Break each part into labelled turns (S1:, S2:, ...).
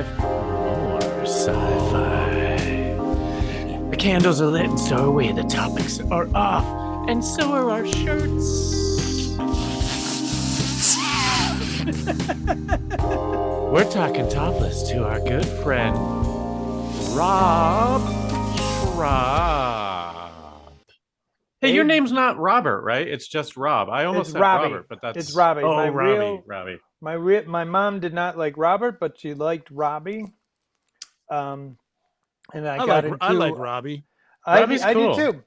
S1: time for more sci-fi. The candles are lit and so are we. The topics are off and so are our shirts. We're talking topless to our good friend Rob Schrab. Hey, your name's not Robert, right? It's just Rob. I almost said
S2: Robbie.
S1: Robert, but that's...
S2: It's Robbie.
S1: Oh, Robbie.
S2: My mom did not like Robert, but she liked Robbie. And I
S3: like Robbie.
S1: Robbie's
S2: I
S1: cool.
S2: do too.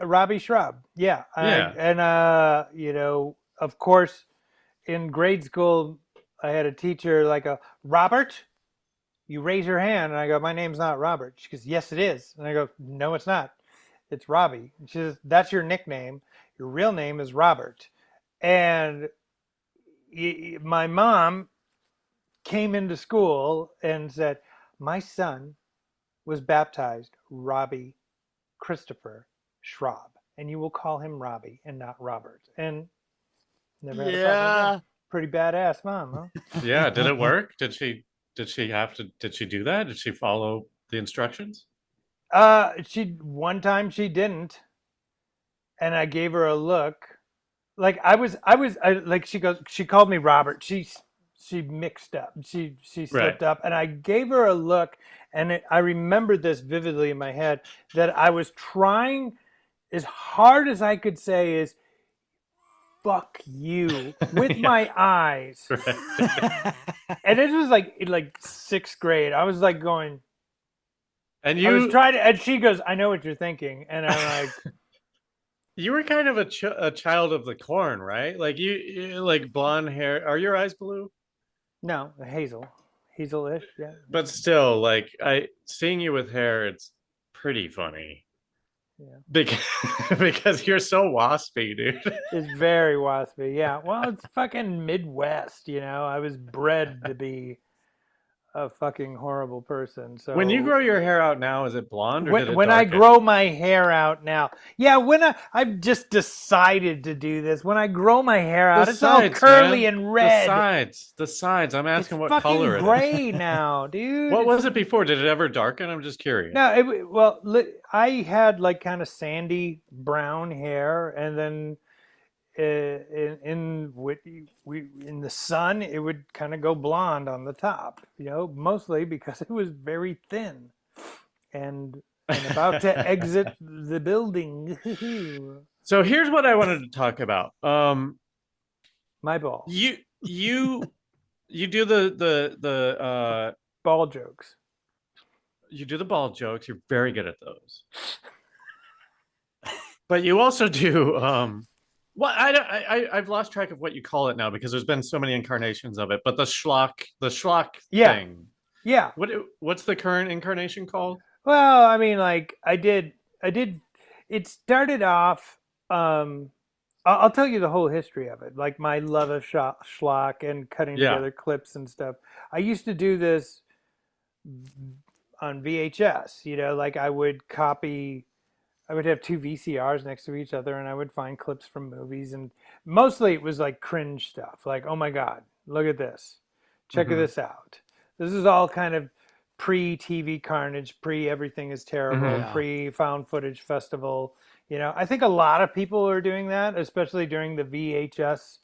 S2: Robbie Schrab. Yeah.
S1: Yeah.
S2: Of course, in grade school, I had a teacher like Robert, you raise your hand. And I go, my name's not Robert. She goes, yes, it is. And I go, no, it's not. It's Robbie. And she says, that's your nickname. Your real name is Robert. And my mom came into school and said, my son was baptized Robbie Christopher Schrab, and you will call him Robbie and not Robert. And never had a problem again. Pretty badass mom, huh?
S1: Yeah, did it work? Did she do that? Did she follow the instructions?
S2: One time she didn't, and I gave her a look. Like she called me Robert. She mixed up. She slipped up, and I gave her a look, and I remember this vividly in my head that I was trying as hard as I could say is fuck you with my eyes.
S1: Right.
S2: And it was like sixth grade. I was like going,
S1: and
S2: I was trying to, and she goes, I know what you're thinking. And I'm like,
S1: you were kind of a child of the corn, right? Like you like blonde hair. Are your eyes blue?
S2: No, hazelish. Yeah.
S1: But still, like seeing you with hair, it's pretty funny. Yeah. Because you're so waspy, dude.
S2: It's very waspy. Yeah. Well, it's fucking Midwest, I was bred to be a fucking horrible person. So
S1: when you grow your hair out now, is it blonde or
S2: when I grow my hair out now? Yeah, I've just decided to do this. When I grow my hair out, it's all curly and red.
S1: The sides. I'm asking
S2: what
S1: color it is.
S2: It's gray now, dude.
S1: What was it before? Did it ever darken? I'm just curious.
S2: No, I had like kind of sandy brown hair, and then in the sun it would kind of go blonde on the top, mostly because it was very thin and about to exit the building.
S1: So here's what I wanted to talk about.
S2: My ball.
S1: You do the
S2: ball jokes.
S1: You do the ball jokes. You're very good at those. But you also do well, I've lost track of what you call it now because there's been so many incarnations of it. But the schlock thing.
S2: Yeah.
S1: What's the current incarnation called?
S2: Well, I mean, like I did. It started off. I'll tell you the whole history of it. Like my love of schlock and cutting together clips and stuff. I used to do this on VHS. Like I would have two VCRs next to each other, and I would find clips from movies, and mostly it was like cringe stuff. Like, oh my God, look at this. Check this out. This is all kind of pre-TV carnage, pre-everything is terrible, pre-found footage festival. I think a lot of people are doing that, especially during the VHS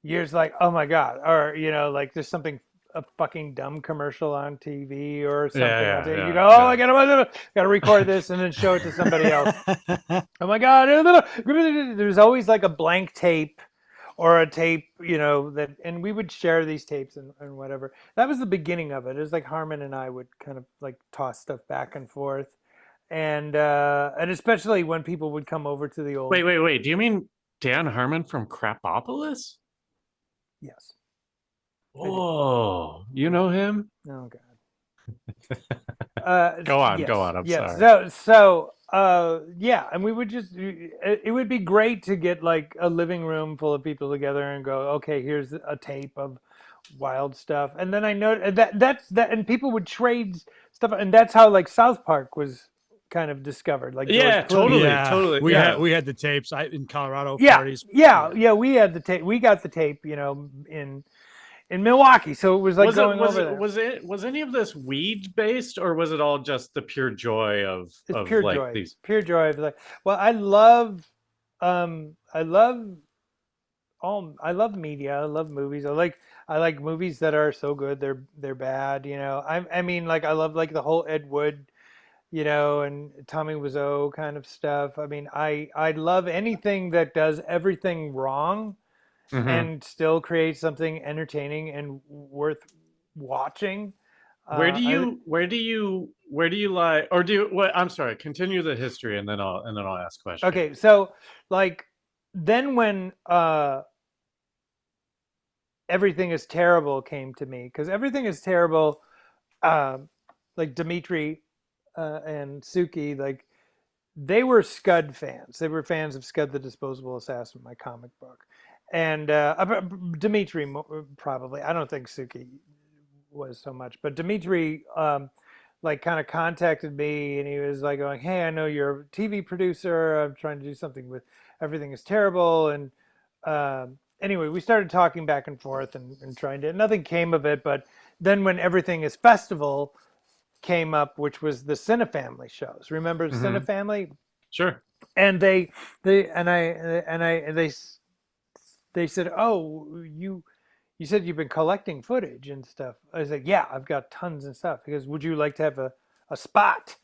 S2: years. Like, oh my God, or, like there's something a fucking dumb commercial on TV or something. You go, I gotta record this and then show it to somebody else. Oh my God. There's always like a blank tape or a tape, and we would share these tapes and whatever. That was the beginning of it. It was like Harmon and I would kind of like toss stuff back and forth. And especially when people would come over to the old...
S1: Wait. Do you mean Dan Harmon from Crapopolis?
S2: Yes.
S1: Oh, you know him?
S2: Oh God.
S1: Go on. I'm sorry.
S2: So and we would just, it would be great to get like a living room full of people together and go, okay, here's a tape of wild stuff. And then I know that's and people would trade stuff. And that's how like South Park was kind of discovered. Like
S1: totally.
S3: We had the tapes in Colorado parties.
S2: Yeah. We had the tape. We got the tape, in Milwaukee. So it was like
S1: Was
S2: going
S1: it was
S2: over
S1: it
S2: there.
S1: was any of this weed based, or was it all just the pure joy
S2: It's
S1: of
S2: pure
S1: like
S2: joy.
S1: these?
S2: Pure joy of like, well, I love I love media. I love movies. I like movies that are so good they're bad. I mean, like I love like the whole Ed Wood, and Tommy Wiseau kind of stuff. I mean, I love anything that does everything wrong
S1: Mhm.
S2: and still creates something entertaining and worth watching.
S1: Where do
S2: I
S1: you like, or do you, what, I'm sorry, continue the history and then I'll ask questions.
S2: Okay, so like then when Everything is Terrible came to me, because Everything is Terrible, um, like Dimitri and Suki, like they were Scud fans. They were fans of Scud the Disposable Assassin, my comic book, and Dimitri probably. I don't think Suki was so much, but Dimitri like kind of contacted me, and he was like going, "Hey, I know you're a TV producer. I'm trying to do something with Everything is Terrible." And anyway, we started talking back and forth and trying to. Nothing came of it, but then when Everything is Festival came up, which was the Cinefamily shows. Remember
S1: Hmm.
S2: Cinefamily?
S1: Sure.
S2: And they and I they said, "Oh, you said you've been collecting footage and stuff." I was like, "Yeah, I've got tons and stuff." Because would you like to have a spot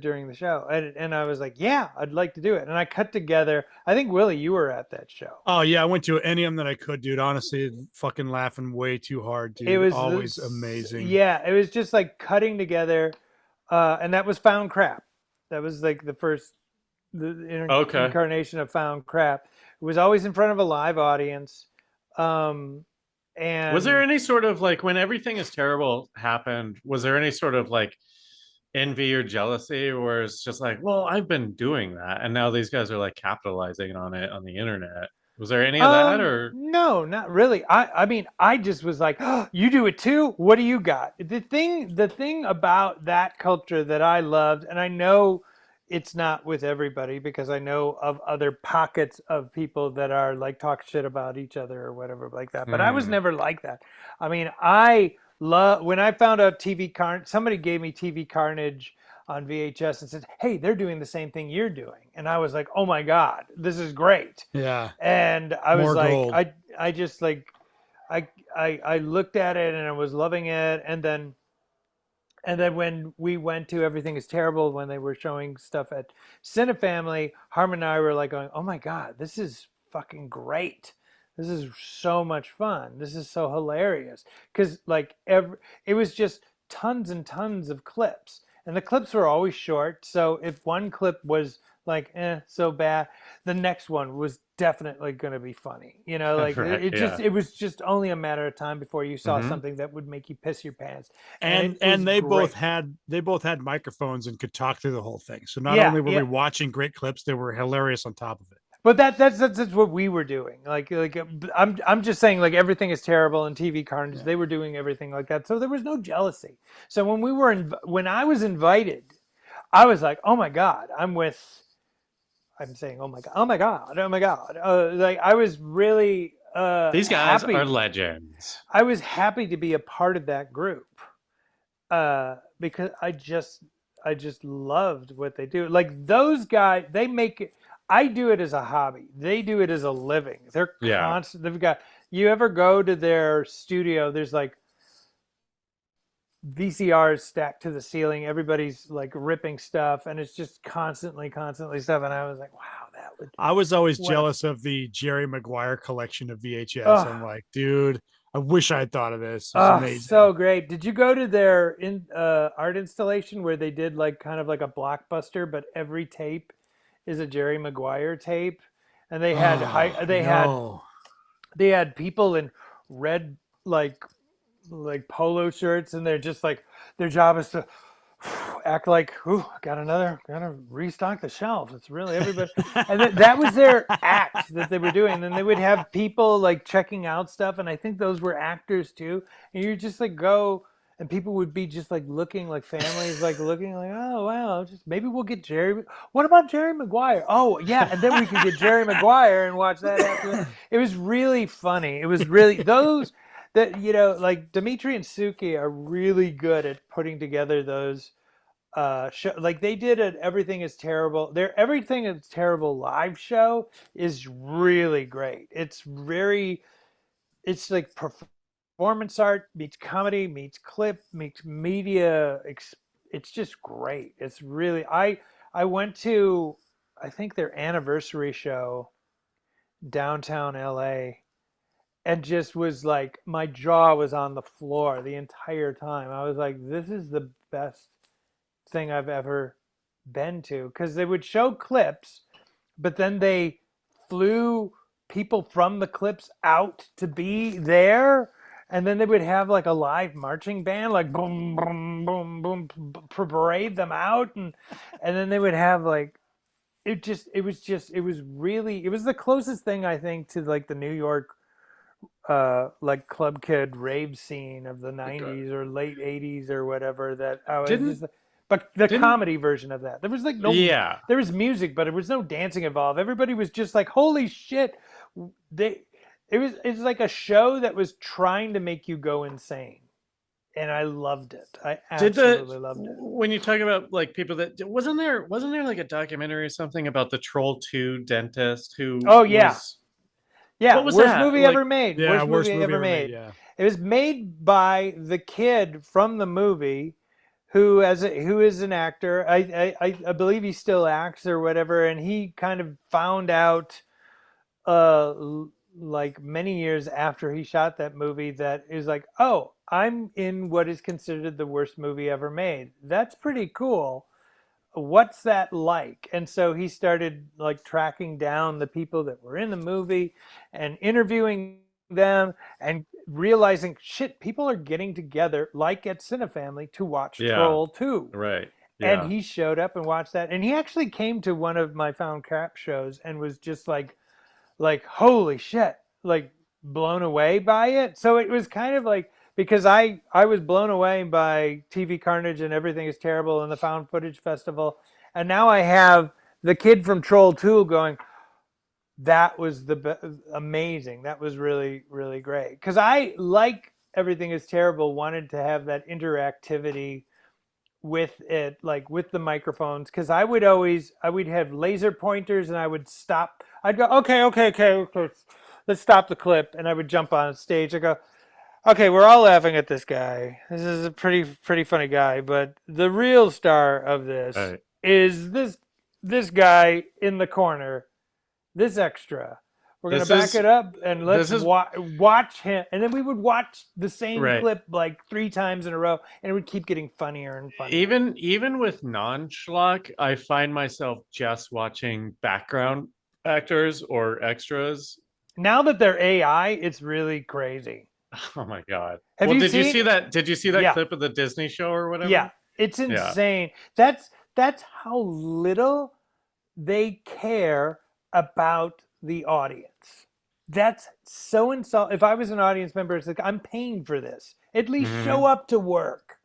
S2: during the show? And I was like, "Yeah, I'd like to do it." And I cut together. I think Willie, you were at that show.
S3: Oh yeah, I went to any of them that I could, dude. Honestly, fucking laughing way too hard,
S2: It
S3: dude.
S2: was
S3: Always
S2: this,
S3: amazing.
S2: yeah, it was just like cutting together, and that was Found Crap. That was like the first
S1: Okay.
S2: incarnation of Found Crap. It was always in front of a live audience, um,
S1: Was there
S2: and
S1: any sort of like, when Everything is Terrible happened, was there any sort of like envy or jealousy where it's just like, well, I've been doing that and now these guys are like capitalizing on it on the internet? Was there any of that, or?
S2: No, not really. I mean, I just was like, oh, you do it too? What do you got? The thing about that culture that I loved, and I know it's not with everybody because I know of other pockets of people that are like talk shit about each other or whatever like that. But I was
S1: Hmm.
S2: never like that. I mean, I love when I found out TV Carnage, somebody gave me TV Carnage on VHS and said, "Hey, they're doing the same thing you're doing." And I was like, "Oh my God, this is great."
S3: Yeah,
S2: And I was
S3: more
S2: like,
S3: gold.
S2: I just like I looked at it and I was loving it, and then when we went to Everything is Terrible, when they were showing stuff at Cinefamily, Harmon and I were like going, "Oh my God, this is fucking great. This is so much fun. This is so hilarious." Because like it was just tons and tons of clips, and the clips were always short. So if one clip was like so bad, the next one was definitely going to be funny. Like
S1: Right. Yeah.
S2: it was just only a matter of time before you saw
S1: Hmm.
S2: something that would make you piss your pants, and
S3: And
S2: it was
S3: they both
S2: great.
S3: had microphones and could talk through the whole thing. So not
S2: Yeah,
S3: only were we
S2: yeah.
S3: watching great clips, they were hilarious on top of it.
S2: But that's what we were doing. I'm just saying, like Everything is Terrible and TV Carnage,
S3: Yeah.
S2: they were doing everything like that. So there was no jealousy. So when I was invited, I was like, "Oh my God, I'm saying, oh my God, oh my God, oh my God." Like I was really
S1: These guys are
S2: happy.
S1: legends.
S2: I was happy to be a part of that group because I just loved what they do. Like those guys, they make it. I do it as a hobby. They do it as a living. They're
S1: Yeah.
S2: constant. They've got. You ever go to their studio? There's like VCRs stacked to the ceiling. Everybody's like ripping stuff, and it's just constantly stuff. And I was like, wow, that would
S3: I was always
S2: what a
S3: jealous of the Jerry Maguire collection of VHS. I'm
S2: oh
S3: like, dude, I wish I had thought of this. It was amazing.
S2: so great. Did you go to their art installation where they did like kind of like a blockbuster, but every tape is a Jerry Maguire tape, and they had
S3: Oh
S2: they had
S3: no.
S2: they had people in red like polo shirts, and they're just like their job is to act like, "Ooh, gotta restock the shelves." It's really everybody, and that was their act that they were doing. And then they would have people like checking out stuff, and I think those were actors too. And you just like go, and people would be just like looking, like families like looking like, "Oh wow, just maybe we'll get Jerry. What about Jerry Maguire? Oh yeah, and then we could get Jerry Maguire and watch that after." It was really funny. It was really those. that like Dimitri and Suki are really good at putting together those like they did at Everything Is Terrible. Their Everything Is Terrible live show is really great. It's like performance art meets comedy meets clip meets media. It's just great. It's really I went to, I think, their anniversary show downtown LA, and just was like, my jaw was on the floor the entire time. I was like, this is the best thing I've ever been to, because they would show clips, but then they flew people from the clips out to be there, and then they would have like a live marching band, like boom boom boom boom, parade them out, and then they would have like, it was really, it was the closest thing I think to like the New York like club kid rave scene of the 90s or late 80s or whatever, that I was
S1: Didn't
S2: just, but the
S1: didn't
S2: comedy version of that, there was like no,
S1: yeah.
S2: there was music, but there was no dancing involved. Everybody was just like, holy shit. They it's like a show that was trying to make you go insane, and I loved it. I
S1: Did the
S2: absolutely loved it.
S1: when you talk about like people that wasn't there like a documentary or something about the Troll 2 dentist who
S2: Oh yeah.
S1: was
S2: Yeah,
S1: what was
S2: worst
S1: that?
S2: movie
S1: Like
S2: ever made.
S3: Yeah,
S2: Worst
S3: worst
S2: movie
S3: movie
S2: ever
S3: ever made.
S2: made.
S3: Yeah.
S2: It was made by the kid from the movie, who who is an actor. I believe he still acts or whatever, and he kind of found out like many years after he shot that movie, that is like, oh, I'm in what is considered the worst movie ever made. That's pretty cool. What's that like? And so he started like tracking down the people that were in the movie and interviewing them, and realizing, shit, people are getting together like at Cinefamily to watch
S1: yeah,
S2: Troll 2.
S1: right.
S2: And
S1: Yeah.
S2: he showed up and watched that, and he actually came to one of my Found Crap shows and was just like holy shit, like blown away by it. So it was kind of like, because I was blown away by TV Carnage and Everything Is Terrible and the Found Footage Festival, and now I have the kid from Troll 2 going, that was amazing. That was really really great, because I, like Everything Is Terrible, wanted to have that interactivity with it, like with the microphones, because I would have laser pointers, and I would stop. I'd go, okay, let's stop the clip, and I would jump on stage. I go, okay, we're all laughing at this guy. This is a pretty funny guy, but the real star of this
S1: Right.
S2: is this guy in the corner, this extra. We're gonna
S1: This
S2: back
S1: is
S2: it up and let's
S1: this is
S2: watch him, and then we would watch the same
S1: right.
S2: clip like 3 times in a row, and it would keep getting funnier and funnier.
S1: Even with non-schlock, I find myself just watching background actors or extras.
S2: Now that they're AI, it's really crazy.
S1: Oh my god.
S2: Have
S1: Well,
S2: you
S1: did you
S2: seen?
S1: see that? Did you see that
S2: Yeah,
S1: clip of the Disney show or whatever?
S2: yeah, it's
S1: Yeah.
S2: insane. That's how little they care about the audience. That's so insult. If I was an audience member, it's like, I'm paying for this. At least show
S1: Mhm.
S2: up to work.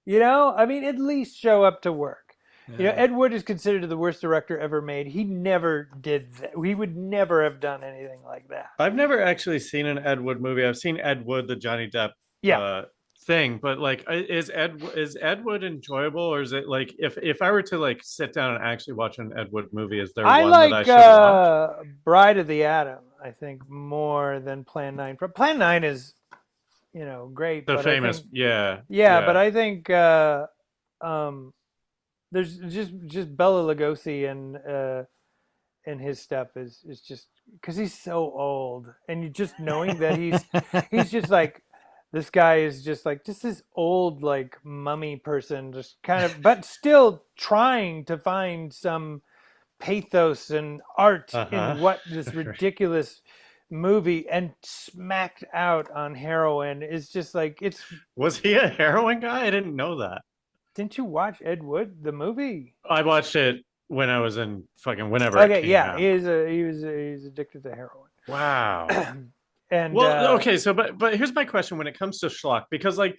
S2: I mean, at least show up to work.
S3: Yeah.
S2: Ed Wood is considered the worst director ever made. He never did that. He would never have done anything like that.
S1: I've never actually seen an Ed Wood movie. I've seen Ed Wood, the Johnny Depp
S2: Yeah.
S1: thing, but like, is Ed Wood enjoyable, or is it like, if I were to like sit down and actually watch an Ed Wood movie, is there
S2: I
S1: one that I should watch?
S2: Bride of the Atom, I think, more than Plan 9. Plan 9 is, great,
S1: The
S2: but
S1: famous,
S2: I think,
S1: yeah,
S2: yeah, but I think there's just Bela Lugosi and his stuff is just, because he's so old, and you just knowing that he's just like, this guy is just like, just this old like mummy person, just kind of, but still trying to find some pathos and art in what this ridiculous movie, and smacked out on heroin is just like, it's.
S1: Was he a heroin guy? I didn't know that.
S2: Didn't you watch Ed Wood the movie?
S1: I watched it when I was in fucking whenever it
S2: Okay,
S1: came
S2: yeah,
S1: out.
S2: he's addicted to heroin.
S1: Wow.
S2: And
S1: well, okay, so but here's my question when it comes to schlock, because like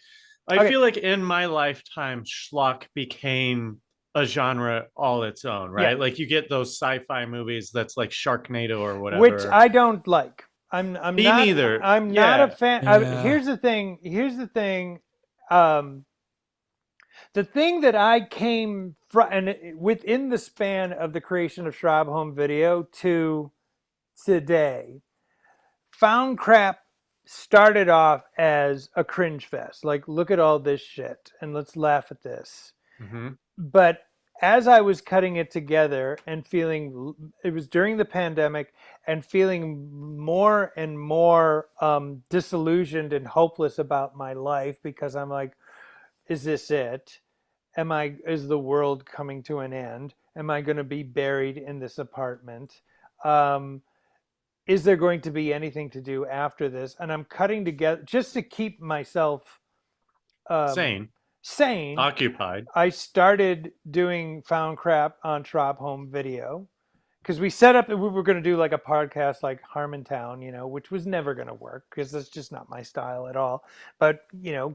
S1: I feel like in my lifetime schlock became a genre all its own, right?
S2: Yeah.
S1: Like you get those sci-fi movies that's like Sharknado or whatever.
S2: Which I don't like. I'm
S1: Me
S2: not
S1: neither.
S2: I'm not a
S1: Yeah.
S2: fan.
S3: Yeah.
S2: Here's the thing. Um, the thing that I came from, within the span of the creation of Schrab Home Video to today, Found Crap started off as a cringe fest. Like, look at all this shit and let's laugh at this.
S1: Mm-hmm.
S2: But as I was cutting it together and feeling, it was during the pandemic, and feeling more and more disillusioned and hopeless about my life, because I'm like, is this it? Is the world coming to an end? Am I going to be buried in this apartment? Um, is there going to be anything to do after this? And I'm cutting together just to keep myself
S1: Sane.
S2: sane.
S1: Occupied.
S2: I started doing Found Crap on Schwab Home Video, because we set up that we were going to do like a podcast like Harmontown, which was never going to work because that's just not my style at all. But,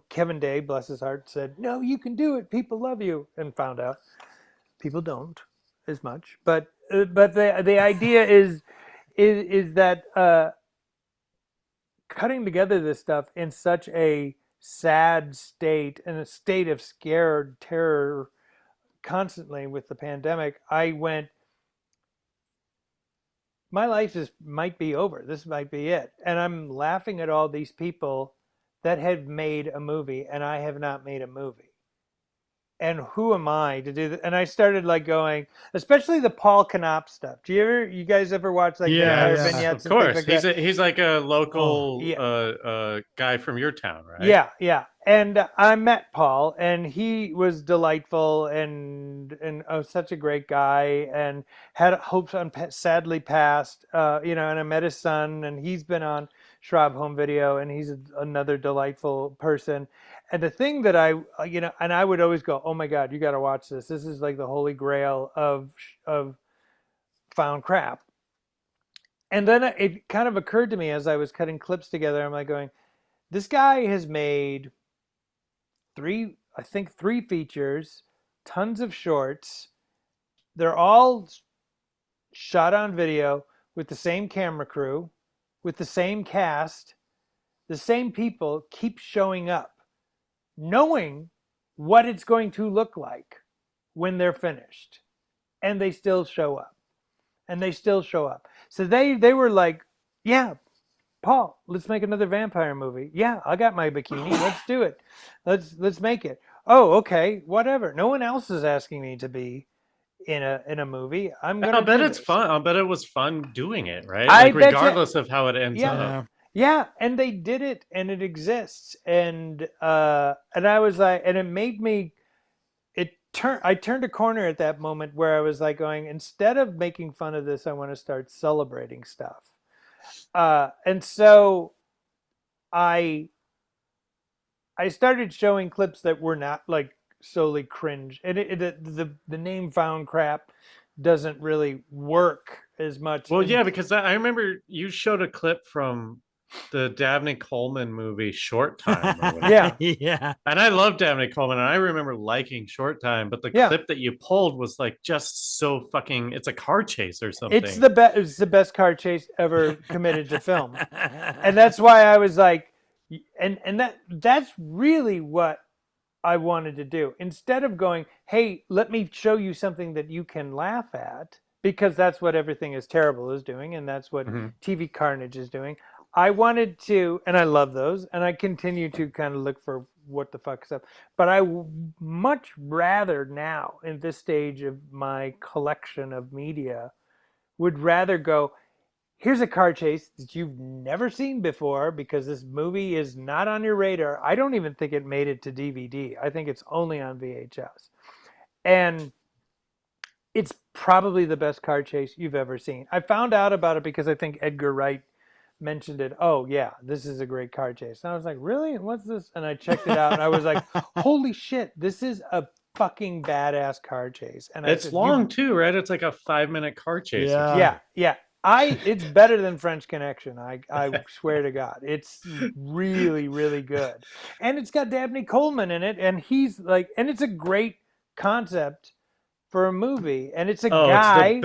S2: Kevin Day, bless his heart, said, no, you can do it. People love you. And found out people don't as much. But the idea is that cutting together this stuff in such a sad state, in a state of scared terror constantly with the pandemic, I went, my life might be over. This might be it. And I'm laughing at all these people that have made a movie, and I have not made a movie. And who am I to do that? And I started like going, especially the Paul Knopf stuff. You guys ever watch like
S3: Yeah,
S2: vampire
S3: yeah.
S2: vignettes
S1: Of
S2: and things
S1: course.
S2: like that?
S1: He's like a local
S2: yeah.
S1: guy from your town, right?
S2: Yeah. And I met Paul, and he was delightful and such a great guy, and had hopes on sadly passed. And I met his son, and he's been on Schwab Home Video, and he's another delightful person. And the thing that and I would always go, oh my God, you got to watch this. This is like the holy grail of Found Crap. And then it kind of occurred to me as I was cutting clips together, I'm like going, this guy has made three features, tons of shorts. They're all shot on video with the same camera crew, with the same cast. The same people keep showing up, knowing what it's going to look like when they're finished. And they still show up. And they still show up. So they were like, yeah, Paul, let's make another vampire movie. Yeah, I got my bikini. Let's do it. Let's make it. Oh, okay, whatever. No one else is asking me to be in a movie. I'm gonna.
S1: I'll bet
S2: do
S1: it's
S2: this.
S1: fun. I'll bet it was fun doing it, right?
S2: I
S1: Like
S2: bet
S1: regardless of how it ends up.
S2: Yeah, and they did it, and it exists, and I was like, and it made me. I turned a corner at that moment where I was like going, instead of making fun of this, I want to start celebrating stuff. And so I started showing clips that were not like solely cringe, and the name Found Crap doesn't really work as much.
S1: Well, yeah, because I remember you showed a clip from the Dabney Coleman movie Short Time.
S2: Yeah.
S1: And I love Dabney Coleman, and I remember liking Short Time, but the clip that you pulled was like just so fucking, it's a car chase or something.
S2: It's the best car chase ever committed to film. And that's why I was like, and that's really what I wanted to do. Instead of going, hey, let me show you something that you can laugh at, because that's what Everything is Terrible is doing, and that's what TV Carnage is doing. I wanted to, and I love those, and I continue to kind of look for what the fuck's up. But I much rather now, in this stage of my collection of media, would rather go, here's a car chase that you've never seen before, because this movie is not on your radar. I don't even think it made it to DVD. I think it's only on VHS. And it's probably the best car chase you've ever seen. I found out about it because I think Edgar Wright mentioned it. Oh yeah, this is a great car chase. And I was like, really? What's this? And I checked it out, and I was like, holy shit, this is a fucking badass car chase. And
S1: it's long too, right? It's like a 5-minute car chase.
S2: Yeah. It's better than French Connection. I swear to God, it's really, really good. And it's got Dabney Coleman in it, and he's like, and it's a great concept for a movie. And it's a guy.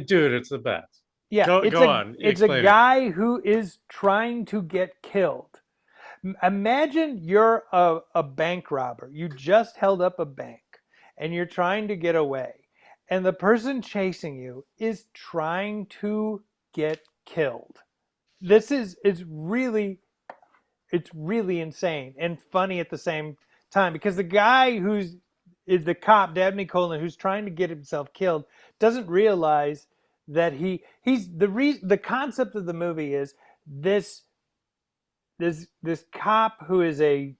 S1: Dude, it's the best.
S2: Yeah,
S1: Go on.
S2: it's a
S1: Explain it.
S2: guy who is trying to get killed. Imagine you're a bank robber. You just held up a bank and you're trying to get away. And the person chasing you is trying to get killed. This is it's really insane and funny at the same time because the guy who's is the cop, Dabney Coleman, who's trying to get himself killed, doesn't realize that he's the concept of the movie is this this cop who is a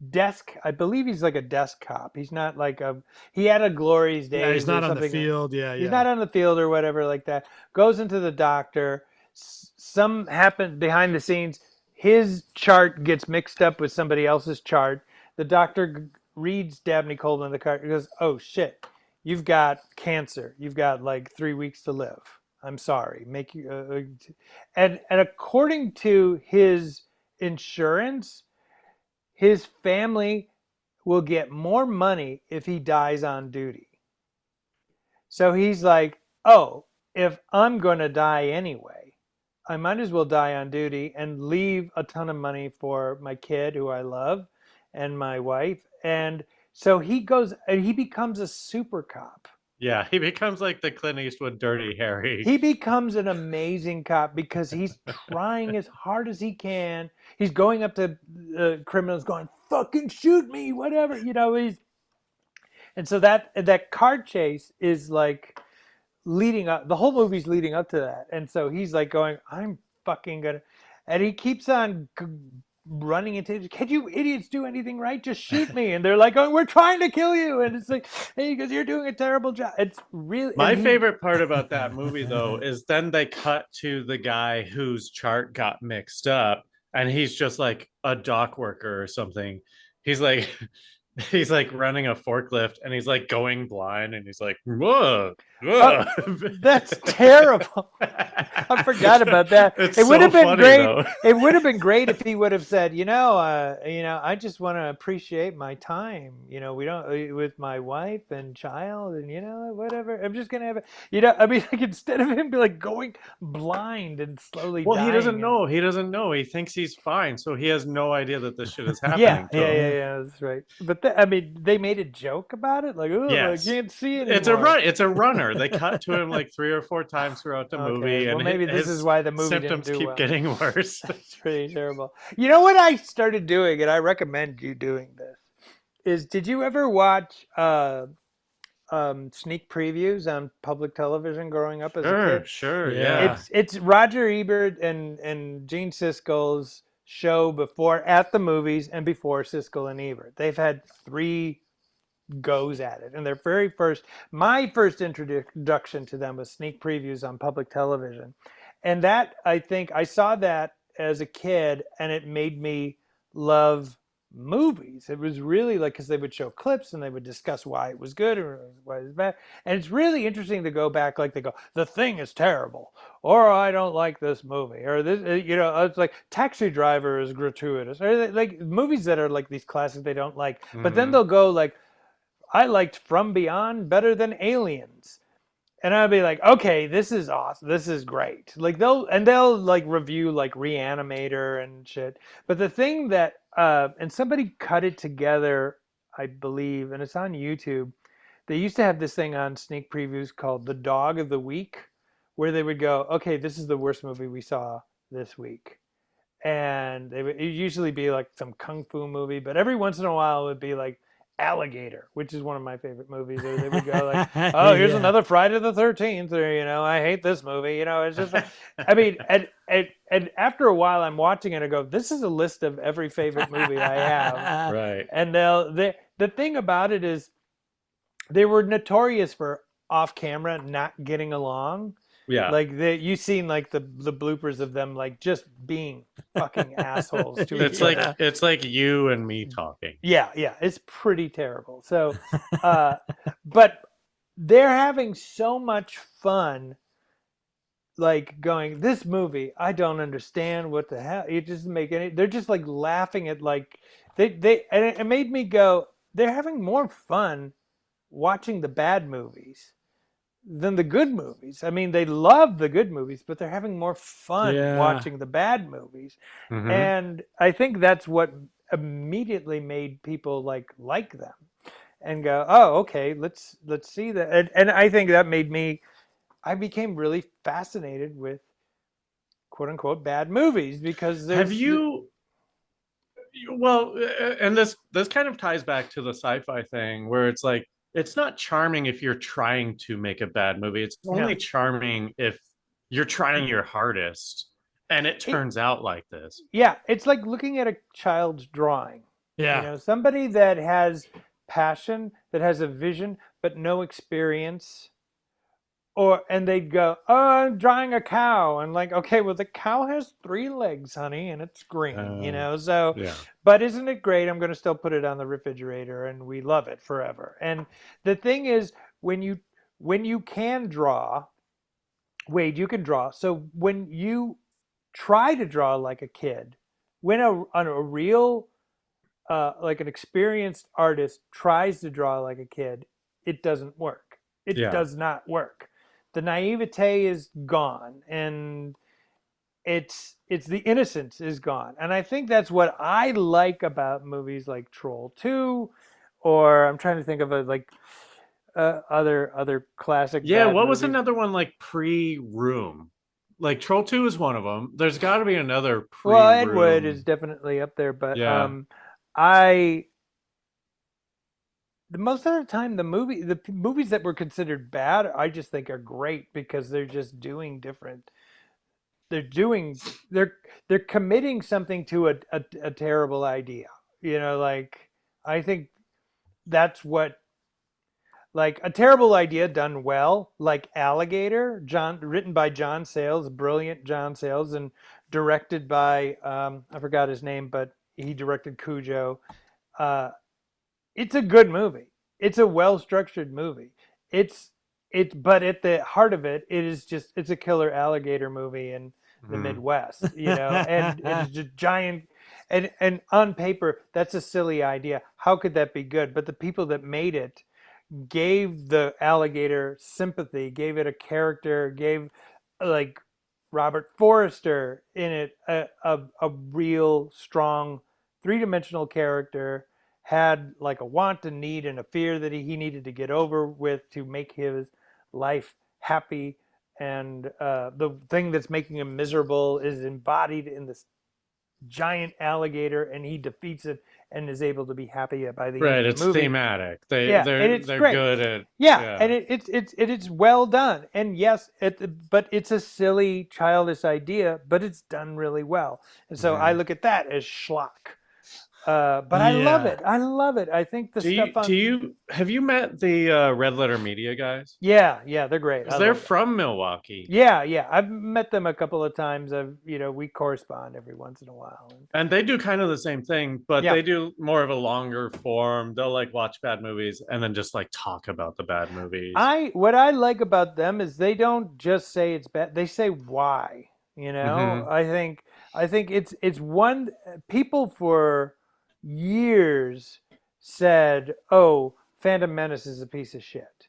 S2: desk, I believe he's like a desk cop. He's not like a he had a Glory's
S3: Yeah,
S2: days
S3: he's not
S2: or
S3: on the
S2: something.
S3: field. Yeah,
S2: He's
S3: yeah.
S2: not on the field or whatever like that. Goes into the doctor. Some happen behind the scenes. His chart gets mixed up with somebody else's chart. The doctor reads Dabney Coleman the card. He goes, "Oh shit, you've got cancer. You've got like 3 weeks to live. I'm sorry. Make you." And according to his insurance, his family will get more money if he dies on duty. So he's like, oh, if I'm going to die anyway, I might as well die on duty and leave a ton of money for my kid who I love and my wife. And so he goes and he becomes a super cop.
S1: Yeah, he becomes like the Clint Eastwood Dirty Harry.
S2: He becomes an amazing cop because he's trying as hard as he can. He's going up to criminals going, fucking shoot me, whatever. And so that car chase is like leading up, the whole movie's leading up to that. And so he's like going, I'm fucking gonna, and he keeps on running into, can you idiots do anything right? Just shoot me. And they're like, oh, we're trying to kill you. And it's like, hey, because you're doing a terrible job. It's really
S1: My favorite part about that movie though is then they cut to the guy whose chart got mixed up and he's just like a dock worker or something. He's like he's like running a forklift and he's like going blind and he's like, whoa, whoa.
S2: That's terrible. I forgot about that.
S1: It's
S2: It would
S1: so
S2: have been
S1: funny,
S2: great.
S1: though.
S2: It would have been great if he would have said, I just want to appreciate my time. We don't with my wife and child, and whatever. I'm just gonna have it. I mean, like instead of him be like going blind and slowly.
S1: Well,
S2: dying
S1: he doesn't know. He doesn't know. He thinks he's fine, so he has no idea that this shit is happening.
S2: Yeah. That's right. But I mean, they made a joke about it, like, oh,
S1: yes.
S2: I can't see it anymore.
S1: It's a runner. They cut to him like 3 or 4 times throughout the movie,
S2: well,
S1: and
S2: maybe this is why the movie
S1: symptoms
S2: didn't do
S1: keep
S2: well.
S1: getting worse.
S2: It's pretty terrible. You know what I started doing, and I recommend you doing this, is did you ever watch sneak previews on public television growing up as a kid?
S1: Sure, yeah.
S2: It's Roger Ebert and Gene Siskel's show before at the movies and before Siskel and Ebert. They've had 3 goes at it, and my first introduction to them was sneak previews on public television, and that I think I saw that as a kid, and it made me love movies. It was really like, because they would show clips and they would discuss why it was good or why it was bad, and it's really interesting to go back, like they go, The Thing is terrible, or I don't like this movie, or this, it's like Taxi Driver is gratuitous, or like movies that are like these classics they don't like, but then they'll go like, I liked From Beyond better than Aliens. And I'd be like, okay, this is awesome. This is great. Like they'll like review like Reanimator and shit. But the thing that and somebody cut it together, I believe, and it's on YouTube. They used to have this thing on sneak previews called the Dog of the Week, where they would go, okay, this is the worst movie we saw this week. And it would usually be like some kung fu movie, but every once in a while it would be like Alligator, which is one of my favorite movies. Or they would go like, "Oh, here's another Friday the 13th," or I hate this movie. It's just, I mean, and after a while, I'm watching it and I go, "This is a list of every favorite movie I have."
S1: Right.
S2: And the thing about it is, they were notorious for off camera not getting along.
S1: Yeah.
S2: Like you've seen like the bloopers of them like just being fucking assholes to
S1: each other. It's like you and me talking.
S2: Yeah, it's pretty terrible. So but they're having so much fun, like going, this movie, I don't understand what the hell. It doesn't make any. They're just like laughing at like they and it made me go, they're having more fun watching the bad movies than the good movies. I mean, they love the good movies, but they're having more fun
S3: Yeah.
S2: watching the bad movies.
S1: Hmm.
S2: And I think that's what immediately made people like them and go, oh, okay, let's see that. And I think that made me. I became really fascinated with quote unquote bad movies because
S1: Have
S2: there's
S1: you well, and this kind of ties back to the sci-fi thing where it's like it's not charming if you're trying to make a bad movie. It's only
S2: no.
S1: charming if you're trying your hardest and it
S2: It,
S1: turns out like this.
S2: yeah, it's like looking at a child's drawing. You
S3: Yeah.
S2: know, somebody that has passion, that has a vision, but no experience. Or and they'd go, oh, I'm drawing a cow, and like, okay, well, the cow has 3 legs, honey, and it's green, you
S1: Uh,
S2: know. So,
S1: yeah.
S2: but isn't it great? I'm going to still put it on the refrigerator, and we love it forever. And the thing is, when you can draw, Wade, you can draw. So when you try to draw like a kid, when a real like an experienced artist tries to draw like a kid, it doesn't work. It
S1: Yeah.
S2: does not work. The naivete is gone, and it's the innocence is gone. And I think that's what I like about movies like Troll 2, or I'm trying to think of other classic
S1: Yeah,
S2: bad
S1: what was
S2: movies.
S1: another one like pre-Room? Like Troll 2 is one of them. There's got to be another
S2: Well, Ed Wood is
S1: pre-Room.
S2: definitely up there, but
S1: Yeah.
S2: I the most of the time the movies that were considered bad, I just think are great because they're just doing different. They're doing they're they're committing something to a terrible idea. You know, like I think that's what like a terrible idea done well, like Alligator, John written by John Sayles, brilliant John Sayles, and directed by I forgot his name, but he directed Cujo. Uh, it's a good movie. It's a well structured movie. It's but at the heart of it, it is just it's a killer alligator movie in the
S1: Mhm.
S2: Midwest, you know, and it's just giant. And on paper, that's a silly idea. How could that be good? But the people that made it gave the alligator sympathy, gave it a character, gave like Robert Forrester in it a real strong 3-dimensional character, had like a want, a need, and a fear that he needed to get over with to make his life happy. And the thing that's making him miserable is embodied in this giant alligator, and he defeats it and is able to be happy by the end
S1: Right,
S2: of the
S1: it's
S2: movie.
S1: thematic. They
S2: Yeah, and
S1: they're
S2: it's
S1: they're
S2: great.
S1: good at
S2: Yeah, and
S1: yeah.
S2: it's well done. And yes, but it's a silly, childish idea, but it's done really well. And so I
S1: Mhm.
S2: look at that as schlock. But I love
S3: Yeah.
S2: it. I love it. I think the
S1: Do
S2: stuff
S1: you do
S2: on
S1: you have you met the Red Letter Media guys?
S2: yeah, they're great. I
S1: Because they're
S2: love them.
S1: from Milwaukee.
S2: Yeah. I've met them a couple of times. We correspond every once in a while. And
S1: And they do kind of the same thing, but
S2: yeah,
S1: they do more of a longer form. They'll like watch bad movies and then just like talk about the bad movies.
S2: I what I like about them is they don't just say it's bad. They say why. You know,
S1: Hmm.
S2: I think it's one people for years said, "Oh, Phantom Menace is a piece of shit.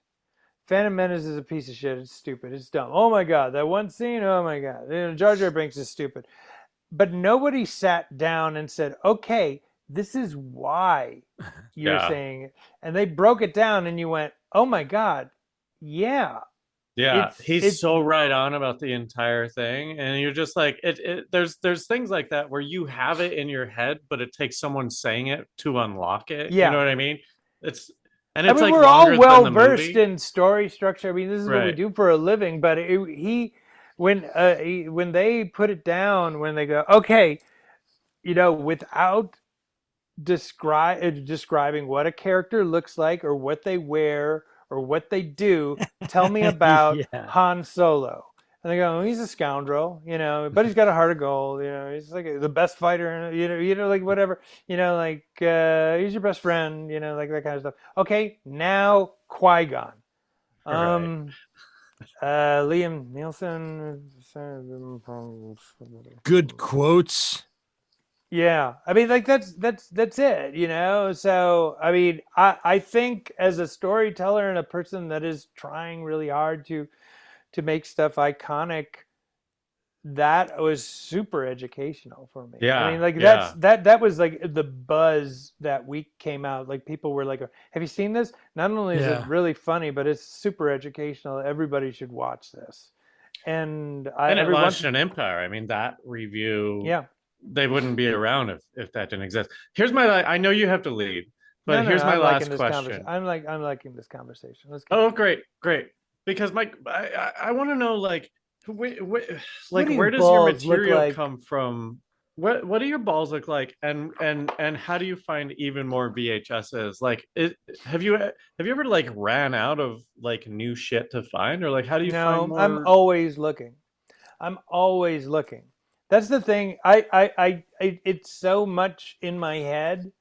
S2: Phantom Menace is a piece of shit. It's stupid. It's dumb. Oh my god, that one scene. Oh my god, Jar Jar Binks is stupid." But nobody sat down and said, "Okay, this is why you're
S1: Yeah.
S2: saying it," and they broke it down, and you went, "Oh my god, yeah,
S1: Yeah. He's
S2: it's
S1: so right on about the entire thing. And you're just like there's things like that where you have it in your head, but it takes someone saying it to unlock it. You know
S2: yeah."
S1: what I mean? It's and
S2: I
S1: it's
S2: mean,
S1: like
S2: we're all
S1: longer than
S2: well
S1: the
S2: versed
S1: movie.
S2: in story structure. I mean, this is what we
S1: Right.
S2: do for a living. But when they put it down, when they go, okay, without describing what a character looks like or what they wear or what they do, tell me about
S3: Yeah.
S2: Han Solo. And they go, oh, he's a scoundrel, but he's got a heart of gold. He's like the best fighter. Like whatever. Like he's your best friend. Like that kind of stuff. Okay, now Qui-Gon.
S1: Right.
S2: Um, Liam Nielsen.
S3: Good quotes.
S2: Yeah, I mean, like that's it, you know. So I mean, I think as a storyteller and a person that is trying really hard to make stuff iconic, that was super educational for me. I mean,
S1: Yeah,
S2: like
S1: yeah.
S2: that was like the buzz that week came out. Like people were like, "Have you seen this? Not only is it
S3: Yeah.
S2: really funny, but it's super educational. Everybody should watch this." And I
S1: And it
S2: every
S1: launched
S2: once,
S1: an empire. I mean, that review,
S2: yeah,
S1: they wouldn't be around if that didn't exist. Here's my, I know you have to leave, but
S2: no,
S1: here's my
S2: I'm liking
S1: last
S2: this conversation.
S1: question.
S2: I'm liking this conversation. Let's keep
S1: Oh,
S2: going.
S1: great, great. Because I want to know, like,
S2: What
S1: like,
S2: do your
S1: where does your
S2: balls look
S1: material
S2: like?
S1: come from? What do your balls look like, and how do you find even more VHSs? Like, have you ever like ran out of like new shit to find, or like how do you find
S2: No, I'm
S1: more?
S2: always looking. I'm always looking. That's the thing. It's so much in my head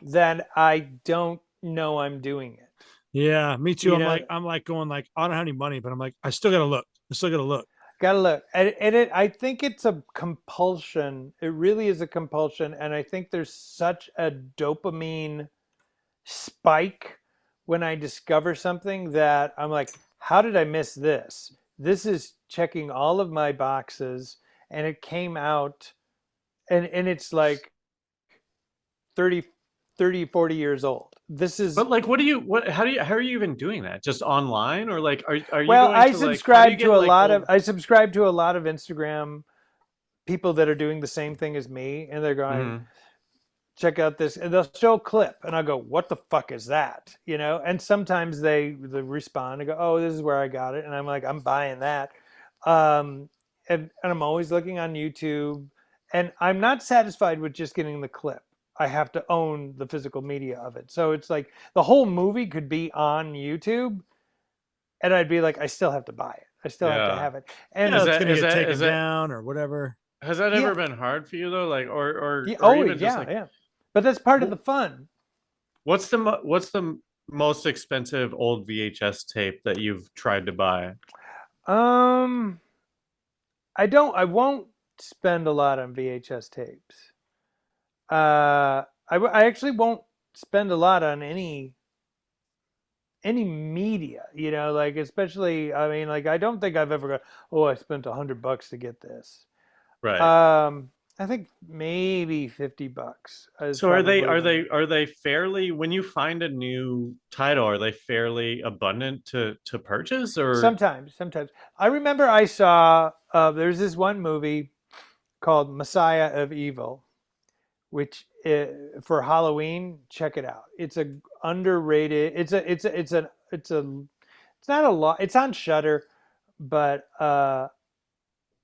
S2: that I don't know I'm doing it.
S3: Yeah, me too.
S2: You know,
S3: I'm like going like I don't have any money, but I'm like I still gotta look. I still gotta look.
S2: gotta look. I think it's a compulsion. It really is a compulsion. And I think there's such a dopamine spike when I discover something that I'm like, how did I miss this? This is checking all of my boxes. And it came out, and it's like 30, 30, 40 years old. This is,
S1: But like, how are you even doing that? Just online, or like, are you
S2: well,
S1: going to like, how do you get like old?
S2: I subscribe to a lot of Instagram people that are doing the same thing as me, and they're going,
S1: Mhm.
S2: check out this, and they'll show a clip, and I'll go, what the fuck is that? You know, and sometimes they respond and go, oh, this is where I got it, and I'm like, I'm buying that. um and I'm always looking on YouTube, and I'm not satisfied with just getting the clip. I have to own the physical media of it. So it's like the whole movie could be on YouTube, and I'd be like, I still have to buy it. I still have to
S1: Yeah.
S2: have it. And
S3: Yeah,
S1: Is
S3: it's
S1: that
S3: gonna
S1: is
S3: get
S1: that
S3: taken
S1: is that
S3: down or whatever.
S1: has that
S2: yeah,
S1: ever been hard for you though? Like,
S2: yeah,
S1: or
S2: always,
S1: even just
S2: yeah,
S1: like,
S2: yeah. But that's part of the
S1: wh-
S2: fun.
S1: what's the most expensive old VHS tape that you've tried to buy?
S2: um I won't spend a lot on VHS tapes. I actually won't spend a lot on any media, you know, like especially, I mean, like I don't think I've ever got, oh, I spent $100 to get this.
S1: Right.
S2: Um, I think maybe $50 is
S1: So are they
S2: probably
S1: are
S2: the
S1: they
S2: most.
S1: are they fairly, when you find a new title, are they fairly abundant to purchase, or?
S2: Sometimes. I remember I saw there's this one movie called Messiah of Evil, which for Halloween, check it out. It's a underrated. It's not a lot. It's on Shutter, but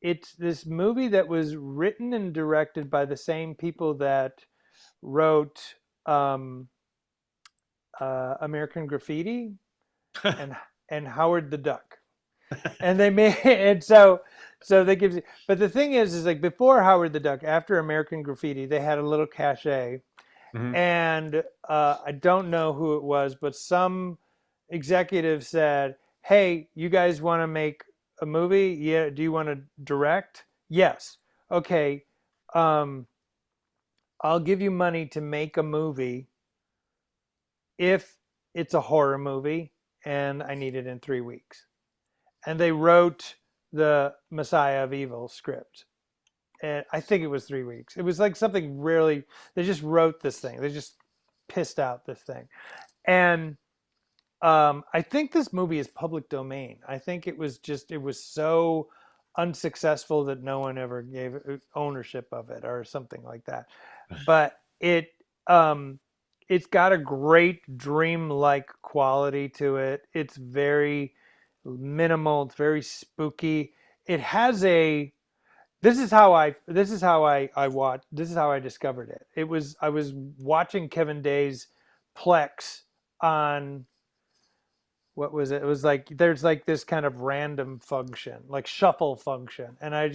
S2: it's this movie that was written and directed by the same people that wrote um, American Graffiti and Howard the Duck, and they made and so they gives you. But the thing is like before Howard the Duck, after American Graffiti, they had a little cachet,
S1: Mhm.
S2: and I don't know who it was, but some executive said, "Hey, you guys want to make a movie? Yeah. Do you want to direct? Yes. Okay. Um, I'll give you money to make a movie if it's a horror movie, and I need it in 3 weeks." And they wrote the Messiah of Evil script. And I think it was 3 weeks. It was like something really, they just wrote this thing. They just pissed out this thing. And I think this movie is public domain. I think it was so unsuccessful that no one ever gave ownership of it or something like that. But um, it's got a great dream-like quality to it. It's very minimal. It's very spooky. It has a I watched this is how I discovered it. I was watching Kevin Day's Plex on, what was it? It was like there's like this kind of random function, like shuffle function, and I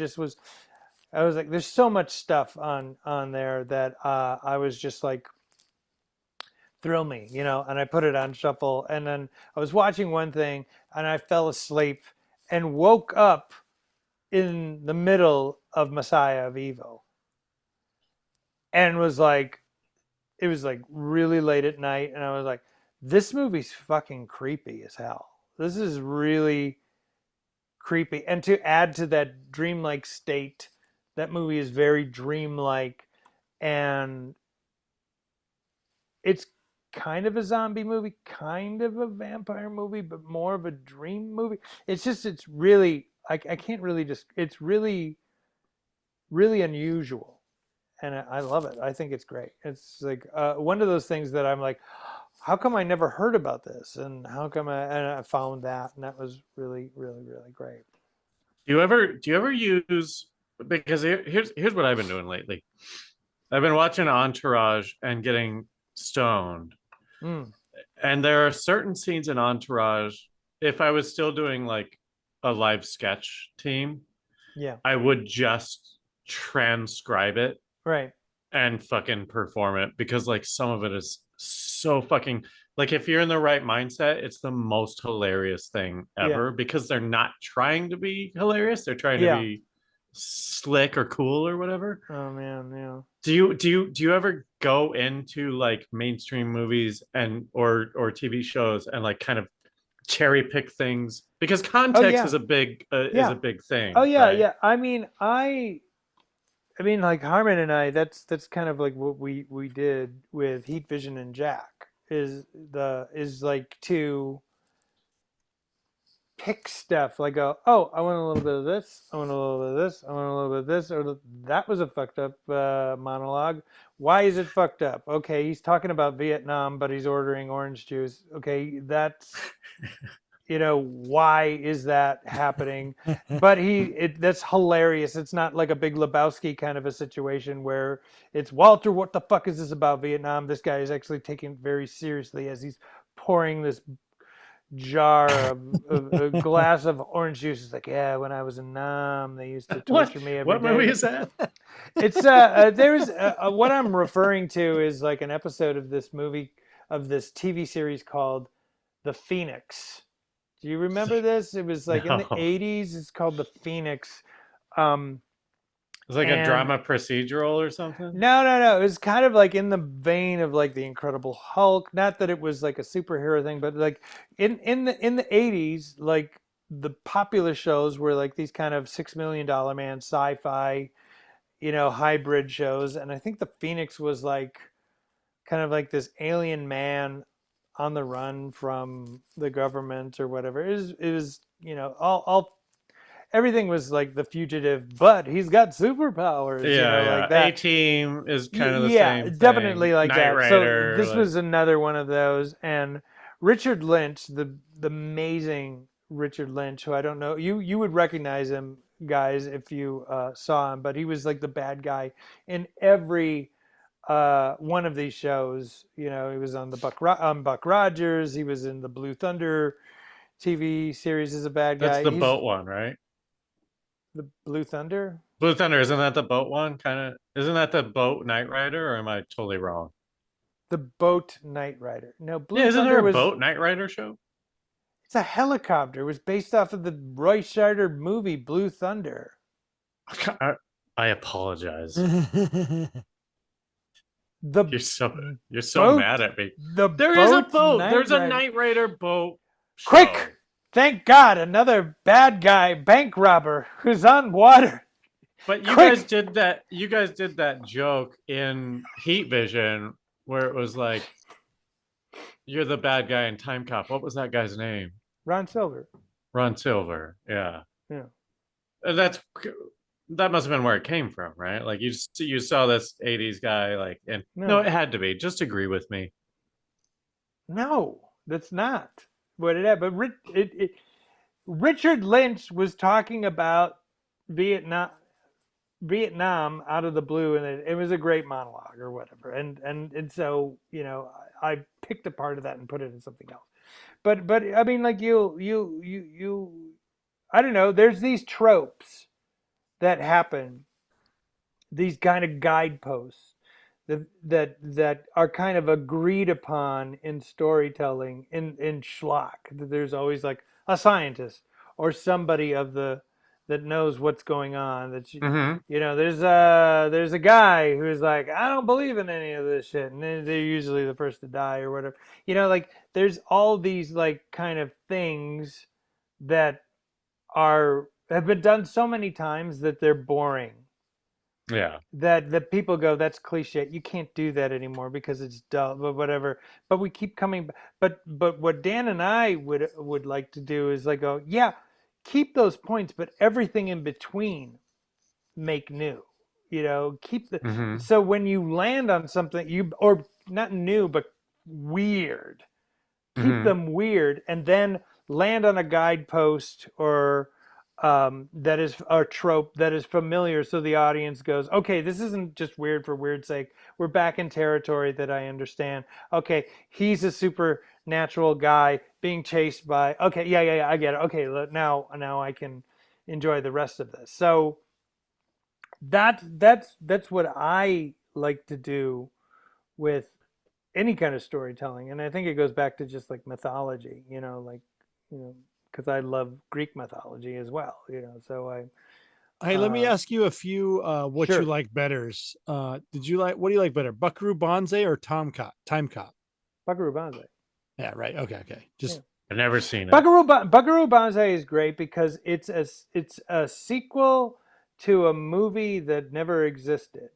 S2: was like, there's so much stuff on there that I was just like, thrill me, you know, and I put it on shuffle, and then I was watching one thing, and I fell asleep and woke up in the middle of Messiah of Evil. and was like, it was like really late at night, and I was like, this movie's fucking creepy as hell. This is really creepy. And to add to that dreamlike state, that movie is very dreamlike, and it's kind of a zombie movie, kind of a vampire movie, but more of a dream movie. It's just, it's really, I can't really just, it's really, really unusual. And I love it. I think it's great. It's like one of those things that I'm like, how come I never heard about this? And how come I found that? And that was really, really, really great.
S1: Do you ever use, because here's what I've been doing lately. I've been watching Entourage and getting stoned.
S2: Mm,
S1: And there are certain scenes in Entourage, if I was still doing like a live sketch team,
S2: yeah.
S1: I would just transcribe it
S2: Right.
S1: and fucking perform it, because like some of it is so fucking, like if you're in the right mindset, it's the most hilarious thing
S2: Yeah.
S1: ever, because they're not trying to be hilarious, they're trying to
S2: Yeah.
S1: be slick or cool or whatever.
S2: Oh man. Yeah.
S1: Do you ever go into like mainstream movies and or TV shows and like kind of cherry pick things, because
S2: Oh
S1: context
S2: yeah.
S1: is
S2: Yeah.
S1: a big
S2: Oh
S1: thing,
S2: yeah.
S1: right?
S2: Yeah. I mean, like Harmon and I, that's kind of like what we did with Heat Vision and Jack is like to pick stuff like oh, I want a little bit of this, I want a little bit of this, I want a little bit of this, or that was a fucked up monologue. Why is it fucked up? Okay, he's talking about Vietnam, but he's ordering orange juice. Okay, that's, why is that happening? But that's hilarious. It's not like a Big Lebowski kind of a situation where it's Walter, what the fuck is this about Vietnam? This guy is actually taken very seriously as he's pouring this jar of a glass of orange juice. It's like, yeah, when I was in Nam, they used to
S1: what
S2: torture me every
S1: what
S2: day.
S1: movie
S2: But
S1: is that?
S2: it's there's what I'm referring to is like an episode of this movie, of this TV series called The Phoenix. Do you remember this? It was like in the
S1: No,
S2: 80s. It's called The Phoenix. Um,
S1: it's like a
S2: and
S1: drama procedural or something.
S2: no. It was kind of like in the vein of like the Incredible Hulk. Not that it was like a superhero thing, but like in the 80s, like the popular shows were like these kind of $6 million man sci-fi, hybrid shows. And I think The Phoenix was like kind of like this alien man on the run from the government or whatever. It was all everything was like the fugitive, but he's got superpowers,
S1: Yeah,
S2: like
S1: yeah. A
S2: that.
S1: Team is kind of the
S2: Yeah,
S1: same
S2: definitely
S1: thing.
S2: like
S1: Knight
S2: that. So
S1: Rider,
S2: this
S1: like
S2: was another one of those. And Richard Lynch, the amazing Richard Lynch, who I don't know, you would recognize him, guys, if you saw him, but he was like the bad guy in every one of these shows. He was on Buck Rogers. He was in the Blue Thunder TV series as a bad
S1: that's
S2: guy.
S1: the
S2: He's
S1: boat one, right?
S2: the Blue Thunder.
S1: Blue Thunder, isn't that the boat one? Kind of, isn't that the boat Knight Rider, or am I totally wrong?
S2: The boat Knight Rider. No,
S1: Yeah,
S2: Blue
S1: isn't there
S2: Thunder
S1: a
S2: was,
S1: boat Knight Rider show?
S2: it's a helicopter. It was based off of the Roy Scheider movie Blue Thunder.
S1: I, I apologize.
S2: The
S1: You're so you're so
S2: boat,
S1: mad at me.
S2: the
S1: There is a
S2: boat
S1: boat.
S2: Knight
S1: There's a
S2: Rider.
S1: Knight Rider boat show.
S2: Quick! Thank God, another bad guy, bank robber, who's on water.
S1: But you
S2: Quick!
S1: guys did that. You guys did that joke in Heat Vision where it was like, you're the bad guy in Time Cop. What was that guy's name?
S2: Ron Silver.
S1: Ron Silver. Yeah.
S2: Yeah.
S1: That must have been where it came from, right? Like you saw this 80s guy, like, and no, it had to be. Just agree with me.
S2: No, that's not what it had. But Richard Lynch was talking about Vietnam out of the blue, and it was a great monologue or whatever. And so I picked a part of that and put it in something else. But I mean, like you I don't know. There's these tropes that happen, these kind of guideposts that are kind of agreed upon in storytelling in schlock. There's always like a scientist or somebody of the that knows what's going on. That
S1: Mm-hmm.
S2: there's a guy who's like, I don't believe in any of this shit, and they're usually the first to die or whatever. Like there's all these like kind of things that have been done so many times that they're boring.
S1: Yeah.
S2: That people go, that's cliche. You can't do that anymore because it's dull, but whatever. But we keep coming. But what Dan and I would like to do is like go, yeah, keep those points, but everything in between make new. Keep the
S1: Mm-hmm.
S2: so when you land on something or not new but weird, keep
S1: Mm-hmm.
S2: them weird, and then land on a guidepost or that is a trope that is familiar, so the audience goes, okay, this isn't just weird for weird's sake. We're back in territory that I understand. Okay, he's a supernatural guy being chased by. Okay, yeah, I get it. Okay, now I can enjoy the rest of this. So that's what I like to do with any kind of storytelling, and I think it goes back to just like mythology, like you know because I love Greek mythology as well, so
S3: Hey, let me
S2: uh
S3: ask you a few what you
S2: sure.
S3: like betters. What do you like better? Buckaroo Banzai or Time Cop?
S2: Buckaroo Banzai.
S3: Yeah, right. Okay.
S2: Yeah.
S3: Just
S1: I've never seen it.
S2: Buckaroo Banzai is great because it's a sequel to a movie that never existed,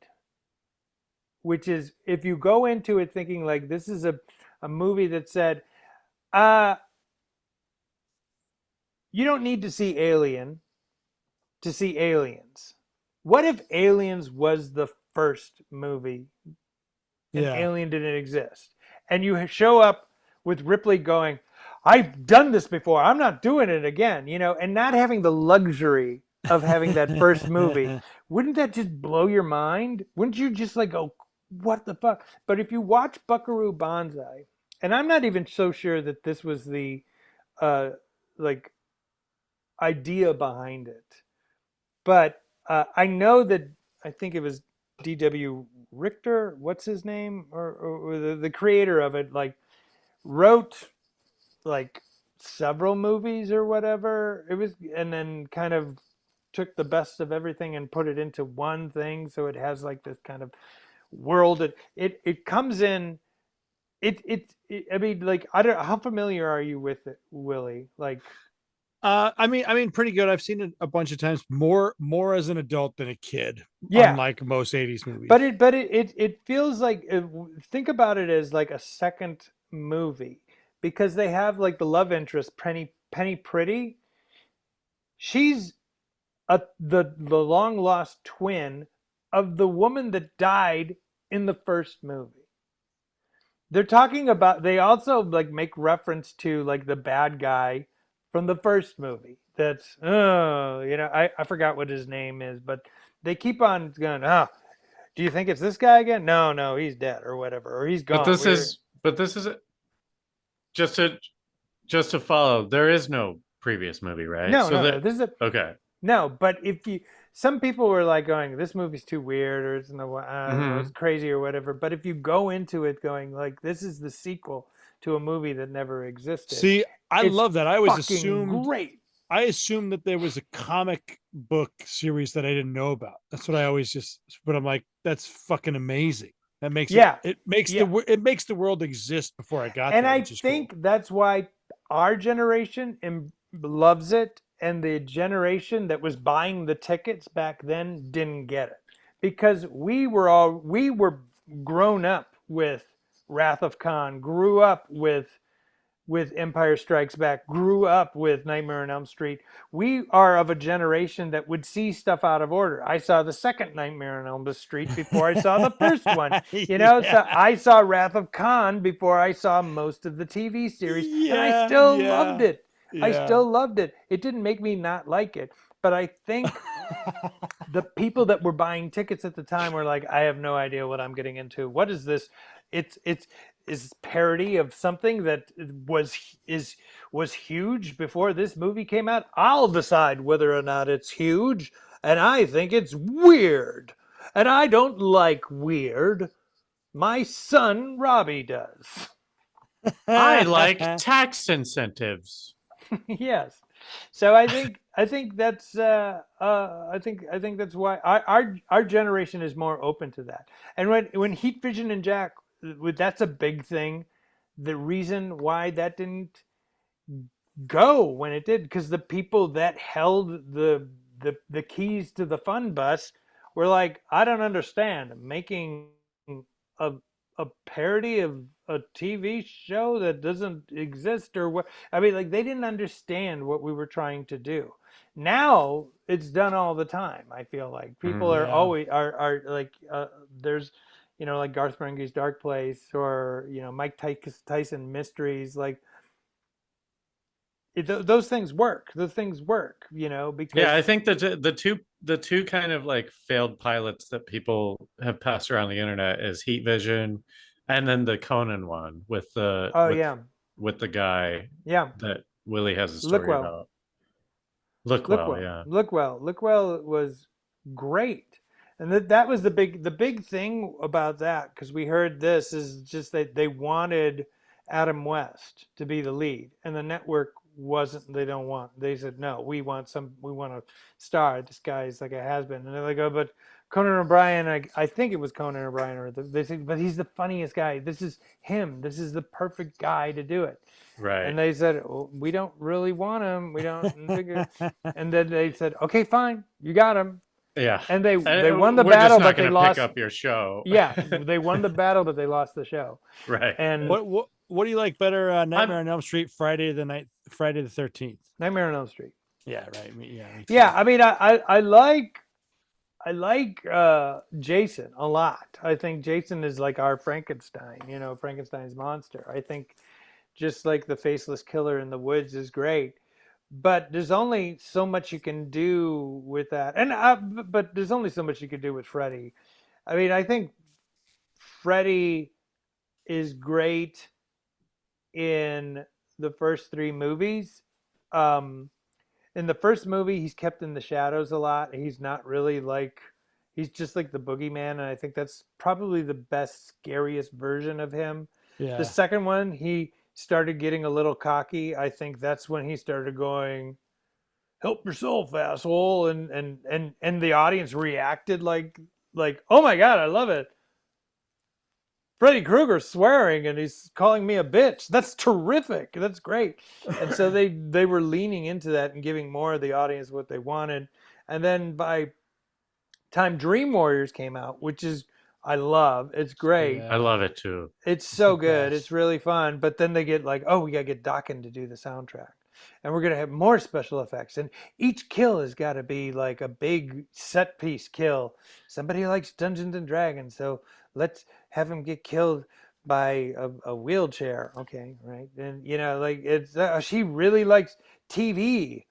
S2: which is, if you go into it thinking like this is a movie that said, uh you don't need to see Alien to see Aliens. What if Aliens was the first movie and
S3: yeah.
S2: Alien didn't exist? And you show up with Ripley going, I've done this before. I'm not doing it again, and not having the luxury of having that first movie. Wouldn't that just blow your mind? Wouldn't you just like go, what the fuck? But if you watch Buckaroo Banzai, and I'm not even so sure that this was the uh like idea behind it, but I know that I think it was D.W. Richter, what's his name, or the creator of it, like wrote like several movies or whatever it was, and then kind of took the best of everything and put it into one thing, so it has like this kind of world. It comes in. I mean, like, I don't. How familiar are you with it, Willie? Like,
S3: I mean, pretty good. I've seen it a bunch of times. More as an adult than a kid,
S2: yeah,
S3: unlike most '80s movies.
S2: but it feels like, think about it as like a second movie, because they have like the love interest, Penny Pretty. She's the long lost twin of the woman that died in the first movie. They're talking about, they also like make reference to like the bad guy from the first movie. That's I forgot what his name is, but they keep on going, do you think it's this guy again? No, he's dead or whatever, or he's
S1: But
S2: gone.
S1: this is but this is just to just to follow. There is no previous movie, right?
S2: No,
S1: So
S2: no,
S1: that
S2: no. This is a
S1: okay.
S2: No, but some people were like going, this movie's too weird, or it's no, it's
S1: Mm-hmm.
S2: crazy or whatever. But if you go into it going like, this is the sequel to a movie that never existed,
S3: See, I
S2: it's
S3: love that. I always
S2: fucking
S3: assumed
S2: great.
S3: I assumed that there was a comic book series that I didn't know about. That's what I always but I'm like, that's fucking amazing. That makes
S2: Yeah, yeah.
S3: it makes the world exist before I got
S2: And
S3: there,
S2: I
S3: which is cool.
S2: think that's why our generation loves it, and the generation that was buying the tickets back then didn't get it, because we were grown up with Wrath of Khan, grew up with Empire Strikes Back, grew up with Nightmare on Elm Street. We are of a generation that would see stuff out of order. I saw the second Nightmare on Elm Street before I saw the first one. So
S3: Yeah.
S2: I saw Wrath of Khan before I saw most of the TV series, and I
S3: Yeah,
S2: still loved
S3: yeah,
S2: it. I
S3: yeah.
S2: still loved it. It didn't make me not like it, but I think the people that were buying tickets at the time were like, I have no idea what I'm getting into. What is this? It's is parody of something that was huge before this movie came out. I'll decide whether or not it's huge, and I think it's weird. And I don't like weird. My son Robbie does.
S1: I like tax incentives.
S2: Yes. So I think that's I think that's why our generation is more open to that. And when heat vision and Jack, that's a big thing. The reason why that didn't go when it did, because the people that held the keys to the fun bus were like, I don't understand making a a parody of a TV show that doesn't exist, or what. I mean, like, they didn't understand what we were trying to do. Now it's done all the time. I feel like people
S1: Mm.
S2: are
S3: Yeah.
S2: always are like there's like Garth Marenghi's Dark Place, or Mike Tyson Mysteries. Like, those things work. Those things work,
S1: Yeah, I
S2: because
S1: think that the two kind of like failed pilots that people have passed around the internet is Heat Vision, and then the Conan one with the
S2: oh
S1: with
S2: yeah,
S1: with the guy
S2: yeah,
S1: that Willie has a
S2: look
S1: story
S2: well,
S1: about. Look
S2: look
S1: well,
S2: well,
S1: yeah.
S2: look well, look well was great. And that was the big thing about that, because we heard this is just that they wanted Adam West to be the lead, and the network wasn't. They don't want. They said no. We want a star. This guy's like a has been, and they're like, oh, but Conan O'Brien. I think it was Conan O'Brien, or they said, but he's the funniest guy. This is him. This is the perfect guy to do it.
S1: Right.
S2: And they said, oh, we don't really want him. We don't think and then they said, okay, fine, you got him.
S1: Yeah.
S2: And they won the
S1: We're just
S2: battle,
S1: not
S2: but they
S1: going to pick
S2: lost.
S1: up your show.
S2: Yeah, they won the battle, but they lost the show.
S1: Right.
S2: And
S3: What do you like better, Nightmare
S1: I'm
S3: on Elm Street, Friday the 13th?
S2: Nightmare on Elm Street.
S3: Yeah, right. Me too.
S2: Yeah, I mean, I like Jason a lot. I think Jason is like our Frankenstein. Frankenstein's monster. I think just like the faceless killer in the woods is great, but there's only so much you can do with that. And but there's only so much you can do with Freddy. I mean, I think Freddy is great in the first three movies. Um, in the first movie, he's kept in the shadows a lot. He's not really like, he's just like the boogeyman, and I think that's probably the best, scariest version of him. The
S3: Yeah.
S2: second one, he started getting a little cocky. I think that's when he started going, "Help yourself, asshole," and the audience reacted like, "Oh my god, I love it." Freddy Krueger swearing and he's calling me a bitch. That's terrific. That's great. And so they were leaning into that and giving more of the audience what they wanted. And then by time Dream Warriors came out, which is I love. It's great.
S1: I
S3: Yeah.
S1: love it too.
S2: It's
S3: It's the
S2: so good. It's
S3: best.
S2: really fun. But then they get like, oh, we gotta get Dokken to do the soundtrack. And we're gonna have more special effects. And each kill has got to be like a big set piece kill. Somebody likes Dungeons and Dragons, so let's have him get killed by a wheelchair. Okay, right? And like it's she really likes TV.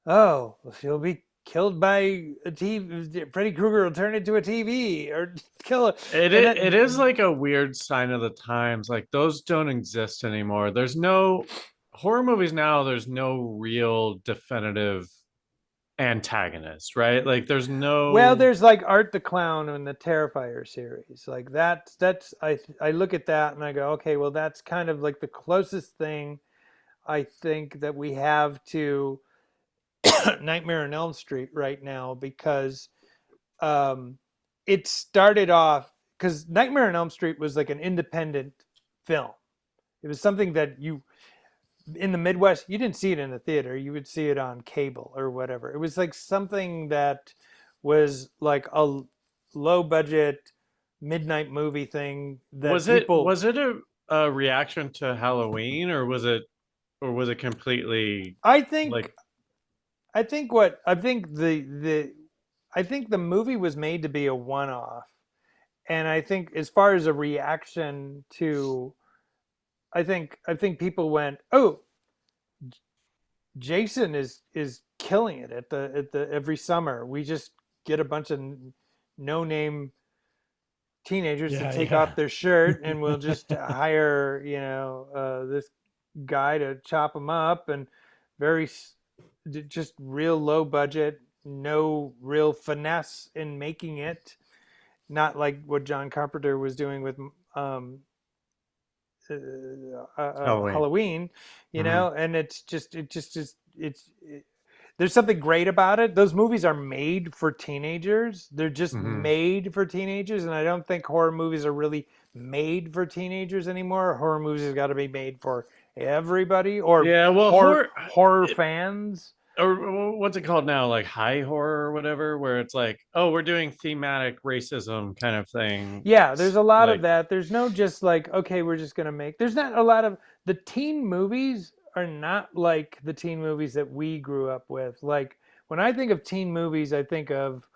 S2: Oh, well, she'll be killed by a TV. Freddy Krueger will turn into a TV or kill her. And
S1: It is like a weird sign of the times. Like those don't exist anymore. There's no horror movies now. There's no real definitive antagonist, right? Like there's
S2: well,
S1: no.
S2: there's like Art the Clown in the Terrifier series. Like that's I look at that and I go, okay, well that's kind of like the closest thing I think that we have to Nightmare on Elm Street right now, because um, it started off because Nightmare on Elm Street was like an independent film. It was something that you in the Midwest you didn't see it in the theater. You would see it on cable or whatever. It was like something that was like a low budget midnight movie thing that
S1: Was it
S2: people.
S1: was it a reaction to Halloween, or was it completely
S2: I think
S1: like
S2: I think what I think the movie was made to be a one-off, and I think as far as a reaction to, I think people went, oh, Jason is killing it at the every summer. We just get a bunch of no name teenagers to
S3: Yeah,
S2: take
S3: yeah.
S2: off their shirt, and we'll just hire this guy to chop them up, and very just real low budget, no real finesse in making it, not like what John Carpenter was doing with um,
S1: Halloween?
S2: Halloween,
S1: Mhm.
S2: and it just is. there's something great about it. Those movies are made for teenagers. They're just
S1: Hmm.
S2: made for teenagers, and I don't think horror movies are really made for teenagers anymore. Horror movies have got to be made for everybody, or
S1: Yeah, well,
S2: horror fans.
S1: or what's it called now? Like high horror or whatever, where it's like, oh, we're doing thematic racism kind of thing.
S2: Yeah, there's a lot of
S1: Like,
S2: that. There's no just like, okay, we're just gonna make. There's not a lot of the teen movies are not like the teen movies that we grew up with. Like when I think of teen movies, I think of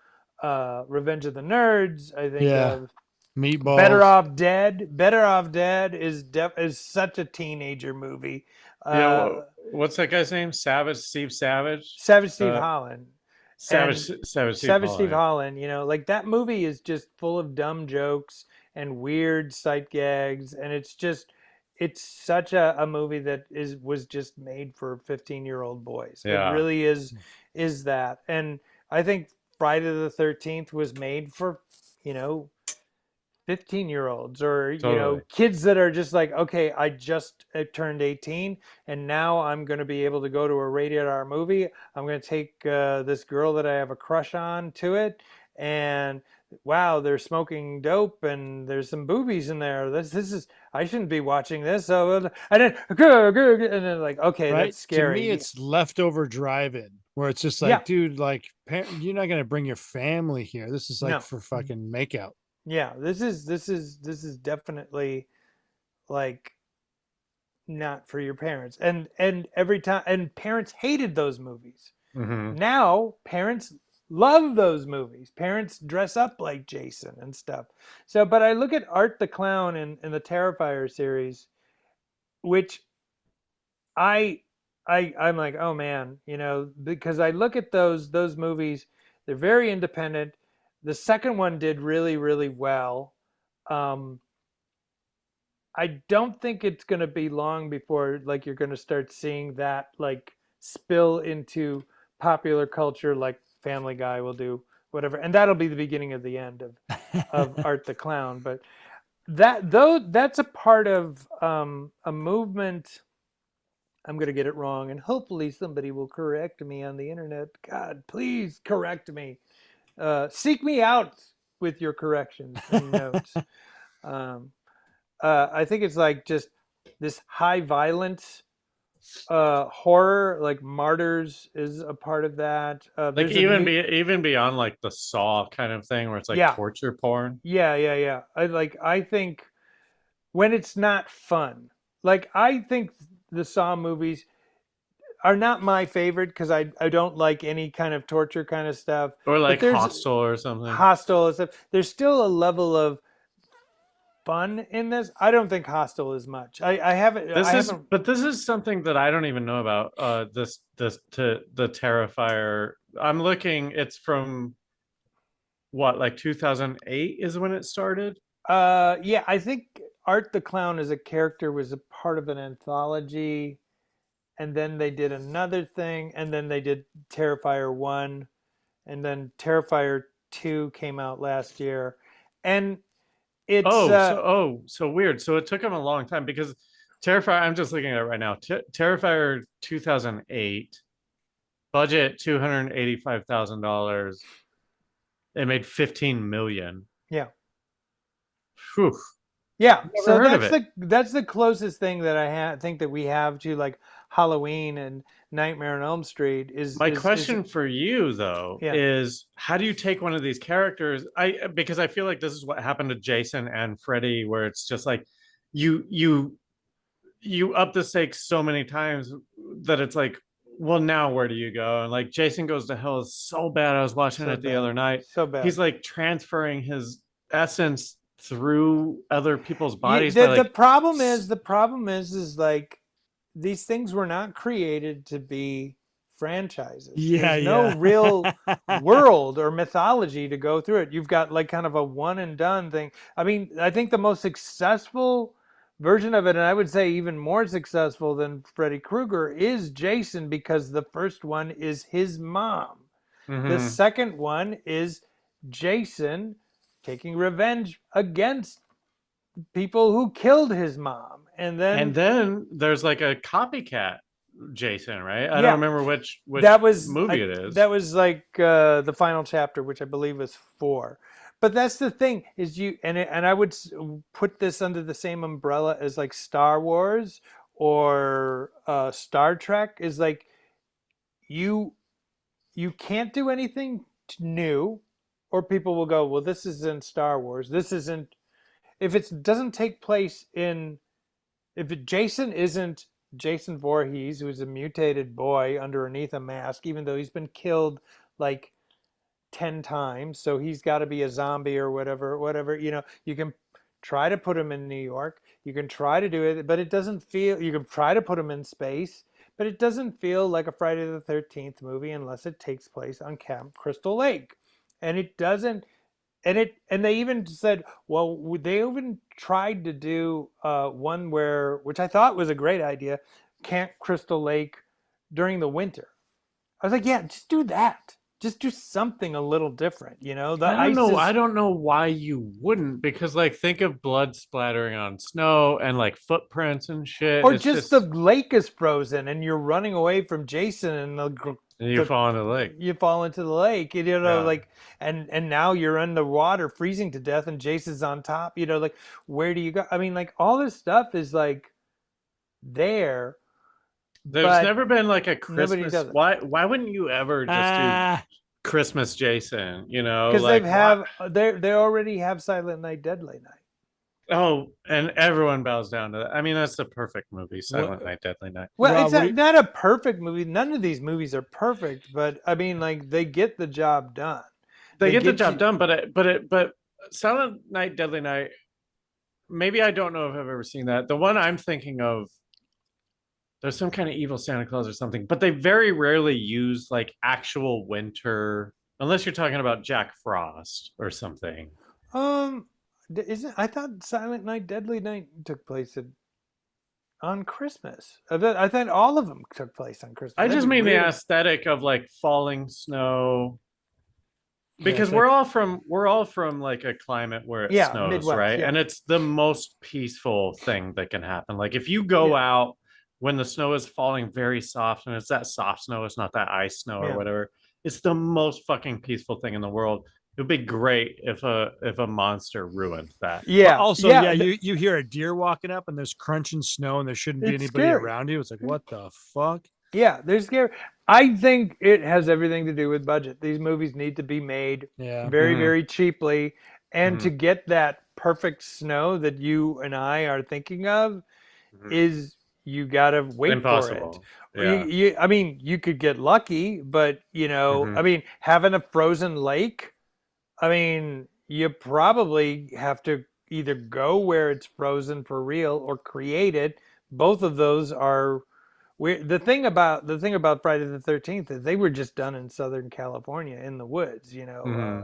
S2: Revenge of the Nerds. I think
S3: Yeah.
S2: of Better
S3: Meatballs.
S2: Off Dead. Better Off Dead is such a teenager movie.
S1: yeah,
S2: Uh,
S1: what's that guy's name? Savage Steve Savage.
S2: Savage Steve
S1: Uh,
S2: Holland.
S1: Savage
S2: And
S1: Savage Steve
S2: Savage Steve
S1: Holland.
S2: Holland, like that movie is just full of dumb jokes and weird sight gags, and it's such a movie that was just made for 15-year-old boys. It
S1: Yeah,
S2: really is that. And I think Friday the 13th was made for, you know, 15-year-olds or
S1: totally.
S2: kids that are just like, okay, I just turned 18 and now I'm going to be able to go to a rated R movie. I'm going to take this girl that I have a crush on to it, and wow, they're smoking dope and there's some boobies in there. This is, I shouldn't be watching this. So and then like, okay,
S3: Right.
S2: that's
S3: To me,
S2: scary.
S3: it's leftover drive-in where it's just
S2: Yeah.
S3: like, dude, like you're not gonna bring your family here. This is like
S2: No.
S3: for fucking makeout.
S2: Yeah, this is definitely like not for your parents. And every time, and parents hated those movies.
S1: Hmm.
S2: Now parents love those movies. Parents dress up like Jason and stuff. So, but I look at Art the Clown in the Terrifier series, which I I'm like, oh man, because I look at those movies, they're very independent. The second one did really, really well. Um, I don't think it's going to be long before like you're going to start seeing that like spill into popular culture, like Family Guy will do, whatever, and that'll be the beginning of the end of Art the Clown. But that's a part of a movement. I'm going to get it wrong, and hopefully somebody will correct me on the internet. God, please correct me. Seek me out with your corrections and notes. Um, I think it's like just this high violence horror, like Martyrs is a part of that.
S1: Like
S2: There's a new,
S1: even beyond like the Saw kind of thing, where it's like
S2: yeah,
S1: torture porn.
S2: yeah. I think when it's not fun, like I think the Saw movies are not my favorite because I don't like any kind of torture kind of stuff.
S1: Or
S2: But
S1: like
S2: there's
S1: Hostel or something.
S2: Hostel and stuff. There's still a level of fun in this. I don't think Hostel is much. I haven't. I haven't.
S1: But this is something that I don't even know about. This to the Terrifier. I'm looking. It's from what, like 2008 is when it started.
S2: Yeah, I think Art the Clown as a character was a part of an anthology, and then they did another thing, and then they did Terrifier 1, and then Terrifier 2 came out last year. And it's
S1: So weird. So it took him a long time because Terrifier. I'm just looking at it right now. Terrifier 2008 budget $285,000. It made 15 million.
S2: yeah.
S1: Whew.
S2: Yeah,
S1: Never
S2: so
S1: heard of it.
S2: that's the closest thing that think that we have to like Halloween and Nightmare on Elm Street
S1: My
S2: is
S1: question for you though
S2: yeah.
S1: is how do you take one of these characters? Because I feel like this is what happened to Jason and Freddy, where it's just like you you you up the stakes so many times that it's like, well, now where do you go? And like Jason Goes to Hell is so bad. I was watching
S2: So
S1: it the
S2: bad.
S1: other night.
S2: So bad.
S1: He's like transferring his essence through other people's
S2: Yeah,
S1: bodies by like
S2: the problem is like these things were not created to be franchises.
S3: Yeah,
S2: There's no
S3: yeah.
S2: real world or mythology to go through it. You've got like kind of a one and done thing. I mean, I think the most successful version of it, and I would say even more successful than Freddy Krueger, is Jason, because the first one is his mom. The
S1: Mhm.
S2: second one is Jason taking revenge against people who killed his mom. And then
S1: there's like a copycat Jason, right? I don't
S2: Yeah,
S1: remember which
S2: that was
S1: movie it is.
S2: that was like the final chapter, which I believe was 4. But that's the thing is and I would put this under the same umbrella as like Star Wars or Star Trek. Is like you you can't do anything new, or people will go, well, this isn't Star Wars. This isn't, if it doesn't take place in, Jason isn't Jason Voorhees, who's a mutated boy underneath a mask, even though he's been killed like 10 times. So he's got to be a zombie or whatever. You can try to put him in New York. You can try to do it, but it doesn't feel, you can try to put him in space, but it doesn't feel like a Friday the 13th movie unless it takes place on Camp Crystal Lake. And it doesn't, and they even said, well, they even tried to do one where, which I thought was a great idea, Camp Crystal Lake during the winter. I was like, yeah, just do that. Just do something a little different. The
S1: I don't
S2: ice
S1: know. I
S2: is,
S1: don't know why you wouldn't, because like think of blood splattering on snow and like footprints and shit.
S2: or
S1: It's
S2: just the
S1: just
S2: lake is frozen and you're running away from Jason and
S1: you
S2: the
S1: fall in the lake.
S2: you fall into the lake.
S1: Yeah.
S2: Like, and now you're in the water, freezing to death, and Jason's on top. Like, where do you go? I mean, like all this stuff is like there,
S1: There's
S2: but
S1: never been like a
S2: nobody
S1: Christmas.
S2: does it
S1: Why wouldn't you ever just do
S3: Ah,
S1: Christmas Jason?
S2: because
S1: Like why?
S2: they already have Silent Night, Deadly Night.
S1: Oh, and everyone bows down to that. I mean, that's the perfect movie,
S3: what,
S1: Silent Night, Deadly Night.
S2: Well,
S3: Rob?
S2: it's not a perfect movie. None of these movies are perfect, but I mean, like they get the job done.
S1: They
S2: They
S1: get the
S2: get
S1: job
S2: you.
S1: done, but Silent Night, Deadly Night. Maybe I don't know if I've ever seen that. The one I'm thinking of, there's some kind of evil Santa Claus or something, but they very rarely use like actual winter, unless you're talking about Jack Frost or something.
S2: Um, isn't I thought Silent Night, Deadly Night took place on Christmas. I thought all of them took place on Christmas.
S1: I
S2: That'd
S1: just
S2: be
S1: mean the
S2: really.
S1: aesthetic of like falling snow,
S3: yeah,
S1: because
S3: it's like
S1: we're all from like a climate where it
S2: Yeah,
S1: snows,
S2: Midwest.
S1: right?
S2: Yeah,
S1: And it's the most peaceful thing that can happen. Like if you go
S2: yeah,
S1: out when the snow is falling very soft, and it's that soft snow, it's not that ice snow or
S2: yeah,
S1: whatever, it's the most fucking peaceful thing in the world. It would be great if a monster ruined that.
S3: but
S2: yeah,
S3: also,
S2: yeah.
S3: yeah, you hear a deer walking up and there's crunching snow and there shouldn't be
S2: It's
S3: anybody
S2: scary.
S3: around you. It's like, what the fuck?
S2: Yeah, they're scary. I think it has everything to do with budget. These movies need to be made
S3: Yeah.
S2: very,
S1: Mm-hmm.
S2: very cheaply, and to
S1: Mm-hmm.
S2: get that perfect snow that you and I are thinking of,
S1: Mm-hmm.
S2: is you gotta wait for it.
S1: Impossible. Yeah.
S2: I mean, you could get lucky, but
S1: Mm-hmm.
S2: I mean, having a frozen lake, I mean, you probably have to either go where it's frozen for real or create it. Both of those are the thing about Friday the 13th is they were just done in Southern California in the woods.
S1: Mm-hmm.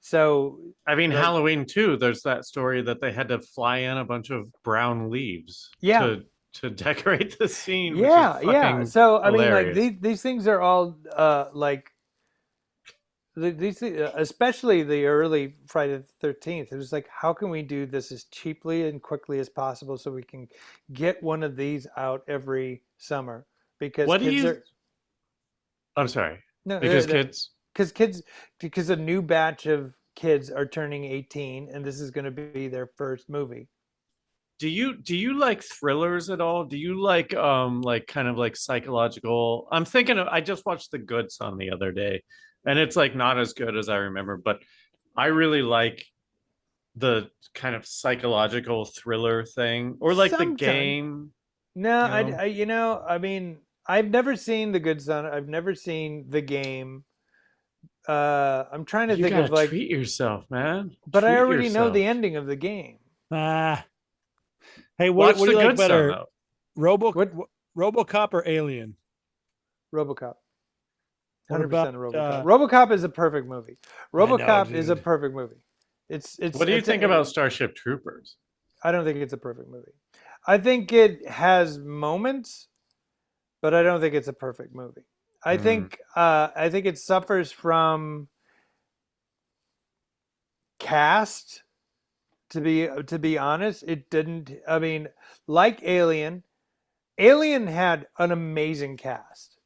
S2: So
S1: I mean,
S2: like
S1: Halloween too. There's that story that they had to fly in a bunch of brown leaves
S2: yeah,
S1: to decorate the scene, which is
S2: yeah.
S1: fucking
S2: So I mean, like
S1: hilarious.
S2: these things are all like these, especially the early Friday the 13th. It was like, how can we do this as cheaply and quickly as possible so we can get one of these out every summer because
S1: What do
S2: kids
S1: you?
S2: are
S1: I'm sorry,
S2: no,
S1: because kids.
S2: because kids because a new batch of kids are turning 18 and this is going to be their first movie.
S1: Do you like thrillers at all? Do you like kind of like psychological? I'm thinking of. I just watched The Good Son the other day, and it's like not as good as I remember, but I really like the kind of psychological thriller thing, or like The
S2: Sometimes.
S1: Game.
S2: No,
S1: You know,
S2: I mean, I've never seen The Good Son. I've never seen The Game. I'm trying to
S1: you
S2: think
S1: gotta
S2: of like,
S1: treat yourself, man.
S2: but I
S1: Treat
S2: already know
S1: yourself.
S2: the ending of the game.
S3: Ah, hey, what
S1: Watch
S3: do
S1: The
S3: you like
S1: Good Son
S3: better,
S1: though.
S2: What
S3: RoboCop or Alien?
S2: RoboCop?
S3: What about
S2: 100% RoboCop. RoboCop is a perfect movie.
S3: I know,
S2: RoboCop is a
S3: dude.
S2: perfect movie.
S1: What do you think about Starship Troopers?
S2: I don't think it's a perfect movie. I think it has moments, but I don't think it's a perfect movie.
S1: Mm,
S2: I think it suffers from cast. To be honest, it didn't. I mean, like Alien, Alien had an amazing cast.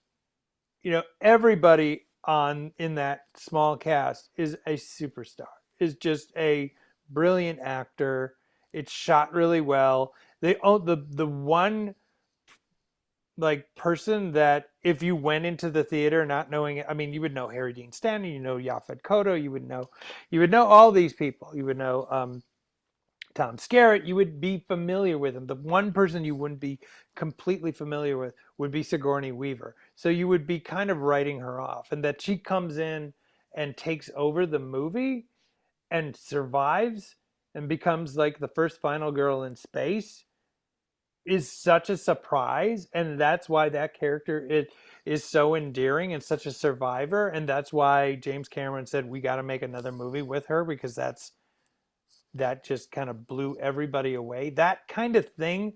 S2: Everybody in that small cast is a superstar. Is just a brilliant actor. It's shot really well. The one like person that if you went into the theater not knowing it, I mean, you would know Harry Dean Stanton, Yaphet Kotto, you would know all these people. You would know Tom Skerritt. You would be familiar with him. The one person you wouldn't be completely familiar with would be Sigourney Weaver. So you would be kind of writing her off, and that she comes in and takes over the movie and survives and becomes like the first final girl in space is such a surprise, and that's why that character is so endearing and such a survivor, and that's why James Cameron said we got to make another movie with her, because that just kind of blew everybody away. That kind of thing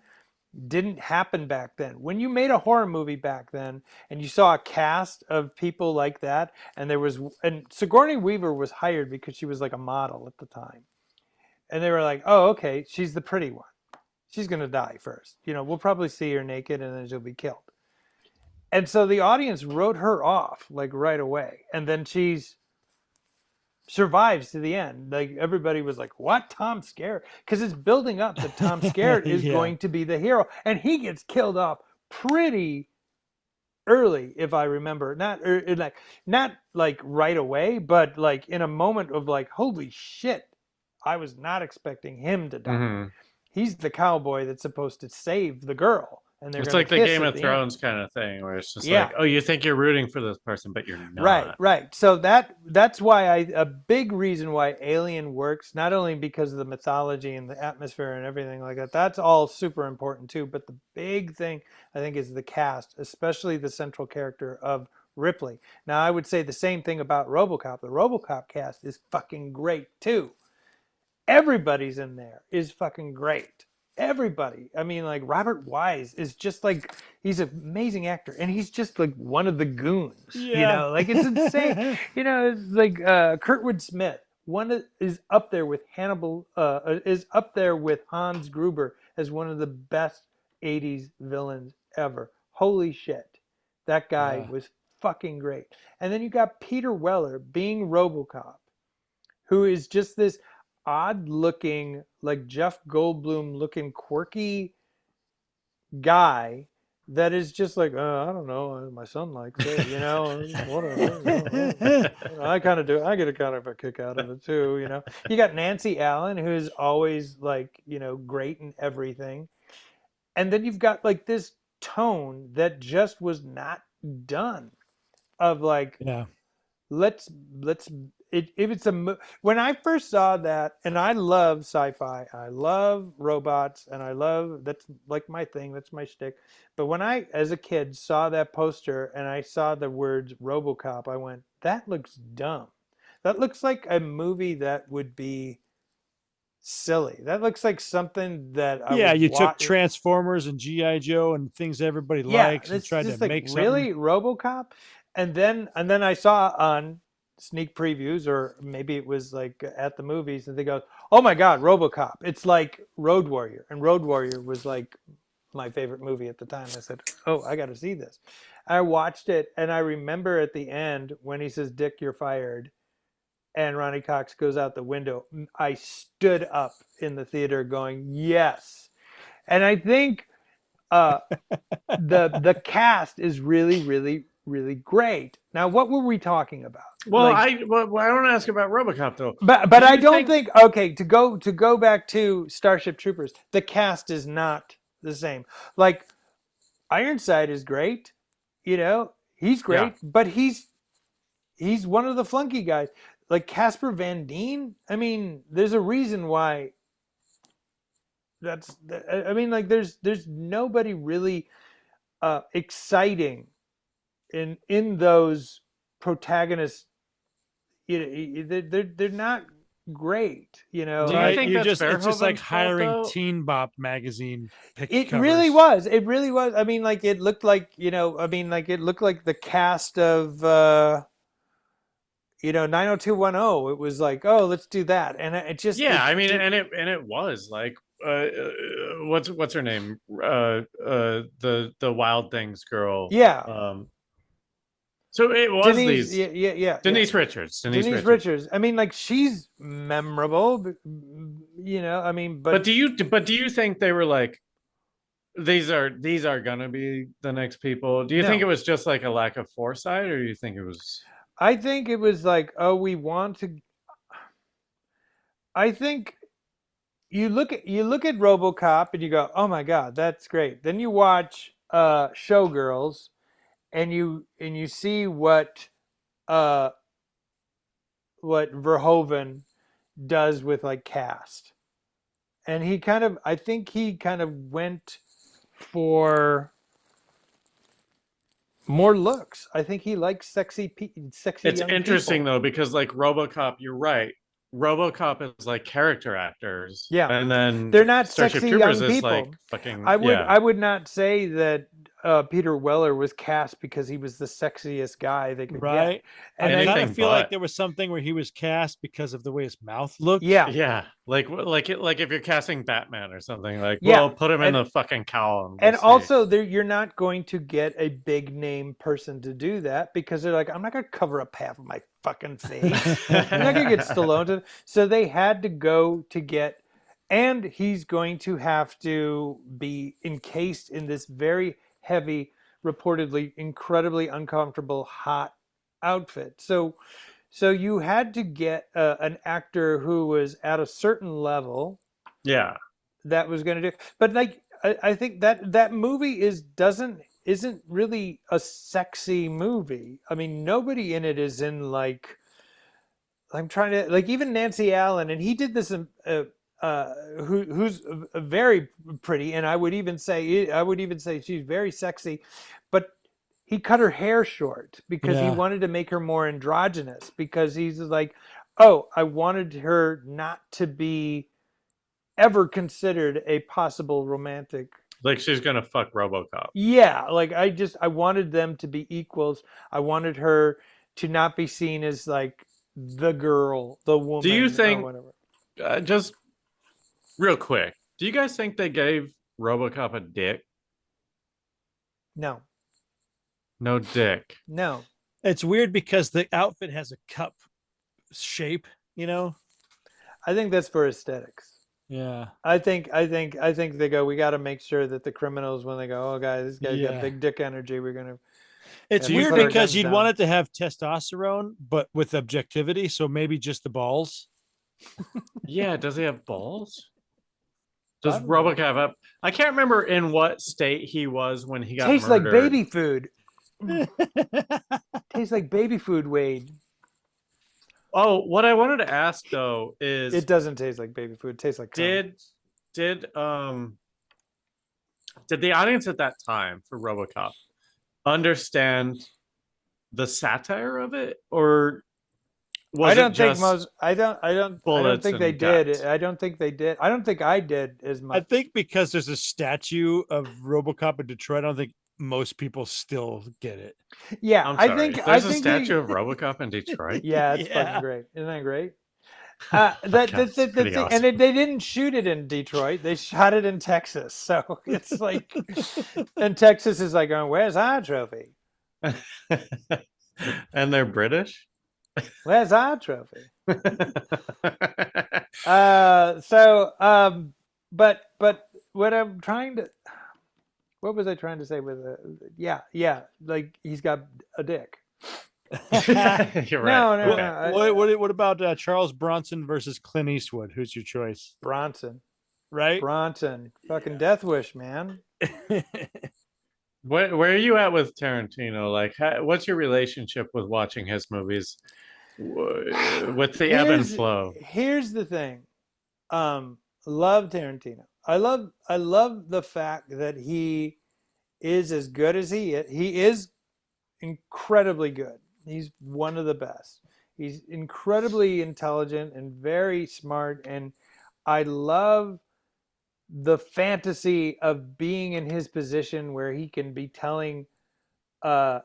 S2: didn't happen back then. When you made a horror movie back then and you saw a cast of people like that, and Sigourney Weaver was hired because she was like a model at the time, and they were like, oh, okay, she's the pretty one, she's going to die first. We'll probably see her naked and then she'll be killed. And so the audience wrote her off like right away. And then she's survives to the end. Like everybody was like, what? Tom Skerritt? Because it's building up that Tom Skerritt is going to be the hero. And he gets killed off pretty early, if I remember. Not like right away, but like in a moment of like, holy shit, I was not expecting him to die.
S1: Mm-hmm.
S2: He's the cowboy that's supposed to save the girl, and they're
S1: it's
S2: gonna
S1: like the
S2: kiss
S1: Game
S2: at
S1: of
S2: the
S1: Thrones
S2: end.
S1: kind of thing, where it's just
S2: Yeah.
S1: like, oh, you think you're rooting for this person, but you're not.
S2: Right. So that's why a big reason why Alien works, not only because of the mythology and the atmosphere and everything like that. That's all super important too. But the big thing I think is the cast, especially the central character of Ripley. Now I would say the same thing about RoboCop. The RoboCop cast is fucking great too. Everybody's in there is fucking great. Everybody. I mean, like Robert Wise is just like, he's an amazing actor, and he's just like one of the goons.
S3: Yeah.
S2: Like it's insane. It's like Kurtwood Smith. Is up there with is up there with Hans Gruber as one of the best '80s villains ever. Holy shit, that guy was fucking great. And then you got Peter Weller being RoboCop, who is just this odd looking, like Jeff Goldblum looking quirky guy that is just like, I don't know, my son likes it, whatever. I kind of do. I get a kind of a kick out of it too, You got Nancy Allen, who's always like, great in everything. And then you've got like this tone that just was not done of like, let's if it's when I first saw that, and I love sci-fi, I love robots, and that's like my thing, that's my shtick. But when I, as a kid, saw that poster and I saw the words RoboCop, I went, that looks dumb. That looks like a movie that would be silly. That looks like something that I would
S3: you
S2: watch.
S3: took Transformers and GI Joe and things everybody likes and tried to
S2: like,
S3: make
S2: really
S3: something.
S2: RoboCop. And then I saw on sneak previews, or maybe it was like at the movies, and they go, oh my god, RoboCop, it's like Road Warrior. And Road Warrior was like my favorite movie at the time. I said, oh, I got to see this. I watched it, and I remember at the end when he says, Dick, you're fired, and Ronnie Cox goes out the window, I stood up in the theater going, yes. And I think the cast is really, really, really great. Now, what were we talking about?
S1: Well, I want to ask about RoboCop though.
S2: But I don't think okay, to go back to Starship Troopers, the cast is not the same. Like Ironside is great, he's great, but he's one of the flunky guys. Like Casper Van Dien, I mean, there's a reason why like there's nobody really exciting in those protagonists. They're not great.
S1: Do you
S3: Right?
S1: think
S3: it's
S1: that's
S3: just like
S1: Verhoeven's
S3: hiring
S1: fault, though?
S3: Teen Bop magazine
S2: It
S3: covers.
S2: really was. It really was. I mean, like it looked like it looked like the cast of 90210. It was like, oh, let's do that, and it just
S1: I mean, and it was like what's her name? The Wild Things girl.
S2: Yeah,
S1: So it was
S2: Denise.
S1: these
S2: Yeah, yeah, yeah, yeah.
S1: Denise Richards. Denise
S2: Denise
S1: Richards.
S2: Richards. I mean, like she's memorable, you know. I mean,
S1: But
S2: but
S1: do you think they were like these are gonna be the next people? Do you think it
S2: no.
S1: was just like a lack of foresight, or do you think it was?
S2: I think it was like, oh, we want to. I think you look at RoboCop and you go, oh my God, that's great. Then you watch Showgirls and you see uh what Verhoeven does with like cast. And I think he kind of went for more looks. I think he likes sexy
S1: It's
S2: young
S1: interesting
S2: people.
S1: though because like RoboCop, you're right. RoboCop is like character actors,
S2: Yeah.
S1: and then
S2: They're not
S1: Starship
S2: sexy
S1: Troopers
S2: young
S1: is like
S2: people.
S1: fucking
S2: I would
S1: yeah.
S2: I would not say that Peter Weller was cast because he was the sexiest guy they could get.
S3: Right. I
S2: And I
S3: kind of
S1: Anything
S3: feel like
S1: but.
S3: there was something where he was cast because of the way his mouth looked.
S2: yeah,
S1: Yeah, like if you're casting Batman or something, like,
S2: yeah.
S1: well, put him in
S2: And
S1: the fucking cowl and we'll
S2: and
S1: see.
S2: also there you're not going to get a big name person to do that because they're like, I'm not gonna cover up half of my fucking face. I'm not gonna get Stallone to, so they had to go to get, and he's going to have to be encased in this very heavy, reportedly incredibly uncomfortable, hot outfit. So you had to get an actor who was at a certain level
S1: Yeah,
S2: that was going to do. But like I think that movie isn't really a sexy movie. I mean, nobody in it is in like, I'm trying to, like, even Nancy Allen, and he did this who's very pretty, and I would even say she's very sexy, but he cut her hair short because he
S3: Yeah.
S2: wanted to make her more androgynous, because he's like, oh, I wanted her not to be ever considered a possible romantic.
S1: like she's gonna fuck RoboCop.
S2: Yeah, like I wanted them to be equals. I wanted her to not be seen as like the girl, the
S1: Do you
S2: woman, or
S1: think,
S2: whatever.
S1: just real quick, do you guys think they gave RoboCop a dick?
S2: No,
S1: No dick.
S2: no.
S3: It's weird because the outfit has a cup shape, you know?
S2: I think that's for aesthetics.
S3: Yeah.
S2: I think they go, we got to make sure that the criminals, when they go, oh, guys, this guy's got
S3: Yeah.
S2: big dick energy, we're gonna
S3: It's
S2: have to
S3: weird
S2: put our
S3: because
S2: guns
S3: you'd
S2: down.
S3: want it to have testosterone, but with objectivity. So maybe just the balls.
S1: Yeah, does he have balls? Does
S2: Probably.
S1: RoboCop have? I can't remember in what state he was when he got
S2: Tastes like
S1: murdered.
S2: baby food. Tastes like baby food, Wade.
S1: Oh, what I wanted to ask though is
S2: It doesn't taste like baby food. It tastes like cum.
S1: did did the audience at that time for RoboCop understand the satire of it, or was
S2: I don't
S1: it
S2: think
S1: just
S2: most. I don't
S1: bullets
S2: think they
S1: and
S2: did.
S1: guts?
S2: I don't think they did. I don't think I did as
S3: I
S2: much.
S3: think because there's a statue of RoboCop in Detroit, I don't think most people still get it.
S2: Yeah,
S1: I'm
S2: I
S1: sorry.
S2: think. I
S1: There's a
S2: think
S1: statue of RoboCop in Detroit.
S2: Yeah, it's fucking
S3: Yeah.
S2: great. Isn't that great?
S1: That's
S2: The
S1: pretty
S2: thing,
S1: awesome.
S2: and they didn't shoot it in Detroit. They shot it in Texas. So it's like, and Texas is like going, "Where's our trophy?
S1: And they're British.
S2: Where's our trophy?" But what I'm trying to, what was I trying to say with yeah, like he's got a dick.
S1: You're right.
S2: No, no,
S1: Okay.
S2: no.
S3: What about Charles Bronson versus Clint Eastwood? Who's your choice?
S2: Bronson,
S3: Right?
S2: fucking Death Wish, man.
S1: Where are you at with Tarantino? Like, what's your relationship with watching his movies, with the ebb and flow?
S2: Here's the thing. Love Tarantino. I love the fact that he is as good as he is. He is incredibly good. He's one of the best. He's incredibly intelligent and very smart, and I love the fantasy of being in his position where he can be telling uh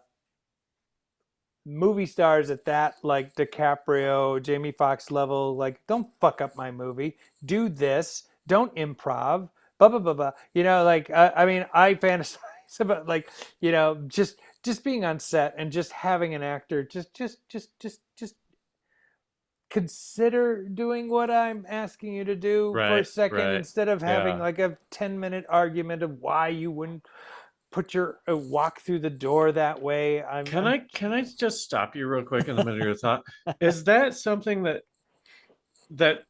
S2: movie stars at that, like DiCaprio, Jamie Foxx level, like, don't fuck up my movie. Do this, don't improv, blah blah blah blah. You know, like I mean, I fantasize about like, you know, just being on set and just having an actor just consider doing what I'm asking you to do for a
S1: Right,
S2: second
S1: right.
S2: instead of having
S1: Yeah.
S2: like a 10-minute argument of why you wouldn't put your walk through the door that way.
S1: Can I just stop you real quick in the middle of your thought? Is that something that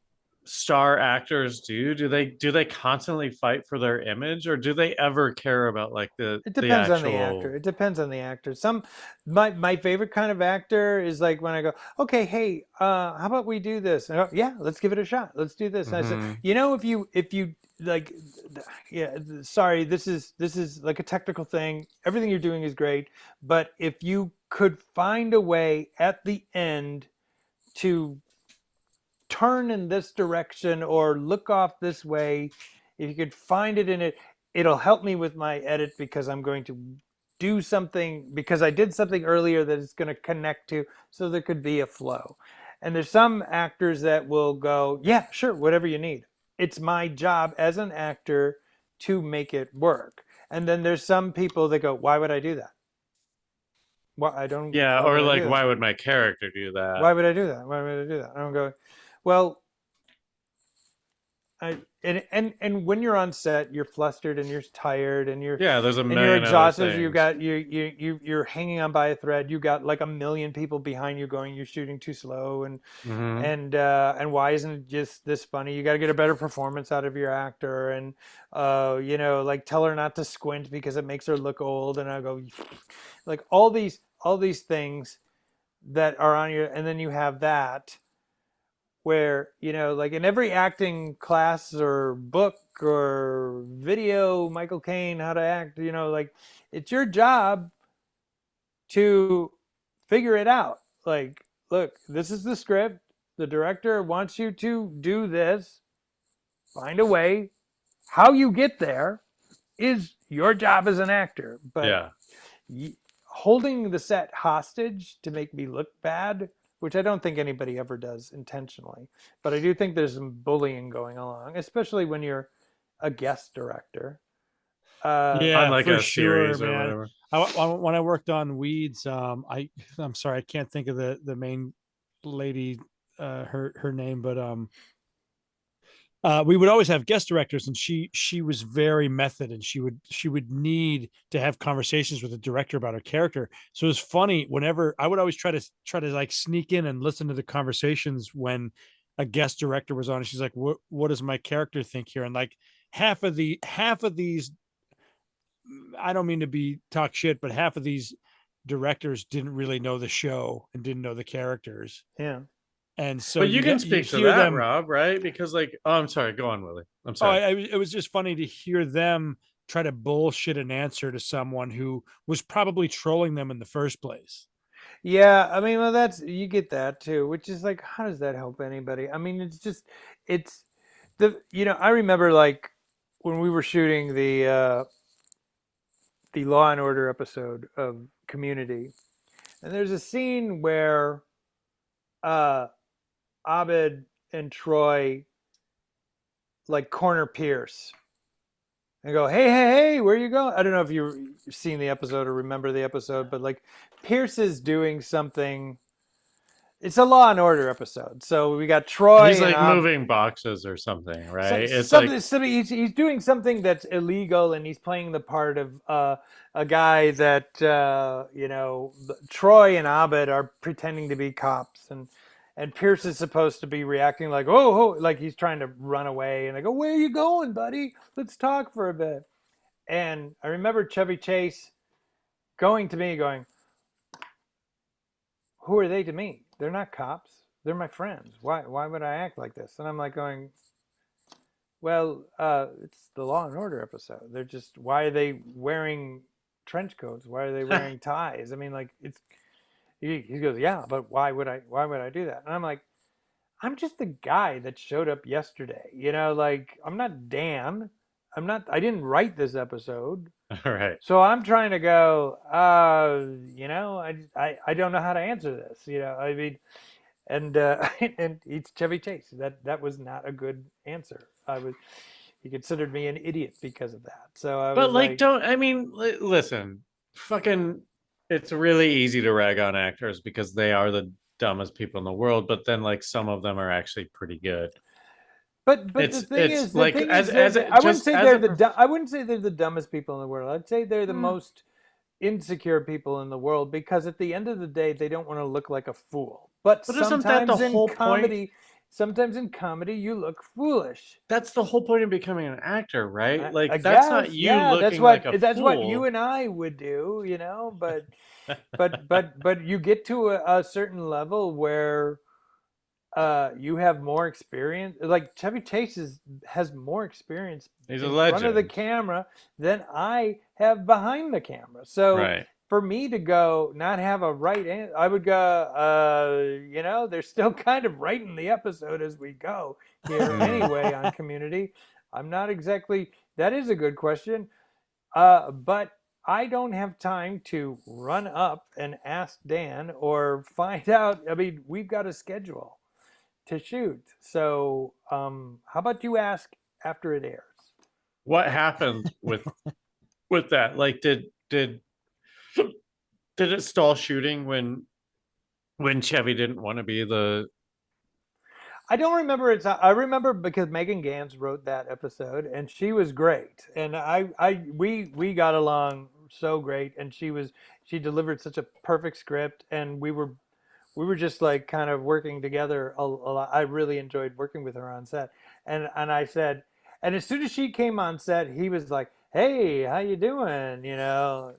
S1: star actors do? Do they constantly fight for their image, or do they ever care about like
S2: It
S1: the
S2: depends on the actor.
S1: actual?
S2: It depends on the actor. Some my favorite kind of actor is like when I go, okay, hey, how about we do this? And I go, yeah, let's give it a shot. Let's do this. And I said,
S1: Hmm.
S2: you know, if you like, yeah, sorry, this is like a technical thing. Everything you're doing is great, but if you could find a way at the end to turn in this direction or look off this way, if you could find it in it, it'll help me with my edit because I'm going to do something because I did something earlier that it's going to connect to, so there could be a flow. And there's some actors that will go, yeah, sure, whatever you need. It's my job as an actor to make it work. And then there's some people that go, why would I do that?
S1: Yeah,
S2: Why
S1: or
S2: would I
S1: like,
S2: do that?
S1: why would my character do that?
S2: Why would I do that? Why would I do that? And I'm going, well, and when you're on set, you're flustered and you're tired and you're
S1: Yeah, there's a
S2: and you're
S1: million other
S2: exhausted. You
S1: things.
S2: got you're hanging on by a thread. You got like a million people behind you going, you're shooting too slow,
S1: Hmm.
S2: and why isn't it just this funny? You got to get a better performance out of your actor, and you know, like tell her not to squint because it makes her look old. And I go, like all these things that are on your, and then you have that where, you know, like in every acting class or book or video, Michael Caine, how to act, you know, like it's your job to figure it out. Like, look, this is the script. The director wants you to do this. Find a way. How you get there is your job as an actor. But
S1: Yeah.
S2: holding the set hostage to make me look bad, which I don't think anybody ever does intentionally, but I do think there's some bullying going along, especially when you're a guest director.
S1: On
S3: Yeah,
S1: like
S3: for
S1: a
S3: sure,
S1: series or
S3: man.
S1: whatever.
S3: When I worked on Weeds, I'm sorry, I can't think of the main lady, her name, but we would always have guest directors, and she was very method, and she would need to have conversations with the director about her character. So it was funny whenever I would always try to like sneak in and listen to the conversations when a guest director was on. And she's like, what does my character think here? And like half of these, I don't mean to be talk shit, but half of these directors didn't really know the show and didn't know the characters,
S2: Yeah.
S3: and so
S1: But you can
S3: you'd
S1: speak to
S3: hear
S1: that,
S3: them.
S1: Rob, right? Because like, oh, I'm sorry. Go on, Willie. I'm
S3: Oh,
S1: sorry.
S3: it was just funny to hear them try to bullshit an answer to someone who was probably trolling them in the first place.
S2: Yeah, I mean, well, that's, you get that too, which is like, how does that help anybody? I mean, it's just, it's you know, I remember like when we were shooting the Law and Order episode of Community, and there's a scene where uh Abed and Troy like corner Pierce and go, hey, hey, hey, where you going? I don't know if you've seen the episode or remember the episode, but like Pierce is doing something. It's a Law and Order episode, so we got
S1: He's
S2: Troy and
S1: like moving boxes or something, right? It's like,
S2: something he's doing something that's illegal, and he's playing the part of a guy that you know, Troy and Abed are pretending to be cops, and Pierce is supposed to be reacting like, oh, like he's trying to run away, and I go, where are you going, buddy? Let's talk for a bit. And I remember Chevy Chase going to me going, who are they to me? They're not cops. They're my friends. Why would I act like this? And I'm like going, well, it's the Law and Order episode. They're just, why are they wearing trench coats? Why are they wearing ties? I mean, like, it's, he goes, yeah, but why would I do that? And I'm like, I'm just the guy that showed up yesterday. You know, like, I'm not Dan. I didn't write this episode.
S1: all right.
S2: So I'm trying to go, you know, I don't know how to answer this. You know, I mean, and and it's Chevy Chase. That was not a good answer. he considered me an idiot because of that. So I
S1: But
S2: was
S1: like,
S2: like,
S1: don't I mean, listen, fucking, it's really easy to rag on actors because they are the dumbest people in the world. But then, like, some of them are actually pretty good.
S2: but
S1: It's
S2: the
S1: like
S2: thing is, I wouldn't
S1: just
S2: say
S1: as
S2: they're
S1: a
S2: I wouldn't say they're the dumbest people in the world. I'd say they're the most insecure people in the world because at the end of the day, they don't want to look like a fool. But
S1: but isn't that the whole point?
S2: sometimes in comedy, you look foolish.
S1: That's the whole point of becoming an actor, right?
S2: I
S1: Like, that's not
S2: guess,
S1: you
S2: yeah,
S1: looking like a
S2: that's what you
S1: fool.
S2: and I would do, you know. But you get to a certain level where you have more experience. Like Chevy Chase has more experience
S1: He's a
S2: in front of the
S1: legend.
S2: camera than I have behind the camera. So
S1: Right.
S2: for me to go not have a right answer, I would go, you know, they're still kind of writing the episode as we go here anyway on Community. I'm not exactly. That is a good question, but I don't have time to run up and ask Dan or find out. I mean, we've got a schedule to shoot. So, how about you ask after it airs?
S1: What happened with that? Like, did it stall shooting when Chevy didn't want to be the?
S2: I don't remember it's. I remember because Megan Gans wrote that episode, and she was great, and we got along so great, and she delivered such a perfect script, and we were just like kind of working together a lot. I really enjoyed working with her on set, and I said, and as soon as she came on set, he was like, "Hey, how you doing?" You know,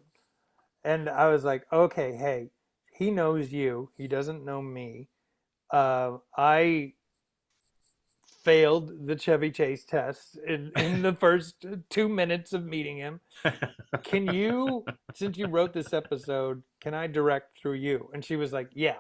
S2: and I was like, "Okay, hey, he knows you. He doesn't know me. I failed the Chevy Chase test in the first 2 minutes of meeting him. Can you, since you wrote this episode, can I direct through you?" And she was like, "Yeah."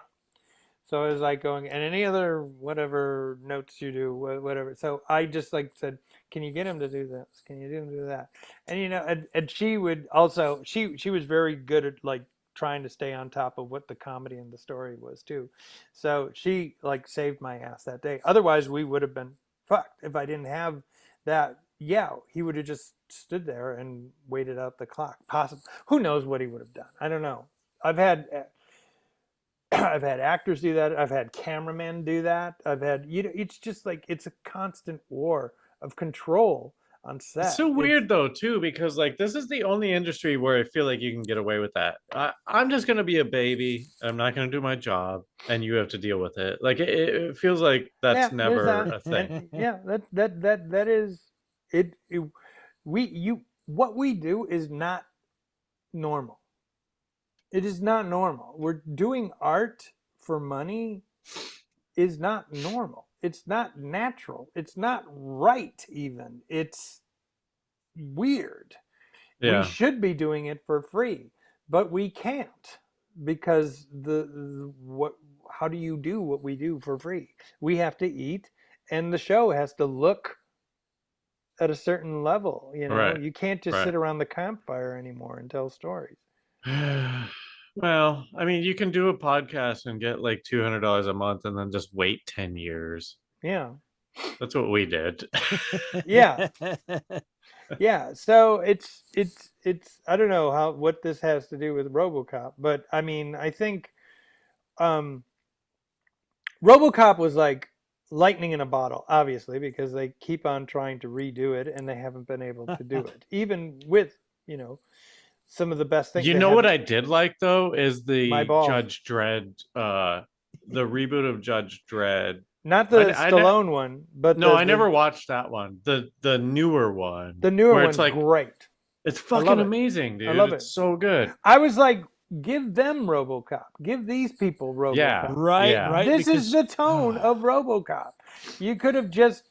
S2: So I was like going, and any other whatever notes you do, whatever. So I just like said, "Can you get him to do this? Can you get him to do that?" And you know, and she would also she was very good at like trying to stay on top of what the comedy and the story was too. So she like saved my ass that day. Otherwise, we would have been fucked if I didn't have that. Yeah, he would have just stood there and waited out the clock. Possible. Who knows what he would have done? I don't know. I've had I've had actors do that. I've had cameramen do that. I've had, you know, it's just like it's a constant war of control on
S1: It's
S2: set.
S1: so
S2: It's
S1: weird though too, because like this is the only industry where I feel like you can get away with that. I'm just gonna be a baby. I'm not gonna do my job, and you have to deal with it. Like it feels like
S2: yeah,
S1: that's
S2: there's
S1: never
S2: that,
S1: a thing.
S2: and yeah, that is it. What we do is not normal. It is not normal. We're doing art for money is not normal. It's not natural. It's not right even. It's weird. We
S1: Yeah,
S2: should be doing it for free, but we can't because what how do you do what we do for free? We have to eat and the show has to look at a certain level, you know.
S1: right,
S2: You can't just
S1: right.
S2: sit around the campfire anymore and tell stories.
S1: Well, I mean, you can do a podcast and get like $200 a month, and then just wait 10 years.
S2: Yeah.
S1: That's what we did.
S2: Yeah. Yeah, so it's I don't know how what this has to do with RoboCop, but I mean, I think um RoboCop was like lightning in a bottle, obviously, because they keep on trying to redo it and they haven't been able to do it. Even with, you know, some of the best things
S1: You
S2: they
S1: know
S2: had
S1: what I did like though is
S2: my
S1: the
S2: balls.
S1: Judge Dredd, the reboot of Judge Dredd.
S2: Not
S1: I,
S2: the
S1: I
S2: Stallone one, but
S1: no, I never watched that one. The newer one
S2: the newer
S1: where it's
S2: one's
S1: like
S2: great.
S1: it's
S2: I
S1: fucking
S2: love it.
S1: amazing,
S2: I
S1: dude.
S2: love it.
S1: It's so good.
S2: I was like, give them RoboCop. Give these people
S1: Yeah,
S2: RoboCop.
S3: Right,
S1: yeah.
S3: right.
S2: This is
S3: Because
S2: the tone of RoboCop. You could have just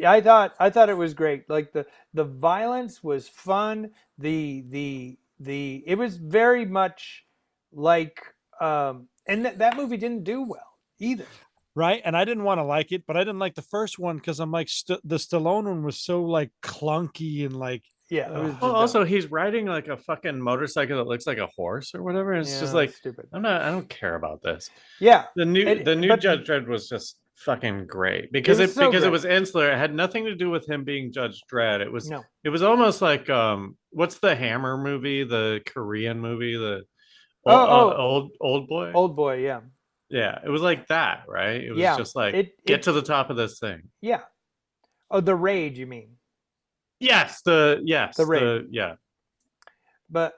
S2: I thought it was great. Like the violence was fun. The it was very much like and that movie didn't do well either.
S3: right, and I didn't want to like it, but I didn't like the first one because I'm like the Stallone one was so like clunky and like,
S2: Yeah, it was
S1: Well,
S2: just dumb.
S1: also he's riding like a fucking motorcycle that looks like a horse or whatever. It's just
S2: Yeah,
S1: like
S2: stupid.
S1: I don't care about this.
S2: Yeah,
S1: The new
S2: but
S1: Judge Dredd was just fucking great
S2: It
S1: because
S2: was
S1: it
S2: so
S1: because it
S2: great.
S1: was insular. It had nothing to do with him being Judge Dredd.
S2: No.
S1: It was almost like what's the Hammer movie, the Korean movie, the
S2: Oh, oh,
S1: old boy?
S2: Old Boy, yeah.
S1: Yeah, it was like that, right? It was
S2: Yeah.
S1: just like get
S2: It
S1: to the top of this thing.
S2: yeah. Oh, The Rage, you mean? The Raid.
S1: Yeah.
S2: But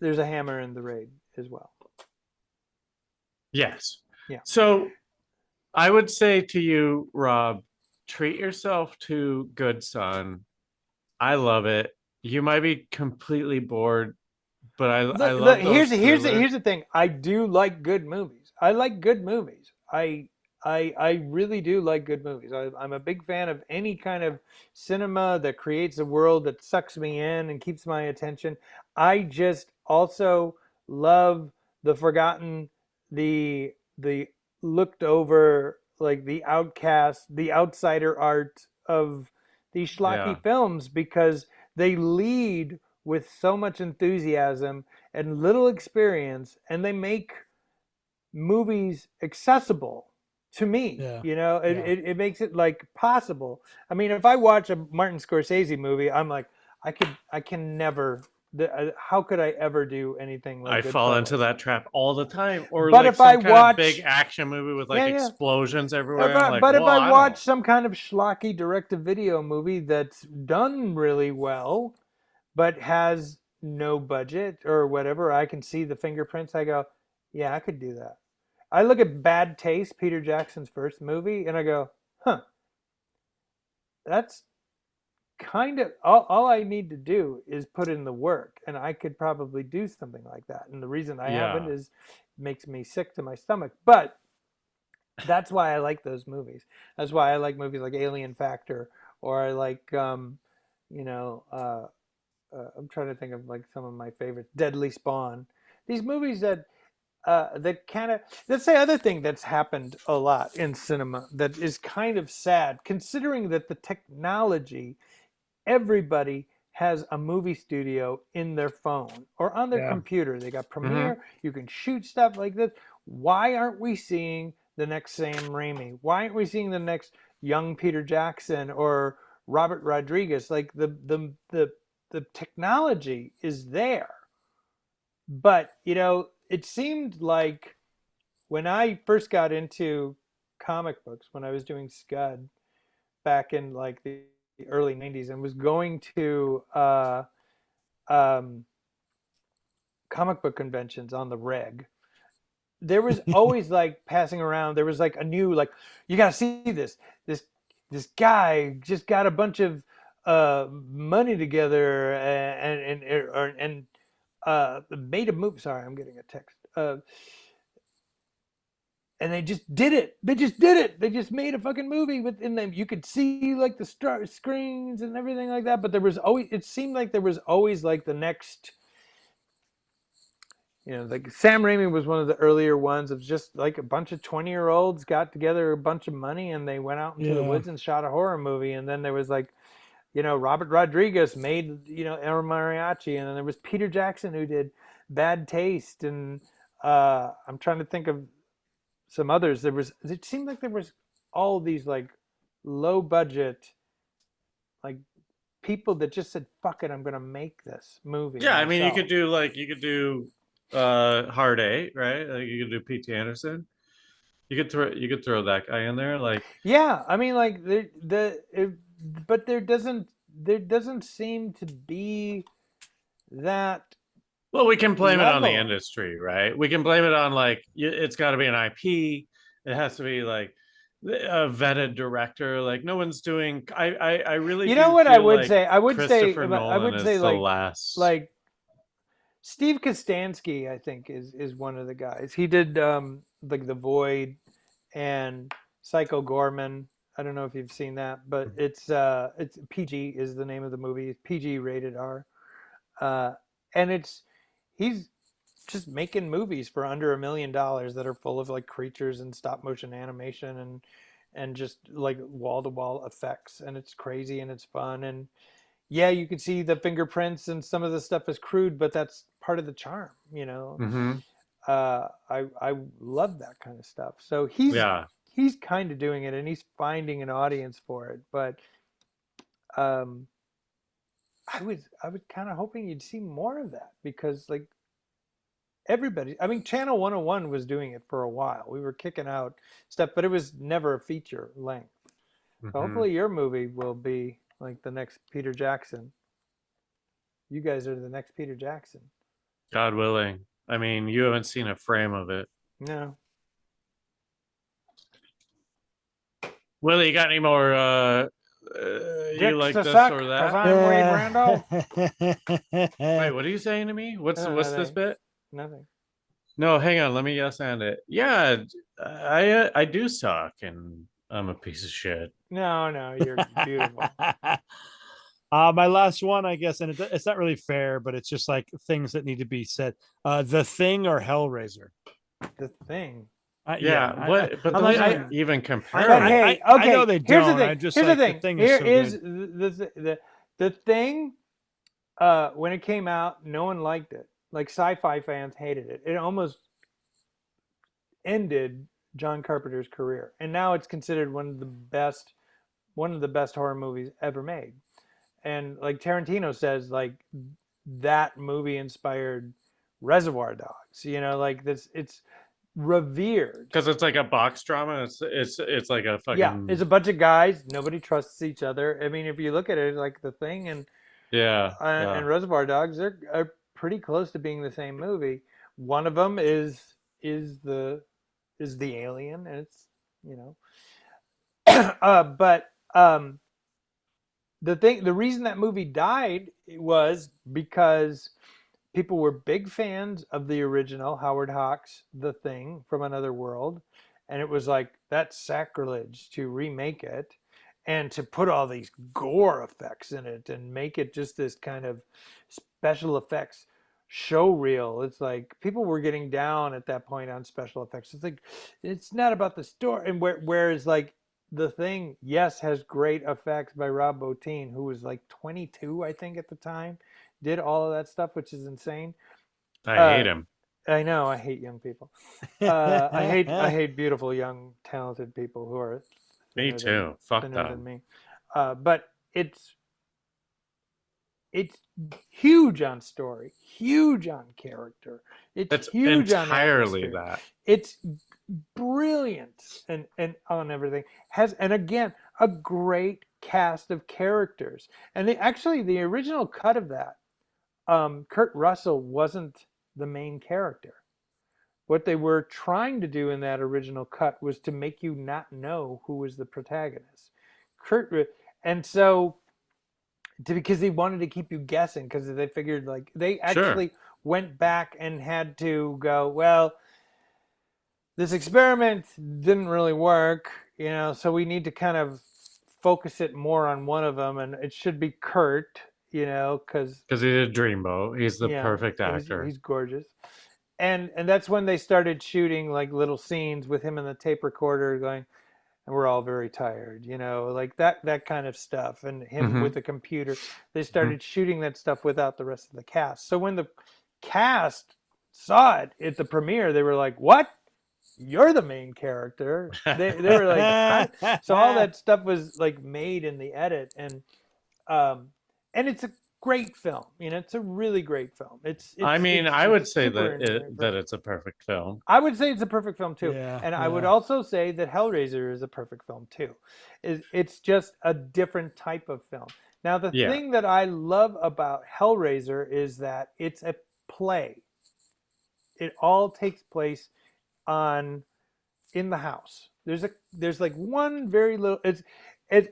S2: there's a hammer in The Raid as well.
S1: Yes.
S2: Yeah.
S1: So I would say to you, Rob, treat yourself to Good Son. I love it. You might be completely bored, but I
S2: Look,
S1: love those
S2: here's
S1: thrillers.
S2: the thing. I do like good movies. I like good movies. I really do like good movies. I'm a big fan of any kind of cinema that creates a world that sucks me in and keeps my attention. I just also love the forgotten, the looked over, like the outcast, the outsider art of these
S1: Yeah.
S2: schlocky films because they lead with so much enthusiasm and little experience, and they make movies accessible to me.
S3: Yeah.
S2: You know,
S3: Yeah.
S2: it makes it like possible. I mean, if I watch a Martin Scorsese movie, I'm like, I can never. How could I ever do anything like
S1: I fall into
S2: Goodfellas?
S1: that trap all the time. Or
S2: But
S1: like
S2: if I
S1: some kind of big
S2: watch,
S1: action movie with like
S2: yeah, yeah.
S1: explosions everywhere. I'm like,
S2: But if
S1: well,
S2: I
S1: I
S2: watch
S1: don't.
S2: some kind of schlocky direct-to-video movie that's done really well, but has no budget or whatever, I can see the fingerprints. I go, yeah, I could do that. I look at Bad Taste, Peter Jackson's first movie, and I go, huh, that's kind of all I need to do is put in the work, and I could probably do something like that. And the reason I haven't
S1: Yeah.
S2: is it makes me sick to my stomach. But that's why I like those movies. That's why I like movies like Alien Factor, or I like, you know, I'm trying to think of like some of my favorites, Deadly Spawn. These movies that kind of, that's the other thing that's happened a lot in cinema that is kind of sad, considering that the technology, everybody has a movie studio in their phone or on their
S3: Yeah.
S2: computer. They got
S1: Hmm.
S2: Premiere, you can shoot stuff like this. Why aren't we seeing the next Sam Raimi? Why aren't we seeing the next young Peter Jackson or Robert Rodriguez? Like the technology is there. But, you know, it seemed like when I first got into comic books, when I was doing Scud back in like the early 90s and was going to um, comic book conventions on the reg, there was always like passing around, there was like a new, like, you got to see this this guy just got a bunch of money together and made a movie. Sorry, I'm getting a text. And they just did it. They just did it. They just made a fucking movie within them. You could see like the screens and everything like that. But there was always, it seemed like there was always like the next, you know, like Sam Raimi was one of the earlier ones of just like a bunch of 20-year-olds got together a bunch of money and they went out into the
S3: Yeah.
S2: woods and shot a horror movie. And then there was like, you know, Robert Rodriguez made, you know, El Mariachi. And then there was Peter Jackson who did Bad Taste. And I'm trying to think of some others. There was, it seemed like there was all these like low budget, like people that just said, fuck it, I'm going to make this movie
S1: Yeah, I mean,
S2: myself.
S1: you could do Hard Eight, right? Like you could do P.T. Anderson. You could throw that guy in there. Like,
S2: Yeah. I mean, like but there doesn't seem to be that
S1: well, we can blame it on the
S2: level.
S1: industry, right? We can blame it on like it's got to be an IP. It has to be like a vetted director. Like no one's doing. I really
S2: You know
S1: do
S2: what I
S1: feel
S2: would
S1: like
S2: say?
S1: Christopher
S2: I
S1: Nolan
S2: would say
S1: is the last.
S2: like Steve Kostansky, I think, is one of the guys. He did like The Void and Psycho Gorman. I don't know if you've seen that, but it's PG is the name of the movie. It's PG rated R, uh, and it's he's just making movies for under $1 million that are full of like creatures and stop motion animation and just like wall to wall effects, and it's crazy and it's fun. And yeah, you can see the fingerprints and some of the stuff is crude, but that's part of the charm, you know.
S1: Mm-hmm.
S2: I love that kind of stuff. So he's
S1: Yeah.
S2: he's kind of doing it, and he's finding an audience for it. But um, I was kind of hoping you'd see more of that, because like everybody, I mean, Channel 101 was doing it for a while. We were kicking out stuff, but it was never a feature length. So
S1: Hmm.
S2: hopefully your movie will be like the next Peter Jackson. You guys are the next Peter Jackson.
S1: God willing. I mean, you haven't seen a frame of it.
S2: No.
S1: Willie, you got any more you
S2: Dicks
S1: like
S2: to
S1: this
S2: suck,
S1: or
S2: because
S1: that?
S2: I'm Wade Randolph.
S1: Wait, what are you saying to me? What's this
S2: Nothing.
S1: bit?
S2: Nothing.
S1: No, hang on, let me yes and it. Yeah, I do suck and I'm a piece of shit.
S2: No, no, you're beautiful.
S3: My last one, I guess, and it's not really fair, but it's just like things that need to be said. The Thing or Hellraiser.
S2: The Thing.
S1: Yeah, what but
S3: I'm
S1: those
S3: like,
S1: don't even compare.
S2: But hey,
S3: I know
S2: okay.
S3: they
S2: Here's the
S3: don't.
S2: thing.
S3: I just
S2: Here's the
S3: like the
S2: thing.
S3: Thing is
S2: Here
S3: so
S2: is
S3: good.
S2: the Thing. When it came out, no one liked it. Like sci-fi fans hated it. It almost ended John Carpenter's career, and now it's considered one of the best horror movies ever made. And like Tarantino says, like that movie inspired Reservoir Dogs. You know, like this, it's revered.
S1: Because it's like a box drama. It's like a
S2: Yeah,
S1: fucking
S2: it's a bunch of guys. Nobody trusts each other. I mean, if you look at it, like The Thing
S1: yeah,
S2: and
S1: yeah.
S2: Reservoir Dogs, they're are pretty close to being the same movie. One of them is the is the alien, and it's you know, but the reason that movie died was because people were big fans of the original Howard Hawks' The Thing from Another World, and it was like that's sacrilege to remake it and to put all these gore effects in it and make it just this kind of special effects show reel. It's like people were getting down at that point on special effects. It's like it's not about the story. And whereas like The Thing, yes, has great effects by Rob Bottin, who was like 22, I think, at the time, did all of that stuff, which is insane.
S1: I hate
S2: Uh,
S1: him.
S2: I know I hate young people. I hate beautiful young talented people who are
S1: Me
S2: thinner than
S1: too. Fuck
S2: thinner than
S1: them.
S2: me. But it's huge on story, huge on character, it's
S1: It's
S2: huge on
S1: entirely
S2: atmosphere,
S1: that.
S2: it's brilliant and on everything. Has and again a great cast of characters. And actually the original cut of that, Kurt Russell wasn't the main character. What they were trying to do in that original cut was to make you not know who was the protagonist. And so because they wanted to keep you guessing, because they figured like they
S1: Sure.
S2: actually went back and had to go, well, this experiment didn't really work, so we need to kind of focus it more on one of them, and it should be Kurt, because
S1: Because he did Dreamboat. He's the
S2: yeah,
S1: perfect actor.
S2: he's gorgeous. And that's when they started shooting like little scenes with him in the tape recorder going, and we're all very tired, like that kind of stuff, and him
S1: Hmm.
S2: with the computer. They
S1: Hmm.
S2: started shooting that stuff without the rest of the cast. So when the cast saw it at the premiere, they were like, what? You're the main character. They were like, how? So all that stuff was like made in the edit, um and it's a great film. It's a really great film.
S1: I mean, I would
S2: It's
S1: say
S2: super engineered.
S1: that it's a perfect film.
S2: I would say it's a perfect film too.
S3: Yeah,
S2: And I would
S3: yeah.
S2: also say that Hellraiser is a perfect film too. It's just a different type of film. Now, the
S1: Yeah.
S2: thing that I love about Hellraiser is that it's a play. It all takes place on in the house. There's like one very little. It's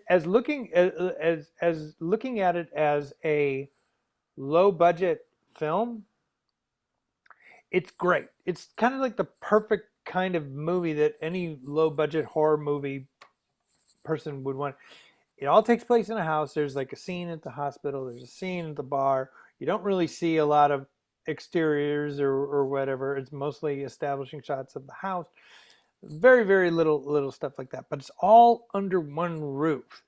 S2: as looking as looking at it as a low budget film. It's great. It's kind of like the perfect kind of movie that any low budget horror movie person would want. It all takes place in a house. There's like a scene at the hospital, there's a scene at the bar. You don't really see a lot of exteriors or whatever. It's mostly establishing shots of the house. Very, very little stuff like that. But it's all under one roof.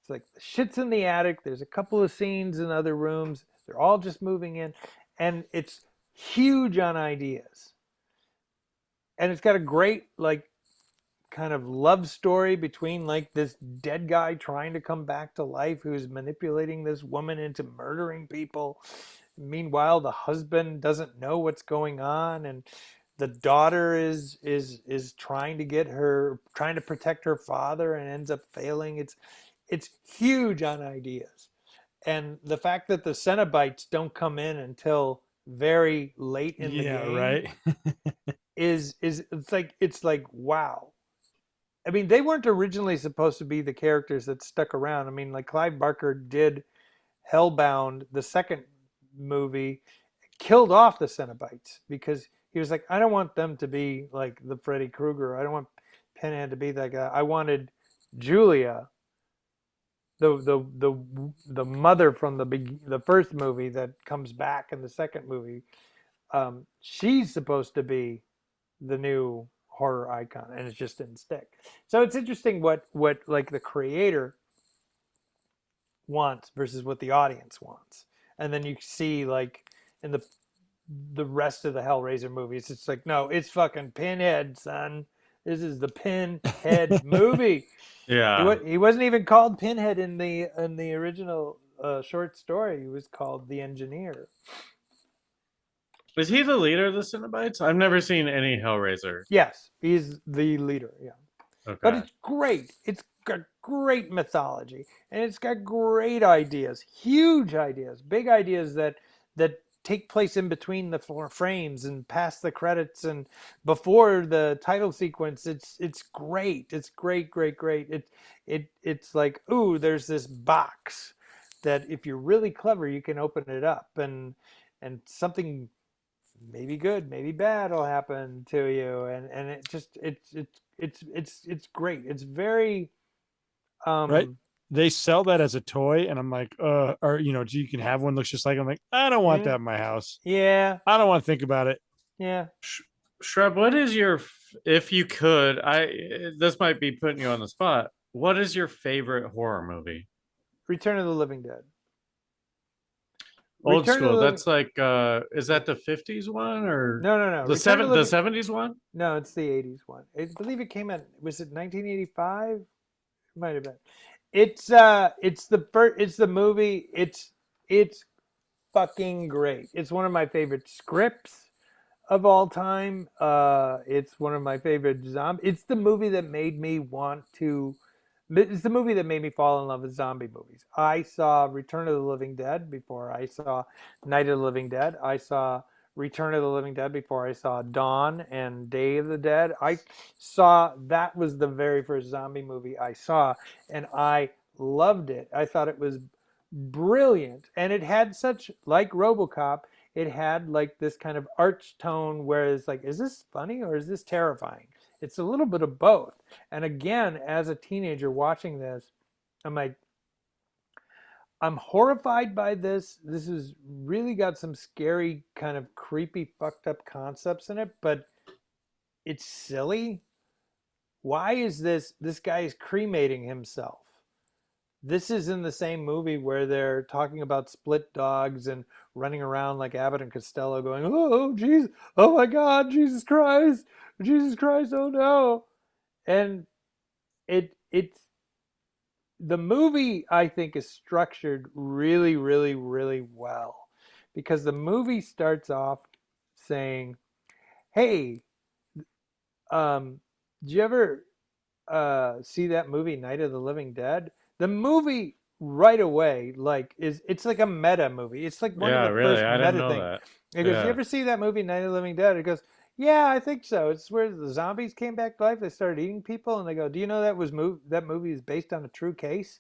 S2: It's like the shit's in the attic. There's a couple of scenes in other rooms. They're all just moving in. And it's huge on ideas. And it's got a great like kind of love story between like this dead guy trying to come back to life who's manipulating this woman into murdering people. Meanwhile, the husband doesn't know what's going on, and the daughter is trying to protect her father and ends up failing. It's huge on ideas. And the fact that the Cenobites don't come in until very late in the
S3: Yeah,
S2: game
S3: right.
S2: is it's like wow. I mean, they weren't originally supposed to be the characters that stuck around. I mean, like Clive Barker did Hellbound, the second movie, killed off the Cenobites because he was like, I don't want them to be like the Freddy Krueger. I don't want Pinhead to be that guy. I wanted Julia, the mother from the first movie that comes back in the second movie. She's supposed to be the new horror icon, and it just didn't stick. So it's interesting what like the creator wants versus what the audience wants, and then you see like in the rest of the Hellraiser movies, it's like no, it's fucking Pinhead, son. This is the Pinhead movie.
S1: Yeah.
S2: He wasn't even called Pinhead in the original short story. He was called the Engineer.
S1: Is he the leader of the Cenobites? I've never seen any Hellraiser.
S2: Yes, he's the leader. Yeah. But
S1: Okay.
S2: it's great. It's got great mythology, and it's got great ideas, huge ideas, big ideas that take place in between the four frames and past the credits and before the title sequence. It's great. It's great, great, great. It's like, ooh, there's this box that if you're really clever, you can open it up and something maybe good, maybe bad will happen to you, and it just it's great. It's very
S3: Right.
S2: um
S3: They sell that as a toy, and I'm like, or you can have one looks just like. I'm like, I don't want
S2: yeah
S3: that in my house.
S2: yeah
S3: I don't want to think about it.
S2: yeah.
S1: Shrub, what is your, if you could, this might be putting you on the spot. What is your favorite horror movie?
S2: Return of the Living Dead.
S1: Old
S2: Return of the
S1: school.
S2: Living
S1: That's like is that the 50s one or
S2: no. Return of the
S1: the
S2: Living
S1: 70s one?
S2: no, it's the 80s one. I believe it came out, was it 1985? It might have been. It's the first, it's the movie. It's fucking great. It's one of my favorite scripts of all time. It's one of my favorite zombie. It's the movie that made me want to. It's the movie that made me fall in love with zombie movies. I saw Return of the Living Dead before I saw Night of the Living Dead. I saw Return of the Living Dead before I saw Dawn and Day of the Dead. I saw that was the very first zombie movie I saw, and I loved it. I thought it was brilliant, and it had such like RoboCop. It had like this kind of arch tone where it's like, is this funny or is this terrifying? It's a little bit of both. And again, as a teenager watching this, I'm like, I'm horrified by this. This has really got some scary, kind of creepy, fucked up concepts in it, but it's silly. Why is this guy is cremating himself? This is in the same movie where they're talking about split dogs and running around like Abbott and Costello going, oh, jeez, oh my God, Jesus Christ, oh no. And it's the movie I think is structured really, really, really well because the movie starts off saying, hey, um, did you ever see that movie Night of the Living Dead? The movie right away like is it's like a meta movie. It's like one of
S1: Yeah,
S2: the
S1: really.
S2: first
S1: I didn't
S2: meta
S1: know
S2: things.
S1: that.
S2: It goes, you
S1: Yeah.
S2: ever see that movie Night of the Living Dead? It goes, yeah, I think so. It's where the zombies came back to life. They started eating people, and they go, do you know that movie is based on a true case?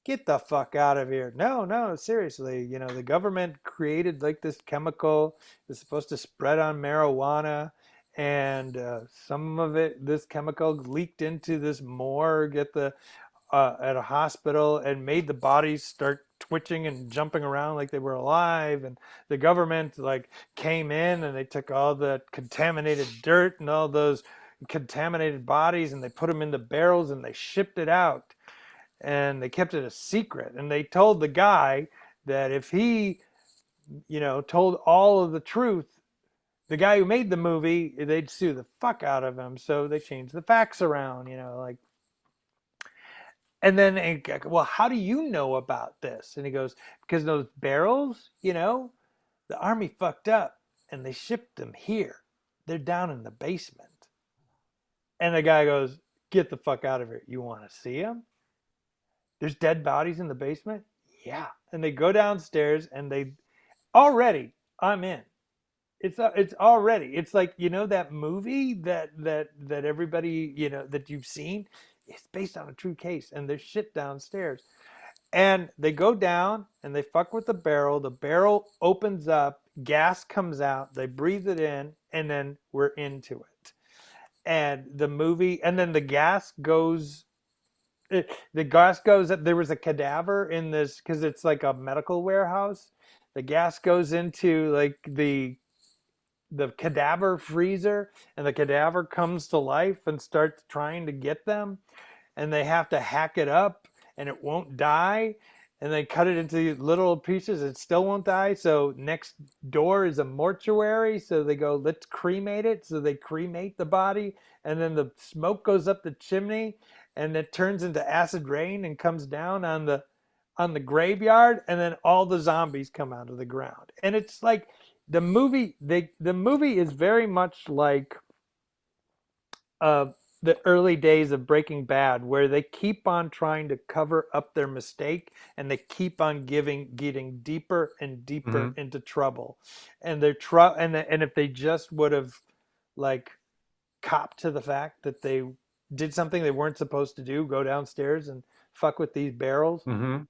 S2: Get the fuck out of here. No, no, seriously. You know, the government created like this chemical that's supposed to spread on marijuana. And some of it, this chemical leaked into this morgue at a hospital and made the bodies start twitching and jumping around like they were alive. And the government like came in and they took all the contaminated dirt and all those contaminated bodies and they put them into barrels and they shipped it out and they kept it a secret. And they told the guy that if he, told all of the truth, the guy who made the movie, they'd sue the fuck out of him, so they changed the facts around, like. And then, well, how do you know about this? And he goes, because those barrels, the army fucked up and they shipped them here. They're down in the basement. And the guy goes, get the fuck out of here. You want to see them? There's dead bodies in the basement? Yeah. And they go downstairs and already, I'm in. It's already, it's like, that movie that everybody, that you've seen, it's based on a true case, and there's shit downstairs. And they go down and they fuck with the barrel opens up, gas comes out, they breathe it in, and then we're into it. And the movie, and then the gas goes up. There was a cadaver in this, because it's like a medical warehouse. The gas goes into like the cadaver freezer, and the cadaver comes to life and starts trying to get them, and they have to hack it up and it won't die, and they cut it into little pieces. It still won't die. So next door is a mortuary, so they go, let's cremate it. So they cremate the body, and then the smoke goes up the chimney and it turns into acid rain and comes down on the graveyard, and then all the zombies come out of the ground. And it's like the movie is very much like the early days of Breaking Bad, where they keep on trying to cover up their mistake, and they keep on getting deeper and deeper into trouble. And and if they just would have like copped to the fact that they did something they weren't supposed to do, go downstairs and fuck with these barrels, they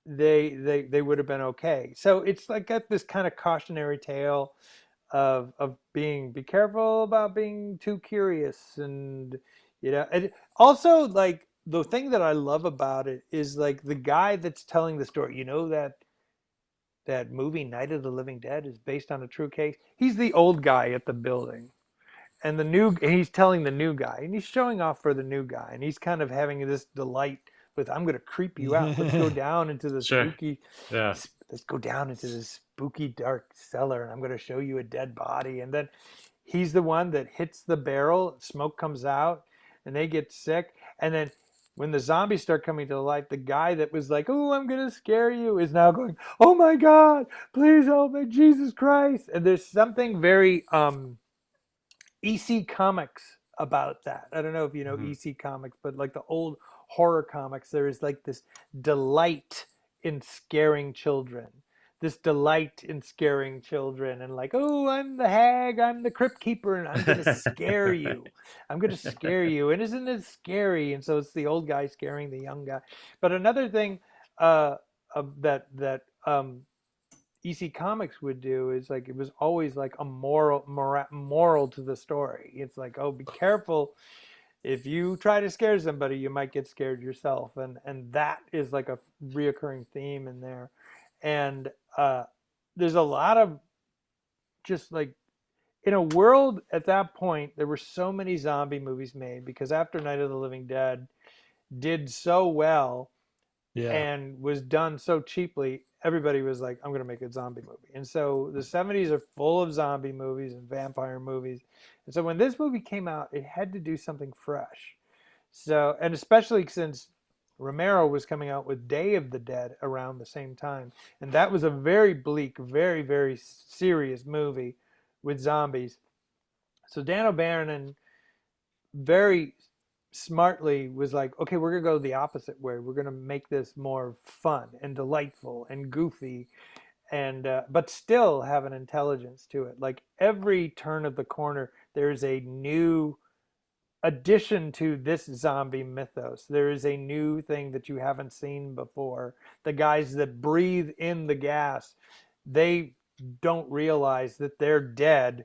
S2: would have been okay. So it's like got this kind of cautionary tale of be careful about being too curious, and and also like the thing that I love about it is like the guy that's telling the story, that movie Night of the Living Dead is based on a true case. He's the old guy at the building, and he's telling the new guy, and he's showing off for the new guy, and he's kind of having this delight with, I'm going to creep you out. Let's go down into the spooky.
S1: Yeah.
S2: Let's go down into this spooky dark cellar, and I'm going to show you a dead body. And then he's the one that hits the barrel, smoke comes out, and they get sick. And then when the zombies start coming to life, the guy that was like, oh, I'm going to scare you, is now going, oh my God, please help me, Jesus Christ. And there's something very EC Comics about that. I don't know if you know EC Comics, but like the old horror comics, there is like this delight in scaring children. And like, oh, I'm the hag, I'm the crypt keeper, and I'm going to scare you. I'm going to scare you. And isn't it scary? And so it's the old guy scaring the young guy. But another thing that EC Comics would do is like, it was always like a moral to the story. It's like, oh, be careful. If you try to scare somebody, you might get scared yourself. And that is like a reoccurring theme in there. And there's a lot of just like, in a world at that point, there were so many zombie movies made, because after Night of the Living Dead did so well and was done so cheaply, everybody was like, I'm going to make a zombie movie. And so the 70s are full of zombie movies and vampire movies. And so when this movie came out, it had to do something fresh. So, and especially since Romero was coming out with Day of the Dead around the same time. And that was a very bleak, very, very serious movie with zombies. So Dan O'Bannon very smartly was like, okay, we're going to go the opposite way. We're going to make this more fun and delightful and goofy, and but still have an intelligence to it. Like every turn of the corner, there's a new addition to this zombie mythos. There is a new thing that you haven't seen before. The guys that breathe in the gas, they don't realize that they're dead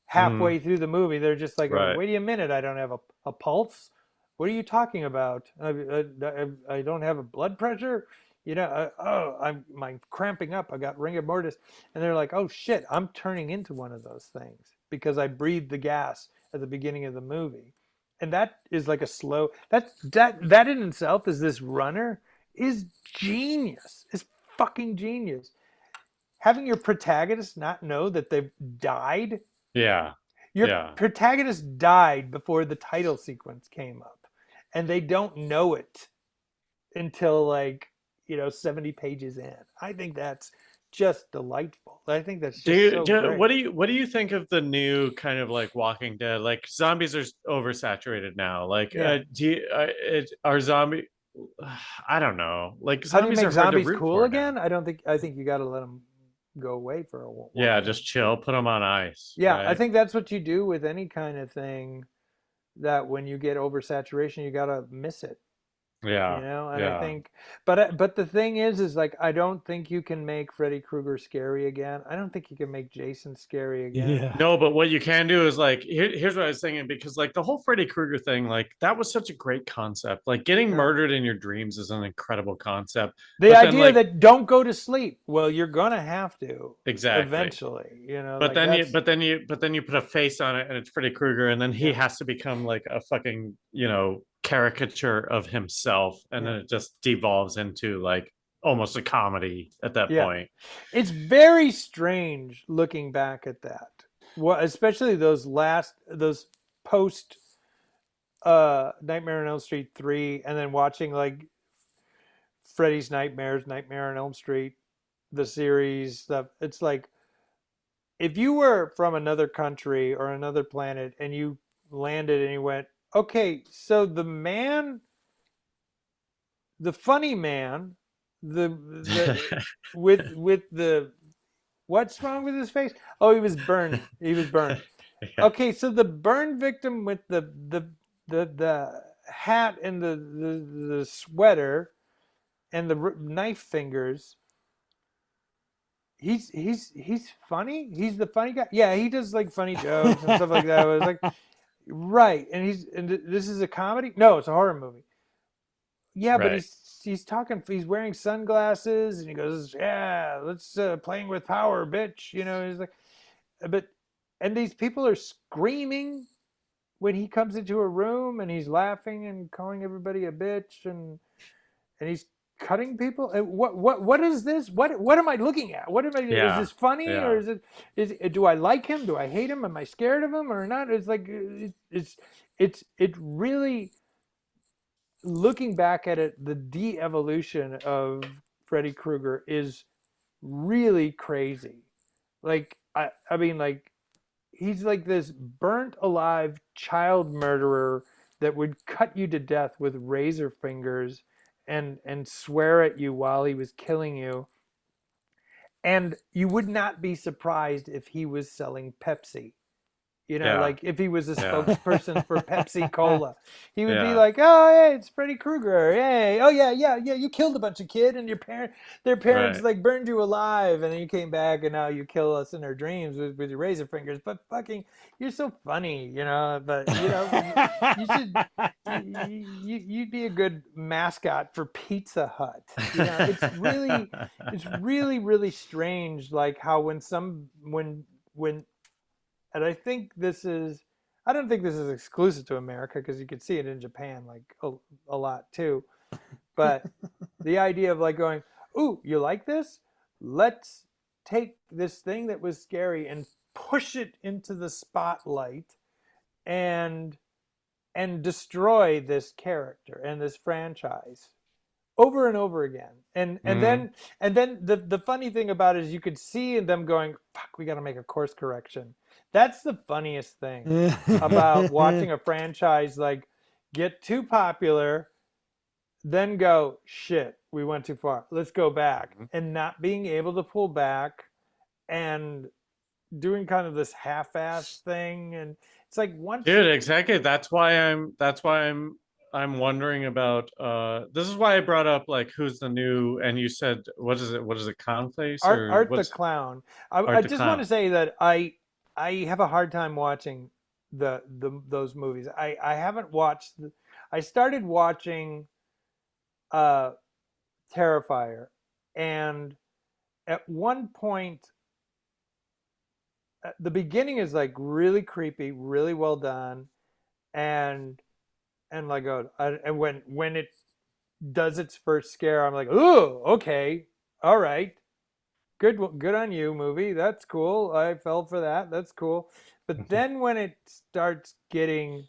S2: halfway through the movie. They're just like, oh, wait a minute, I don't have a pulse. What are you talking about? I don't have a blood pressure. I'm cramping up. I got rigor mortis. And they're like, oh shit, I'm turning into one of those things because I breathed the gas at the beginning of the movie. And that is like a slow, that in itself is this runner is genius. It's fucking genius. having your protagonist not know that they've died.
S1: Yeah.
S2: Your
S1: Yeah.
S2: protagonist died before the title sequence came up, and they don't know it until like 70 pages in. I think that's just delightful. I think that's
S1: Do
S2: just
S1: you
S2: so
S1: do
S2: great.
S1: what do you think of the new kind of like Walking Dead? Like zombies are oversaturated now. Like
S2: Yeah.
S1: are zombie I don't know. Like
S2: How do you
S1: zombies
S2: make
S1: are hard to
S2: zombies
S1: root
S2: cool
S1: for now.
S2: again? I think you got to let them go away for a
S1: Yeah,
S2: while.
S1: just chill, put them on ice,
S2: Yeah, I
S1: right?
S2: think that's what you do with any kind of thing, that when you get oversaturation, you got to miss it.
S1: Yeah.
S2: And I
S1: Yeah.
S2: think, but the thing is like, I don't think you can make Freddy Krueger scary again. I don't think you can make Jason scary again.
S3: Yeah.
S1: No, but what you can do is like here's what I was thinking, because like the whole Freddy Krueger thing, like that was such a great concept. Like getting
S2: Yeah.
S1: murdered in your dreams is an incredible concept.
S2: The
S1: But then
S2: idea
S1: like
S2: that don't go to sleep. Well, you're gonna have to
S1: exactly.
S2: eventually.
S1: But
S2: Like
S1: then
S2: that's
S1: you put a face on it and it's Freddy Krueger, and then he
S2: yeah,
S1: has to become like a fucking, caricature of himself, and
S2: yeah,
S1: then it just devolves into like almost a comedy at that
S2: yeah.
S1: point.
S2: It's very strange looking back at that. What, especially those post Nightmare on Elm Street 3, and then watching like Freddy's Nightmares, Nightmare on Elm Street, the series stuff. It's like, if you were from another country or another planet and you landed and you went, okay, so the funny man, the with the what's wrong with his face? Oh, he was burned. He was burned.
S1: Yeah.
S2: Okay, so the burn victim with the hat and the sweater and the knife fingers. He's funny. He's the funny guy. Yeah, he does like funny jokes and stuff like that. But it's like, right, and this is a comedy. No, it's a horror movie. Yeah, but
S1: Right.
S2: he's talking. He's wearing sunglasses, and he goes, "Yeah, let's playing with power, bitch." He's like, but and these people are screaming when he comes into a room, and he's laughing and calling everybody a bitch, and he's cutting people. What is this? What am I looking at? What am I? Is
S1: Yeah.
S2: this funny, or
S1: Yeah.
S2: do I like him? Do I hate him? Am I scared of him or not? It's like it really, looking back at it, the de-evolution of Freddy Krueger is really crazy. Like I mean, like, he's like this burnt alive child murderer that would cut you to death with razor fingers and swear at you while he was killing you. And you would not be surprised if he was selling Pepsi.
S1: Yeah.
S2: Like if he was a
S1: Yeah.
S2: spokesperson for Pepsi Cola, he would be
S1: Yeah.
S2: like, "Oh, hey, it's Freddy Krueger. Hey, oh yeah, yeah, yeah, you killed a bunch of kid, and their parents
S1: Right.
S2: like burned you alive, and then you came back, and now you kill us in our dreams with your razor fingers. But fucking, you're so funny, But you should, you'd be a good mascot for Pizza Hut. It's really, really strange, like how when and I don't think this is exclusive to America, because you could see it in Japan like a lot too. But the idea of like going, "Ooh, you like this? Let's take this thing that was scary and push it into the spotlight and destroy this character and this franchise over and over again."
S1: Mhm.
S2: And then the funny thing about it is you could see them going, "Fuck, we got to make a course correction." That's the funniest thing about watching a franchise like get too popular, then go, "Shit, we went too far. Let's go back." And not being able to pull back, and doing kind of this half-ass thing. And it's like, once
S1: Dude, exactly. That's why I'm wondering about this is why I brought up like who's the new, and you said what is it, Clownface, or
S2: Art the
S1: what's
S2: Clown. I
S1: Art the
S2: just want to
S1: Clown?
S2: say that I have a hard time watching those movies. I haven't watched. I started watching uh, Terrifier, and at one point, the beginning is like really creepy, really well done, and like, and when it does its first scare, I'm like, "Oh, okay, all right." good on you, movie. That's cool. I fell for that. That's cool. But then when it starts getting,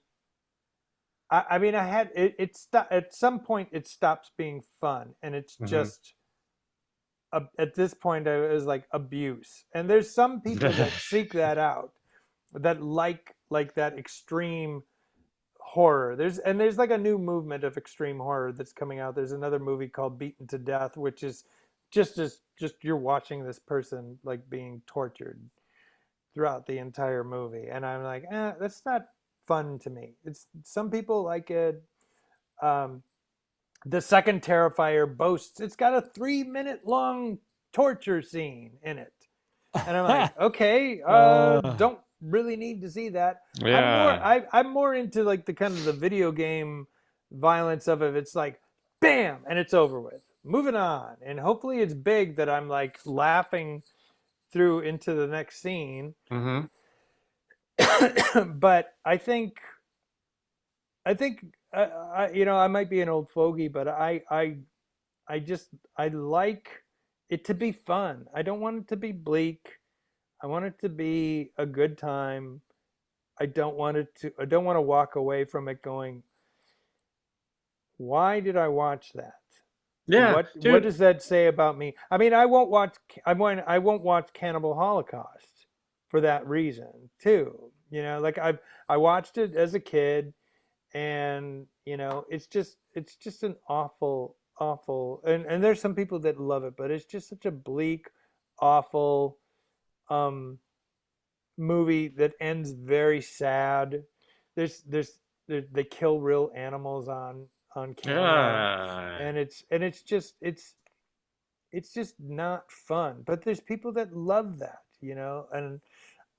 S2: I mean, I had at some point it stops being fun, and it's just at this point it was like abuse. And there's some people that seek that out, that like that extreme horror. There's like a new movement of extreme horror that's coming out. There's another movie called Beaten to Death, which is just you're watching this person like being tortured throughout the entire movie, and I'm like, that's not fun to me. It's some people like it. Um, the second Terrifier boasts it's got a 3 minute long torture scene in it, and I'm like, okay, don't really need to see that.
S1: Yeah.
S2: I'm more into like the kind of the video game violence of it. It's like bam and it's over with. Moving on, and hopefully it's big that I'm like laughing through into the next scene.
S1: Mm-hmm.
S2: But I think I might be an old fogey, but I like it to be fun. I don't want it to be bleak. I want it to be a good time. I don't want to walk away from it going, why did I watch that?
S1: Yeah,
S2: what does that say about me? I mean, I won't watch Cannibal Holocaust for that reason too. Like I watched it as a kid, and it's just an awful and there's some people that love it, but it's just such a bleak, awful movie that ends very sad. They kill real animals on camera,
S1: Yeah.
S2: and it's just not fun. But there's people that love that, and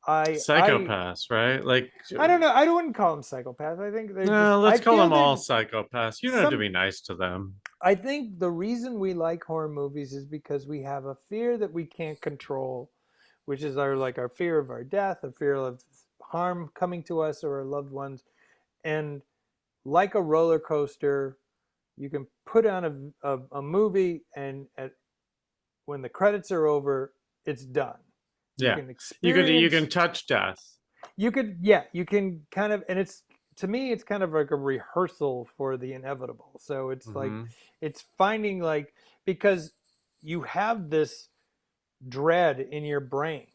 S1: Psychopaths, right? Like,
S2: I don't know. I wouldn't call them psychopaths. I think they're
S1: no,
S2: just. I
S1: let's call
S2: feel
S1: them all
S2: they're
S1: psychopaths. You don't have to
S2: some.
S1: be nice to them.
S2: I think the reason we like horror movies is because we have a fear that we can't control, which is our fear of our death, a fear of harm coming to us or our loved ones, and like a roller coaster, you can put on a movie, and when the credits are over, it's done. You
S1: Yeah.
S2: can
S1: You
S2: experience.
S1: can touch death.
S2: You can kind of, and it's to me, it's kind of like a rehearsal for the inevitable. So it's like it's finding like because you have this dread in your brain.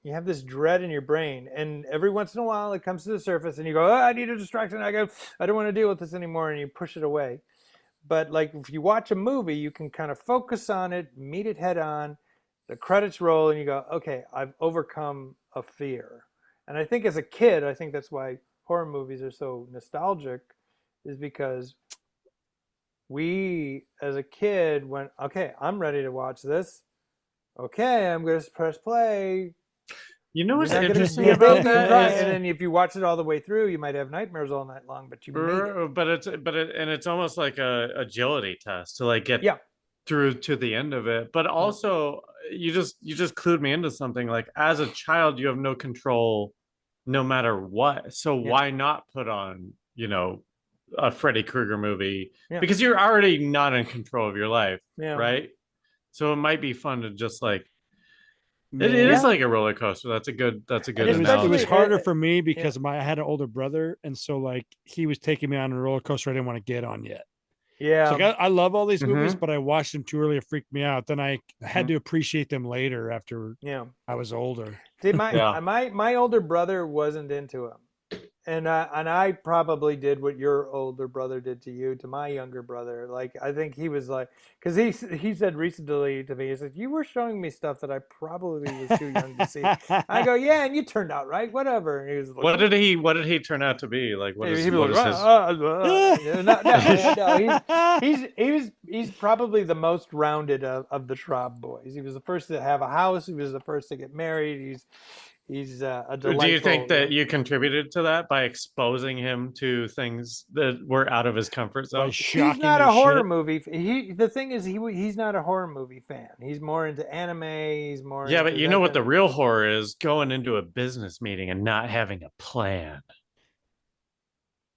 S2: You have this dread in your brain, and every once in a while it comes to the surface, and you go, I need a distraction. I don't want to deal with this anymore, and you push it away. But like if you watch a movie, you can kind of focus on it, meet it head on. The credits roll, and you go, okay, I've overcome a fear. And I think as a kid, I think that's why horror movies are so nostalgic, is because we, as a kid, went, okay, I'm ready to watch this. Okay, I'm going to press play.
S1: You know
S2: You're
S1: what's
S2: not going to
S1: interesting
S2: be a
S1: about
S2: baby and
S1: that
S2: cry.
S1: is,
S2: And then if you watch it all the way through, you might have nightmares all night long, but you made it.
S1: and it's almost like a agility test to like get
S2: Yeah.
S1: through to the end of it. But also, you just clued me into something. Like as a child, you have no control, no matter what. So why not put on, a Freddy Krueger movie?
S2: Yeah.
S1: Because you're already not in control of your life,
S2: Yeah.
S1: right? So it might be fun to just like it
S3: Man,
S1: is like a roller coaster. That's a good analogy.
S3: it was harder for me because I had an older brother, and so like he was taking me on a roller coaster I didn't want to get on yet.
S2: Yeah.
S3: So like, I love all these movies, but I watched them too early. It freaked me out. Then I had to appreciate them later after I was older.
S2: See, my older brother wasn't into them. And I probably did what your older brother did to you, to my younger brother. Like, I think he was like, because he said recently to me, he said, you were showing me stuff that I probably was too young to see. I go, yeah, and you turned out right, whatever. And he was like,
S1: what did he turn out to be? Like, what is his?
S2: No, he's probably the most rounded of the Schrab boys. He was the first to have a house. He was the first to get married. He's a delightful.
S1: Do you think that you contributed to that by exposing him to things that were out of his comfort zone?
S2: He's not a horror movie. The thing is, he's not a horror movie fan. He's more into anime. He's more.
S1: Yeah, but you know what the real horror is? Going into a business meeting and not having a plan.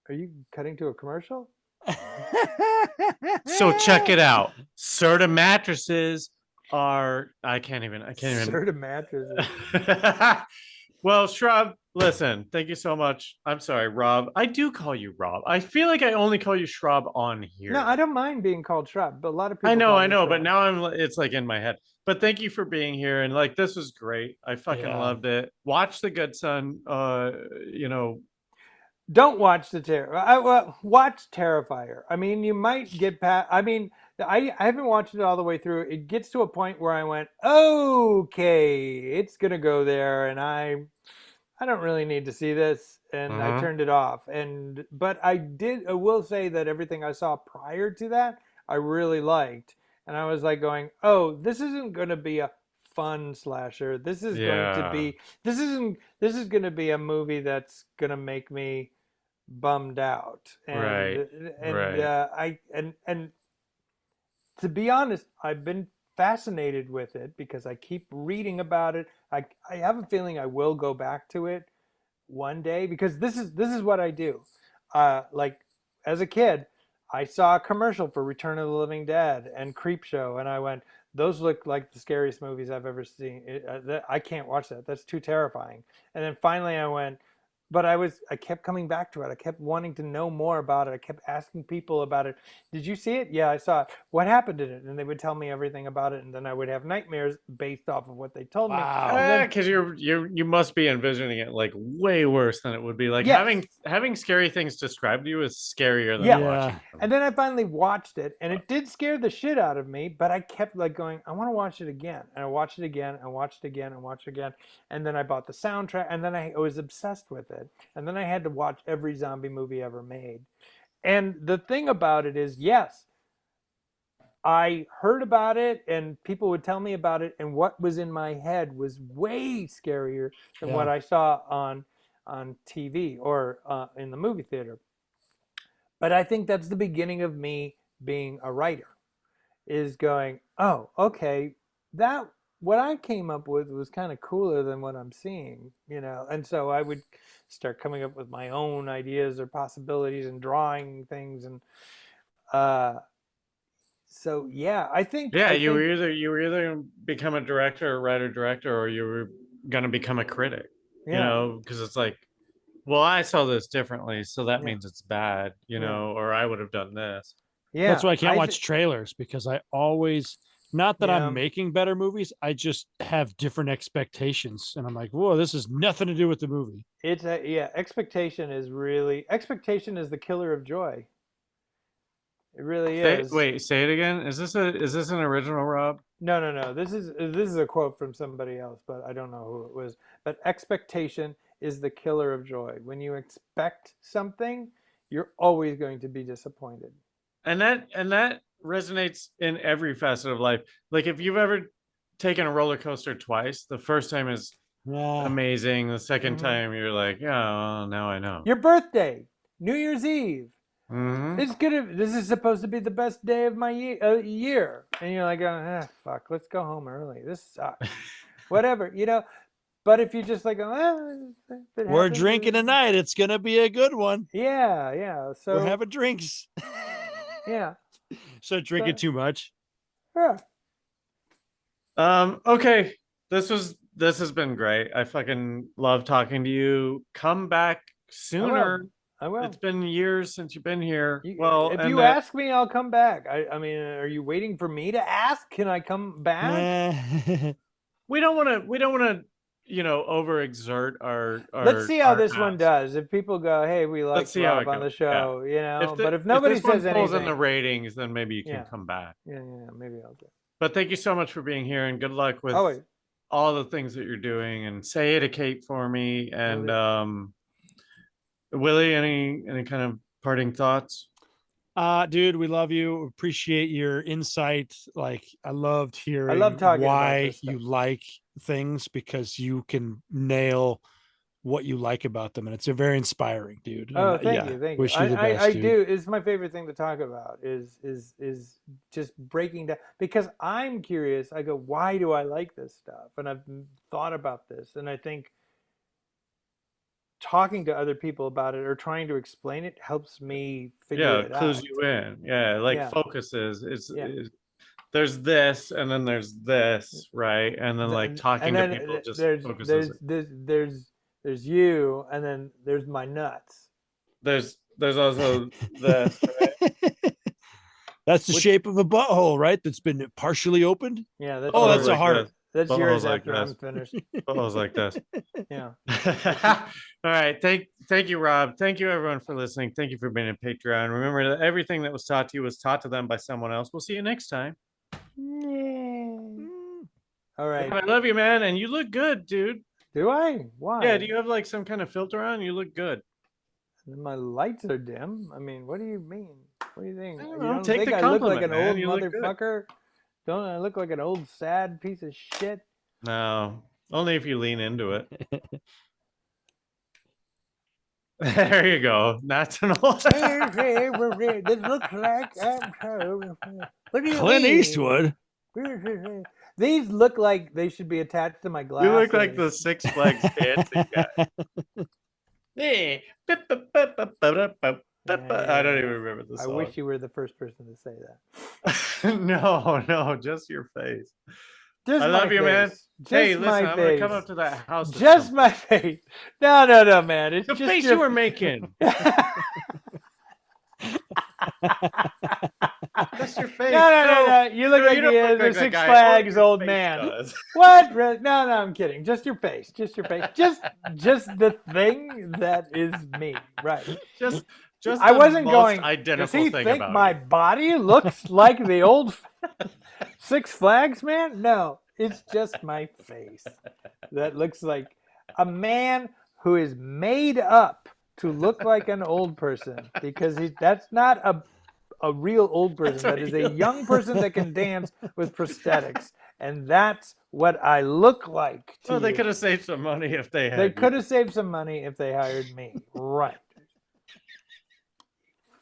S2: Are you cutting to a commercial?
S1: So check it out. Serta mattresses are I can't even
S2: Serta mattresses.
S1: Well, Schrab, listen, thank you so much. I'm sorry, Rob. I do call you Rob. I feel like I only call you Schrab on
S2: No, I
S1: here.
S2: don't mind being called Schrab, but a lot of people call
S1: I
S2: me
S1: know, but
S2: Schrab.
S1: now it's like in my head. But thank you for being here, and like this was great. I fucking
S3: Yeah.
S1: loved it. Watch The Good Son. You know,
S2: Don't watch the well, watch Terrifier. I mean, you might get past. I mean, I haven't watched it all the way through. It gets to a point where I went, okay, it's gonna go there, and I don't really need to see this, and I
S1: uh-huh.
S2: turned it off. But I will say that everything I saw prior to that, I really liked, and I was like going, oh, this isn't gonna be a fun slasher. This is going to
S1: Yeah,
S2: be this is going to be a movie that's going to make me bummed out.
S1: right,
S2: And
S1: right.
S2: and to be honest, I've been fascinated with it because I keep reading about it. I have a feeling I will go back to it one day because this is what I do. Like as a kid, I saw a commercial for Return of the Living Dead and Creepshow, and I went, "Those look like the scariest movies I've ever seen. I can't watch that. That's too terrifying." And then finally, I went, but I kept coming back to it. I kept wanting to know more about it. I kept asking people about it. Did you see it? Yeah, I saw it. What happened in it? And they would tell me everything about it, and then I would have nightmares based off of what they told me. And
S3: Wow.
S2: then
S1: Because you must be envisioning it like way worse than it would be. Like
S2: yes,
S1: having scary things described to you is scarier than
S2: yeah.
S1: watching
S3: Yeah.
S2: And
S1: them.
S2: then I finally watched it, and it did scare the shit out of me. But I kept like going, I want to watch it again, and I watched it again, and watched it again, and watched it again, and then I bought the soundtrack, and then I was obsessed with it, and then I had to watch every zombie movie ever made. And the thing about it is, yes, I heard about it, and people would tell me about it, and what was in my head was way scarier than what
S3: Yeah.
S2: I saw on TV or in the movie theater. But I think that's the beginning of me being a writer, is going, oh, okay, that what I came up with was kind of cooler than what I'm seeing, you know. And so I would start coming up with my own ideas or possibilities and drawing things. And uh, so, yeah,
S1: Yeah,
S2: I think,
S1: you were either gonna become a director or writer director, or you were gonna become a critic. You
S2: yeah,
S1: know, because it's like, well, I saw this differently, so that
S2: yeah,
S1: means it's bad. You
S2: yeah,
S1: know, or I would have done this.
S3: That's
S2: yeah,
S3: why I can't watch trailers because I always, not that I'm
S2: yeah,
S3: making better movies, I just have different expectations. And I'm like, whoa, this has nothing to do with the movie.
S2: yeah, expectation is the killer of joy. It really is.
S1: Say it again. Is this an original, Rob?
S2: No, no, no. This is a quote from somebody else, but I don't know who it was. But expectation is the killer of joy. When you expect something, you're always going to be disappointed.
S1: And that resonates in every facet of life. Like if you've ever taken a roller coaster twice, the first time is
S3: Yeah.
S1: amazing. The second
S2: Hmm.
S1: time you're like, yeah, well, now I know.
S2: Your birthday, New Year's Eve.
S1: Hmm.
S2: It's gonna. This is supposed to be the best day of my year, and you're like, fuck, let's go home early. This sucks. Whatever, you know. But if you just like, if it
S3: We're
S2: happens,
S3: drinking tonight. It's going to be a good one.
S2: yeah, yeah.
S3: We're
S2: So
S3: having drinks.
S2: yeah,
S3: So drinking
S2: so
S3: too much.
S2: yeah.
S1: Okay. This has been great. I fucking love talking to you. Come back
S2: I will.
S1: sooner.
S2: I
S1: It's
S2: will.
S1: been years since you've been here. Well,
S2: If
S1: and
S2: you
S1: that
S2: ask me, I'll come back. I mean, are you waiting for me to ask? Can I come back?
S3: Eh.
S1: we don't want to, you know, overexert
S2: Let's see how
S1: our
S2: this one
S1: ask.
S2: does. If people go, "Hey, we
S1: Let's
S2: liked
S1: see how
S2: Rob
S1: it
S2: on
S1: goes.
S2: the
S1: Yeah.
S2: show," you know, but if
S1: If
S2: nobody
S1: this one
S2: says
S1: pulls in the
S2: anything,
S1: ratings, then maybe you can
S2: yeah,
S1: come back.
S2: yeah, yeah, maybe I'll do.
S1: But thank you so much for being here, and good luck with
S2: Always,
S1: all the things that you're doing. And say it to Kate for me.
S2: will
S1: And
S2: do.
S1: Willie, any kind of parting thoughts?
S3: Dude, we love you. Appreciate your insight. Like, I loved
S2: I love
S3: hearing
S2: talking about
S3: why
S2: this
S3: you
S2: stuff.
S3: like things because you can nail what you like about them. And it's a very inspiring, dude. And
S2: Oh, thank
S3: yeah,
S2: you, thank you.
S3: wish you the best,
S2: I
S3: dude.
S2: do. It's my favorite thing to talk about is just breaking down because I'm curious. I go, why do I like this stuff? And I've thought about this, and I think talking to other people about it or trying to explain it helps me figure
S1: Yeah,
S2: it
S1: clues
S2: out.
S1: you in. Yeah, like
S2: Yeah,
S1: focuses.
S2: yeah,
S1: there's this, and then there's this, right? And then like talking to people just focuses.
S2: There's you, and then there's my nuts.
S1: There's also this, right?
S3: That's the shape of a butthole, right? That's been partially opened.
S2: Yeah, that's
S3: that's a
S1: like
S3: heart.
S1: this.
S2: That's
S1: Butthole's
S2: yours
S1: like
S2: after
S1: this.
S2: I'm finished.
S1: Butthole's like this.
S2: Yeah.
S1: All right. Thank you, Rob. Thank you, everyone, for listening. Thank you for being a Patreon. Remember that everything that was taught to you was taught to them by someone else. We'll see you next time.
S2: All right.
S1: I love you, man. And you look good, dude.
S2: Do I? Why?
S1: Yeah. Do you have like some kind of filter on? You look good.
S2: My lights are dim. I mean, what do you mean? What do you think?
S1: I
S2: You
S1: don't know.
S2: don't
S1: Take
S2: think
S1: the
S2: I look like
S1: compliment,
S2: an old
S1: man. You look good.
S2: motherfucker? Don't I look like an old sad piece of shit?
S1: No, only if you lean into it. There you go. That's an old.
S2: This looks like what do you
S3: Clint
S2: mean?
S3: Eastwood.
S2: These look like they should be attached to my glasses.
S1: You look like the Six Flags dancing guy. Hey. I don't even remember the song.
S2: I wish you were the first person to say that.
S1: No, just your face.
S2: Just
S1: I love you, man.
S2: Just
S1: Hey, listen,
S2: my
S1: I'm gonna
S2: face.
S1: come up to that house.
S2: Just my face. No, man. It's
S1: the
S2: just
S1: face
S2: your...
S1: you were making. That's your face.
S2: No. You look like the Six Flags old man. Does. What? No, I'm kidding. Just your face. Just your face. just the thing that is me. Right.
S1: Just
S2: I wasn't going.
S1: Does
S2: he think my body looks like the old Six Flags man? No, it's just my face that looks like a man who is made up to look like an old person because that's not a real old person. That is a young person that can dance with prosthetics, and that's what I look like.
S1: Well, they could have saved some money if they had.
S2: They could have saved some money if they hired me. Right.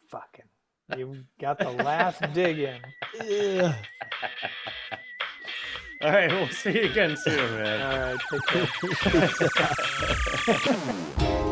S2: Fucking. You got the last dig in.
S3: Yeah.
S1: All right, we'll see you again soon, man.
S2: All right, take care.